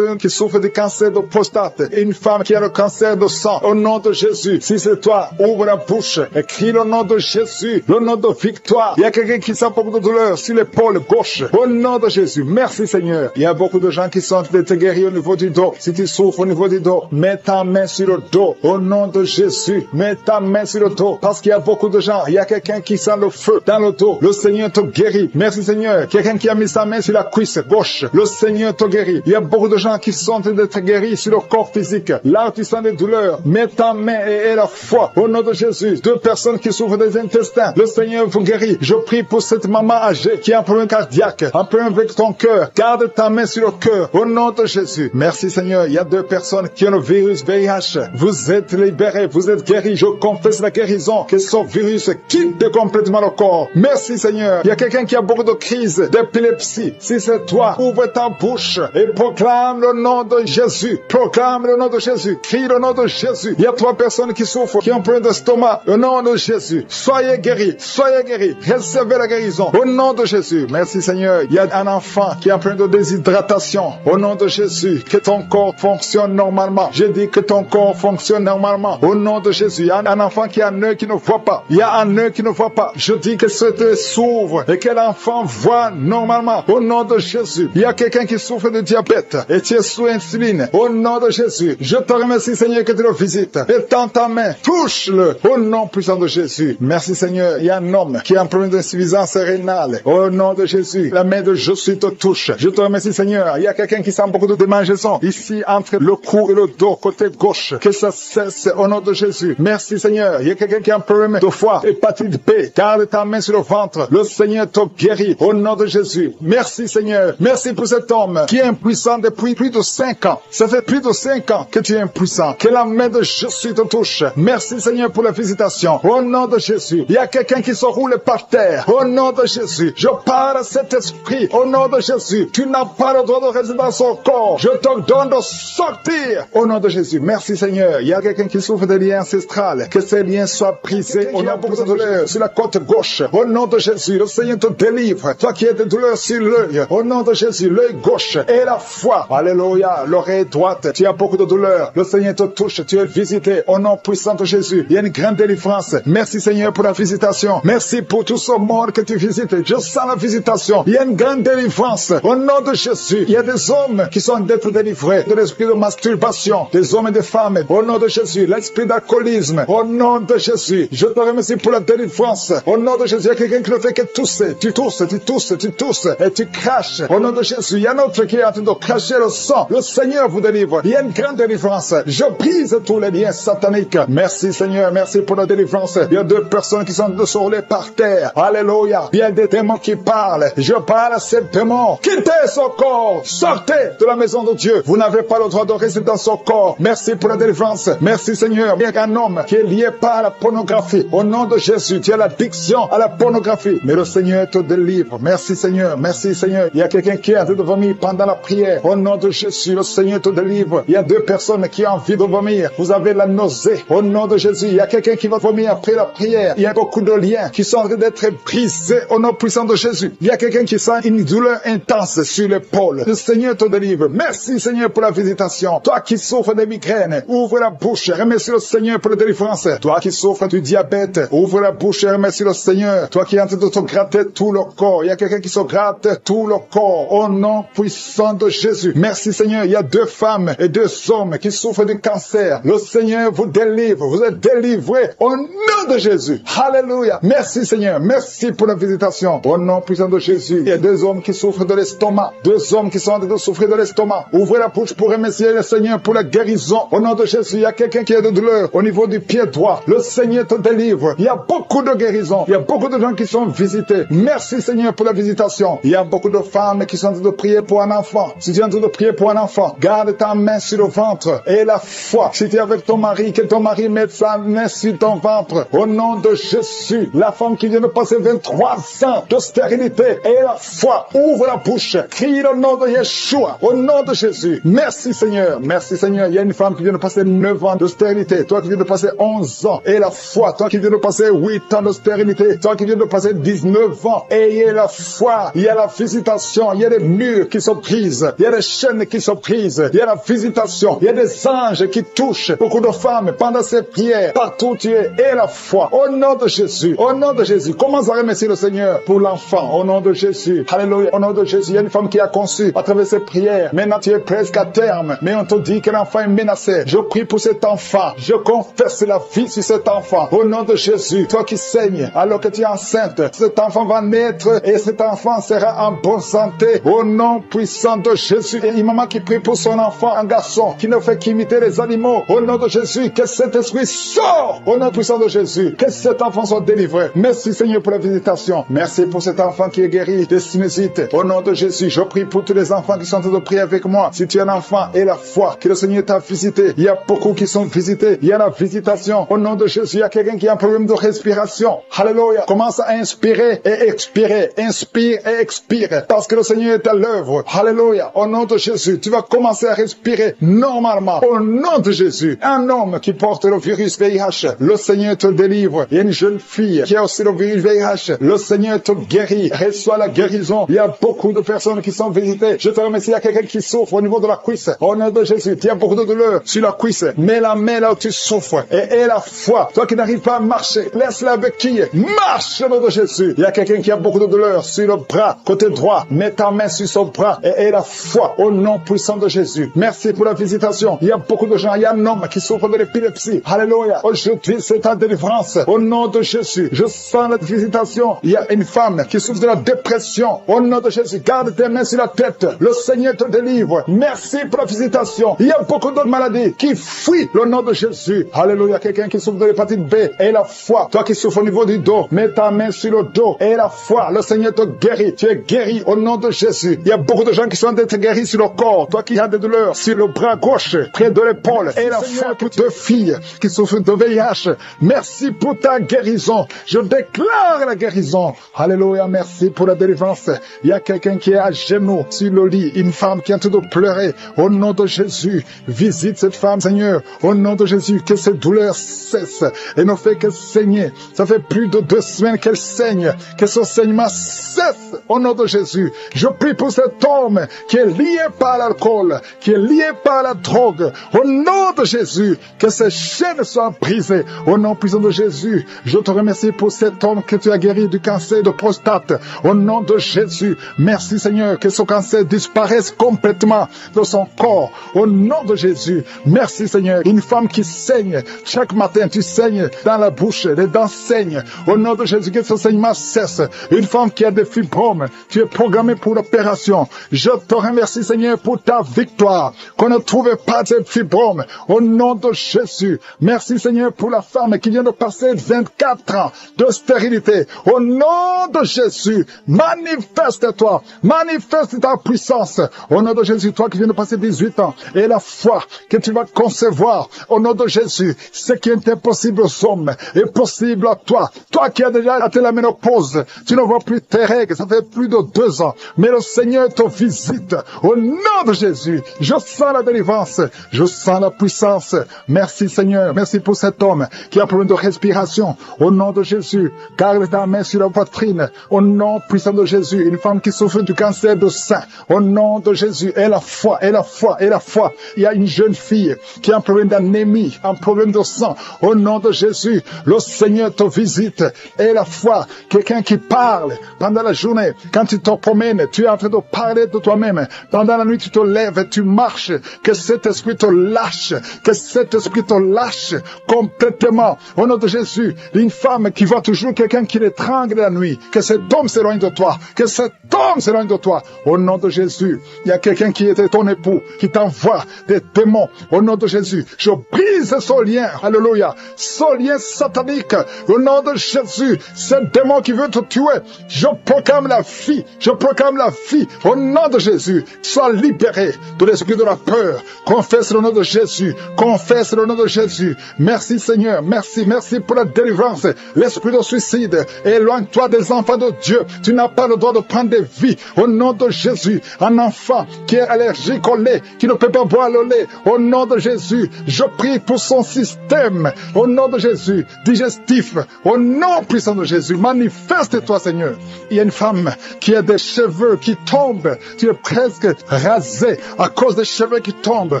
qui souffre du cancer de prostate et une femme qui a le cancer de sang. Au nom de Jésus. Si c'est toi, ouvre la bouche et crie le nom de Jésus, le nom de victoire. Il y a quelqu'un qui sent beaucoup de douleur sur l'épaule gauche. Au nom de Jésus, merci Seigneur. Il y a beaucoup de gens qui sont d'être guéris au niveau du dos. Si tu souffres au niveau du dos, mets ta main sur le dos. Au nom de Jésus, mets ta main sur le dos. Parce qu'il y a beaucoup de gens. Il y a quelqu'un qui sent le feu dans le dos. Le Seigneur te guérit. Merci Seigneur. Quelqu'un qui a mis sa main sur la cuisse gauche. Le Seigneur te guérit. Il y a beaucoup de gens qui sont d'être guéris sur le corps physique. Là où tu sens des douleurs, mets ta main et aie la foi. Au nom de Jésus. 2 personnes qui souffrent des intestins. Le Seigneur vous guérit. Je prie pour cette maman âgée qui a un problème cardiaque, un problème avec ton cœur. Garde ta main sur le cœur. Au nom de Jésus. Merci Seigneur. Il y a 2 personnes qui ont le virus VIH. Vous êtes libérés. Vous êtes guéris. Je confesse la guérison. Que ce virus quitte complètement le corps. Merci Seigneur. Il y a quelqu'un qui a beaucoup de crises d'épilepsie. Si c'est toi, ouvre ta bouche et proclame le nom de Jésus. Proclame le nom de Jésus. Crie le nom de Jésus. Il y a 3 personnes qui souffrent, qui ont un problème d'estomac. Au nom de Jésus. Soyez guéris. Soyez guéris. Recevez la guérison. Au nom de Jésus. Merci Seigneur. Il y a un enfant qui a un problème de déshydratation. Au nom de Jésus. Que ton corps fonctionne normalement. Je dis que ton corps fonctionne normalement. Au nom de Jésus. Il y a un enfant qui a un œil qui ne voit pas. Il y a un œil qui ne voit pas. Je dis que cet œil s'ouvre et que l'enfant voit normalement. Au nom de Jésus. Il y a quelqu'un qui souffre de diabète et tu es sous insuline. Au nom de Jésus. Je te remercie Seigneur que tu le visites. Étends ta main. Touche-le. Au nom puissant de Jésus. Merci Seigneur. Il y a un homme qui a un problème d'insuffisance rénale. Au nom de Jésus. La main de Jésus te touche. Je te remercie Seigneur. Il y a quelqu'un qui sent beaucoup de démangeaisons. Ici, entre le cou et le dos, côté gauche. Que ça cesse au nom de Jésus. Merci Seigneur. Il y a quelqu'un qui a un problème de foie. Hépatite B. Garde ta main sur le ventre. Le Seigneur te guérit. Au nom de Jésus. Merci Seigneur. Merci pour cet homme qui est impuissant depuis plus de 5 ans. Ça fait plus de 5 ans que tu es impuissant. Que la main de Jésus te touche. Merci Seigneur pour la visitation. Au nom de Jésus. Il y a quelqu'un qui se roule par terre. Au nom de Jésus. Je parle à cet esprit. Au nom de Jésus. Tu n'as pas le droit de rester dans son corps. Je te donne de sortir. Au nom de Jésus. Merci Seigneur. douleur. Il y a quelqu'un qui souffre de liens ancestrales. Que ces liens soient brisés. On a beaucoup de douleur sur la côte gauche. Au nom de Jésus, le Seigneur te délivre. Toi qui as des douleurs sur l'œil. Au nom de Jésus, l'œil gauche et la foi. Alléluia. L'oreille droite. Tu as beaucoup de douleur. Le Seigneur te touche. Tu es visité. Au nom puissant de Jésus. Il y a une grande délivrance. Merci Seigneur pour la visitation. Merci pour tout ce monde que tu visites. Je sens la visitation. Il y a une grande délivrance. Au nom de Jésus. Il y a des hommes qui sont d'être délivrés de l'esprit de masturbation. Des hommes et des femmes. Au nom de Jésus. L'esprit d'alcoolisme. Au nom de Jésus. Je te remercie pour la délivrance. Au nom de Jésus. Il y a quelqu'un qui ne fait que tousser. Tu tousses, tu tousses, tu tousses. Et tu craches. Au nom de Jésus. Il y a un autre qui est en train de cracher le sang. Le Seigneur vous délivre. Il y a une grande délivrance. Je brise tous les liens sataniques. Merci Seigneur. Merci pour la délivrance. Il y a deux personnes qui sont dessous par terre. Alléluia. Il y a des démons qui parlent. Je parle à ces démons. Quittez son corps. Sortez de la maison de Dieu. Vous n'avez pas le droit de rester dans son corps. Merci pour la délivrance. Merci Seigneur. Il y a un homme qui est lié par la pornographie. Au nom de Jésus, tu as l'addiction à la pornographie. Mais le Seigneur te délivre. Merci Seigneur. Merci Seigneur. Il y a quelqu'un qui a envie de vomir pendant la prière. Au nom de Jésus, le Seigneur te délivre. Il y a deux personnes qui ont envie de vomir. Vous avez la nausée. Au nom de Jésus, il y a quelqu'un qui va vomir après la prière. Il y a beaucoup de liens qui sont en train d'être brisés au nom puissant de Jésus. Il y a quelqu'un qui sent une douleur intense sur l'épaule. Le Seigneur te délivre. Merci Seigneur pour la visitation. Toi qui souffres de migraines, ouvre la bouche. Remercie le Seigneur pour la délivrance. Toi qui souffres du diabète, ouvre la bouche et remercie le Seigneur. Toi qui es en train de te gratter tout le corps. Il y a quelqu'un qui se gratte tout le corps au nom puissant de Jésus. Merci Seigneur. Il y a deux femmes et deux hommes qui souffrent du cancer. Le Seigneur vous délivre. Vous êtes délivrés au nom de Jésus. Alléluia. Merci Seigneur. Merci pour la visitation. Au nom puissant de Jésus. Il y a deux hommes qui souffrent de l'estomac. Deux hommes qui sont en train de souffrir de l'estomac. Ouvrez la bouche pour remercier le Seigneur pour la guérison. Au nom de Jésus, il y a quelqu'un qui a de douleur au niveau du pied droit. Le Seigneur te délivre. Il y a beaucoup de guérisons. Il y a beaucoup de gens qui sont visités. Merci Seigneur pour la visitation. Il y a beaucoup de femmes qui sont en train de prier pour un enfant. Si tu es en train de prier pour un enfant, garde ta main sur le ventre et la foi. Si tu es avec ton mari, que ton mari mette sa main sur ton ventre. Au nom de Jésus, la femme qui vient de passer 23 ans de stérilité et la foi, ouvre la bouche, crie le nom de Yeshua, au nom de Jésus. Merci Seigneur, merci Seigneur. Il y a une femme qui vient de passer 9 ans de stérilité, toi qui viens de passer 11 ans et la foi, toi qui viens de passer 8 ans de stérilité, toi qui viens de passer 19 ans, ayez la foi. Il y a la visitation, il y a des murs qui se brisent, il y a des chaînes qui se brisent, il y a la visitation, il y a des anges qui touchent beaucoup de femmes pendant ces prières, partout où tu es, et la foi, au nom de Jésus, au nom de Jésus. Commence à remercier le Seigneur pour l'enfant, au nom de Jésus. Alléluia, au nom de Jésus. Il y a une femme qui a conçu à travers ses prières. Maintenant tu es presque à terme, mais on te dit que l'enfant est menacé. Je prie pour cet enfant, je confesse la vie sur cet enfant, au nom de Jésus. Toi qui saignes alors que tu es enceinte, cet enfant va naître et cet enfant sera en bonne santé, au nom puissant de Jésus. Et une maman qui prie pour son enfant, un garçon qui ne fait qu'imiter les animaux, au nom de Jésus, que cet esprit sort, au nom puissant de Jésus, que cet enfant soit délivré. Merci Seigneur pour la visitation. Merci pour cet enfant qui est guéri de sinusite. Au nom de Jésus, je prie pour tous les enfants qui sont en train de prier avec moi. Si tu es un enfant et la foi, que le Seigneur t'a visité. Il y a beaucoup qui sont visités. Il y a la visitation. Au nom de Jésus, il y a quelqu'un qui a un problème de respiration. Alléluia. Commence à inspirer et expirer. Inspire et expire. Parce que le Seigneur est à l'œuvre. Alléluia. Au nom de Jésus, tu vas commencer à respirer normalement. Au nom de Jésus. Un homme qui porte le virus VIH, le Seigneur te délivre. Il y a une jeune fille qui a aussi le virus VIH. Le Seigneur te guérit. Reçois la guérison. Il y a beaucoup de personnes qui sont visitées. Je te remercie. Il y a quelqu'un qui souffre au niveau de la cuisse. Au nom de Jésus, tu as beaucoup de douleur sur la cuisse. Mets la main là où tu souffres. Et la foi. Toi qui n'arrives pas à marcher, laisse la béquille. Marche au nom de Jésus. Il y a quelqu'un qui a beaucoup de douleur sur le bras, côté droit. Mets ta main sur son bras. Et la foi au nom puissant de Jésus. Merci pour la visitation. Il y a beaucoup de gens. Il y a un homme qui souffre de l'épilepsie. Alléluia. Aujourd'hui, c'est ta délivrance. Au nom de Jésus. Je sens la visitation. Il y a une femme qui souffre de la dépression. Au nom de Jésus. Garde tes mains sur la tête. Le Seigneur te délivre. Merci pour la visitation. Il y a beaucoup d'autres maladies qui fuient le nom de Jésus. Alléluia. Quelqu'un qui souffre de l'hépatite B. Et la foi. Toi qui souffres au niveau du dos. Mets ta main sur le dos. Et la foi. Le Seigneur te guérit. Tu es guéri au nom de Jésus. Il y a beaucoup de gens qui sont d'être guéris sur le corps. Toi qui as des douleurs sur le bras gauche, près de l'épaule. Et la foi pour deux filles qui souffrent de VIH. Merci pour ta guérison. Je déclare la guérison. Alléluia. Merci pour la délivrance. Il y a quelqu'un qui est à genoux sur le lit. Une femme qui est en train de pleurer. Au nom de Jésus, visite cette femme, Seigneur. Seigneur, au nom de Jésus, que ces douleurs cessent et ne fait que saigner. Ça fait plus de 2 semaines qu'elle saigne, que son saignement cesse au nom de Jésus. Je prie pour cet homme qui est lié par l'alcool, qui est lié par la drogue. Au nom de Jésus, que ces chaînes soient brisées. Au nom puissant de Jésus, je te remercie pour cet homme que tu as guéri du cancer de prostate. Au nom de Jésus, merci Seigneur, que ce cancer disparaisse complètement de son corps. Au nom de Jésus, merci Seigneur. Une femme qui saigne, chaque matin tu saignes dans la bouche, les dents saignent. Au nom de Jésus, que ce saignement cesse. Une femme qui a des fibromes, tu es programmée pour l'opération. Je te remercie Seigneur pour ta victoire, qu'on ne trouve pas de fibromes. Au nom de Jésus, merci Seigneur pour la femme qui vient de passer 24 ans de stérilité. Au nom de Jésus, manifeste-toi, manifeste ta puissance. Au nom de Jésus, toi qui viens de passer 18 ans, et la foi que tu vas concevoir, au nom de Jésus, ce qui est impossible aux hommes est possible à toi. Toi qui as déjà atteint la ménopause, tu ne vois plus tes règles, ça fait plus de 2 ans, mais le Seigneur te visite. Au nom de Jésus, je sens la délivrance, je sens la puissance. Merci Seigneur, merci pour cet homme qui a un problème de respiration. Au nom de Jésus, garde ta main sur la poitrine. Au nom puissant de Jésus, une femme qui souffre du cancer de sein. Au nom de Jésus, et la foi, et la foi, et la foi. Il y a une jeune fille qui a un problème d'anémie, un problème de sang. Au nom de Jésus, le Seigneur te visite. Et la foi, quelqu'un qui parle pendant la journée. Quand tu te promènes, tu es en train de parler de toi-même. Pendant la nuit, tu te lèves, tu marches. Que cet esprit te lâche. Que cet esprit te lâche complètement. Au nom de Jésus, une femme qui voit toujours quelqu'un qui l'étrangle la nuit. Que cet homme s'éloigne de toi. Que cet homme s'éloigne de toi. Au nom de Jésus, il y a quelqu'un qui était ton époux, qui t'envoie des démons. Au nom de Jésus, je brise ce lien. Alléluia. Ce lien satanique. Au nom de Jésus, ce démon qui veut te tuer, je proclame la vie. Je proclame la vie. Au nom de Jésus, sois libéré de l'esprit de la peur. Confesse le nom de Jésus. Confesse le nom de Jésus. Merci Seigneur. Merci. Merci pour la délivrance. L'esprit de suicide. Éloigne-toi des enfants de Dieu. Tu n'as pas le droit de prendre des vies. Au nom de Jésus, un enfant qui est allergique au lait, qui ne peut pas boire le lait. Au nom de Jésus, je prie pour son système. Au nom de Jésus, digestif. Au nom puissant de Jésus, manifeste-toi Seigneur. Il y a une femme qui a des cheveux qui tombent. Tu es presque rasé à cause des cheveux qui tombent.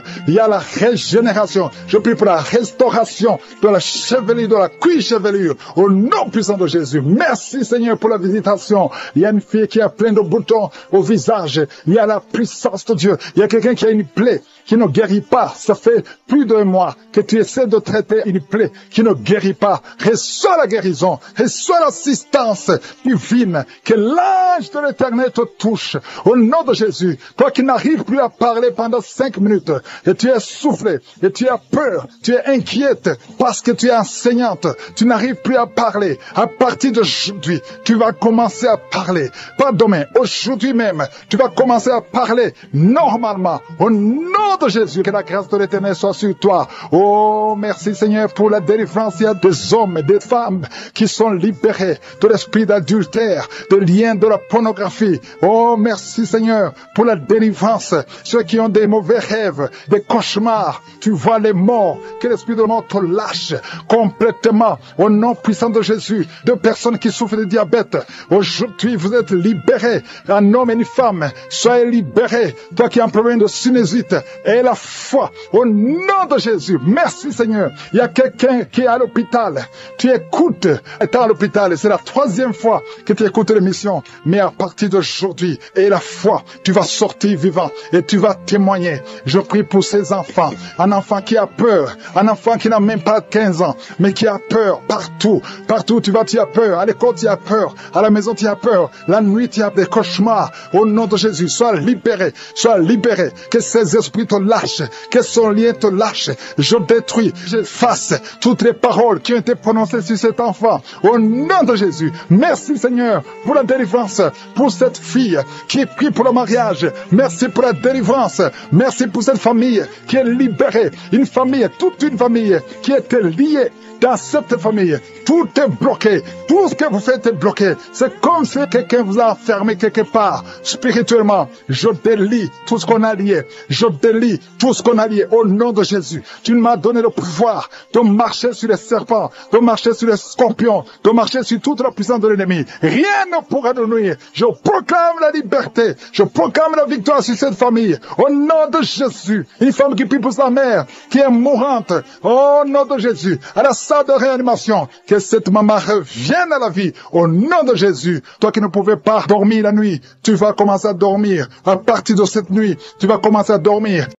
Il y a la régénération. Je prie pour la restauration de la chevelure, de la cuir-chevelure. Au nom puissant de Jésus. Merci Seigneur pour la visitation. Il y a une fille qui a plein de boutons au visage. Il y a la puissance de Dieu. Il y a quelqu'un qui a une plaie qui ne guérit pas. Ça fait plus d'1 mois que tu essaies de traiter une plaie qui ne guérit pas. Reçois la guérison. Reçois l'assistance divine. Que l'ange de l'Éternel te touche. Au nom de Jésus. Toi qui n'arrives plus à parler pendant 5 minutes. Et tu es soufflé. Et tu as peur. Tu es inquiète parce que tu es enseignante. Tu n'arrives plus à parler. À partir d'aujourd'hui, tu vas commencer à parler. Pas demain. Aujourd'hui même. Tu vas commencer à parler normalement. Au nom de Jésus, que la grâce de l'Éternel soit sur toi. Oh, merci Seigneur pour la délivrance. Il y a des hommes et des femmes qui sont libérés de l'esprit d'adultère, de liens de la pornographie. Oh, merci Seigneur pour la délivrance. Ceux qui ont des mauvais rêves, des cauchemars, tu vois les morts, que l'esprit de mort te lâche complètement. Au nom puissant de Jésus, de personnes qui souffrent de diabète, aujourd'hui vous êtes libérés. Un homme et une femme, soyez libérés. Toi qui as un problème de sinusite, et la foi au nom de Jésus. Merci Seigneur. Il y a quelqu'un qui est à l'hôpital. Tu écoutes, étant à l'hôpital, et c'est la 3e fois que tu écoutes l'émission. Mais à partir d'aujourd'hui, et la foi, tu vas sortir vivant et tu vas témoigner. Je prie pour ces enfants. Un enfant qui a peur, un enfant qui n'a même pas 15 ans, mais qui a peur partout. Partout tu vas, tu as peur. À l'école, tu as peur. À la maison, tu as peur. La nuit, tu as des cauchemars. Au nom de Jésus, sois libéré. Sois libéré. Que ces esprits te lâche, que son lien te lâche. Je détruis, j'efface toutes les paroles qui ont été prononcées sur cet enfant. Au nom de Jésus, merci Seigneur pour la délivrance, pour cette fille qui prie pour le mariage. Merci pour la délivrance. Merci pour cette famille qui est libérée. Une famille, toute une famille qui était liée. Dans cette famille, tout est bloqué. Tout ce que vous faites est bloqué. C'est comme si quelqu'un vous a enfermé quelque part. Spirituellement, je délie tout ce qu'on a lié. Je délie lie tout ce qu'on a lié au nom de Jésus. Tu m'as donné le pouvoir de marcher sur les serpents, de marcher sur les scorpions, de marcher sur toute la puissance de l'ennemi. Rien ne pourra nous nuire. Je proclame la liberté. Je proclame la victoire sur cette famille. Au nom de Jésus. Une femme qui prie pour sa mère, qui est mourante. Au nom de Jésus. À la salle de réanimation. Que cette maman revienne à la vie. Au nom de Jésus. Toi qui ne pouvais pas dormir la nuit, tu vas commencer à dormir. À partir de cette nuit, tu vas commencer à dormir.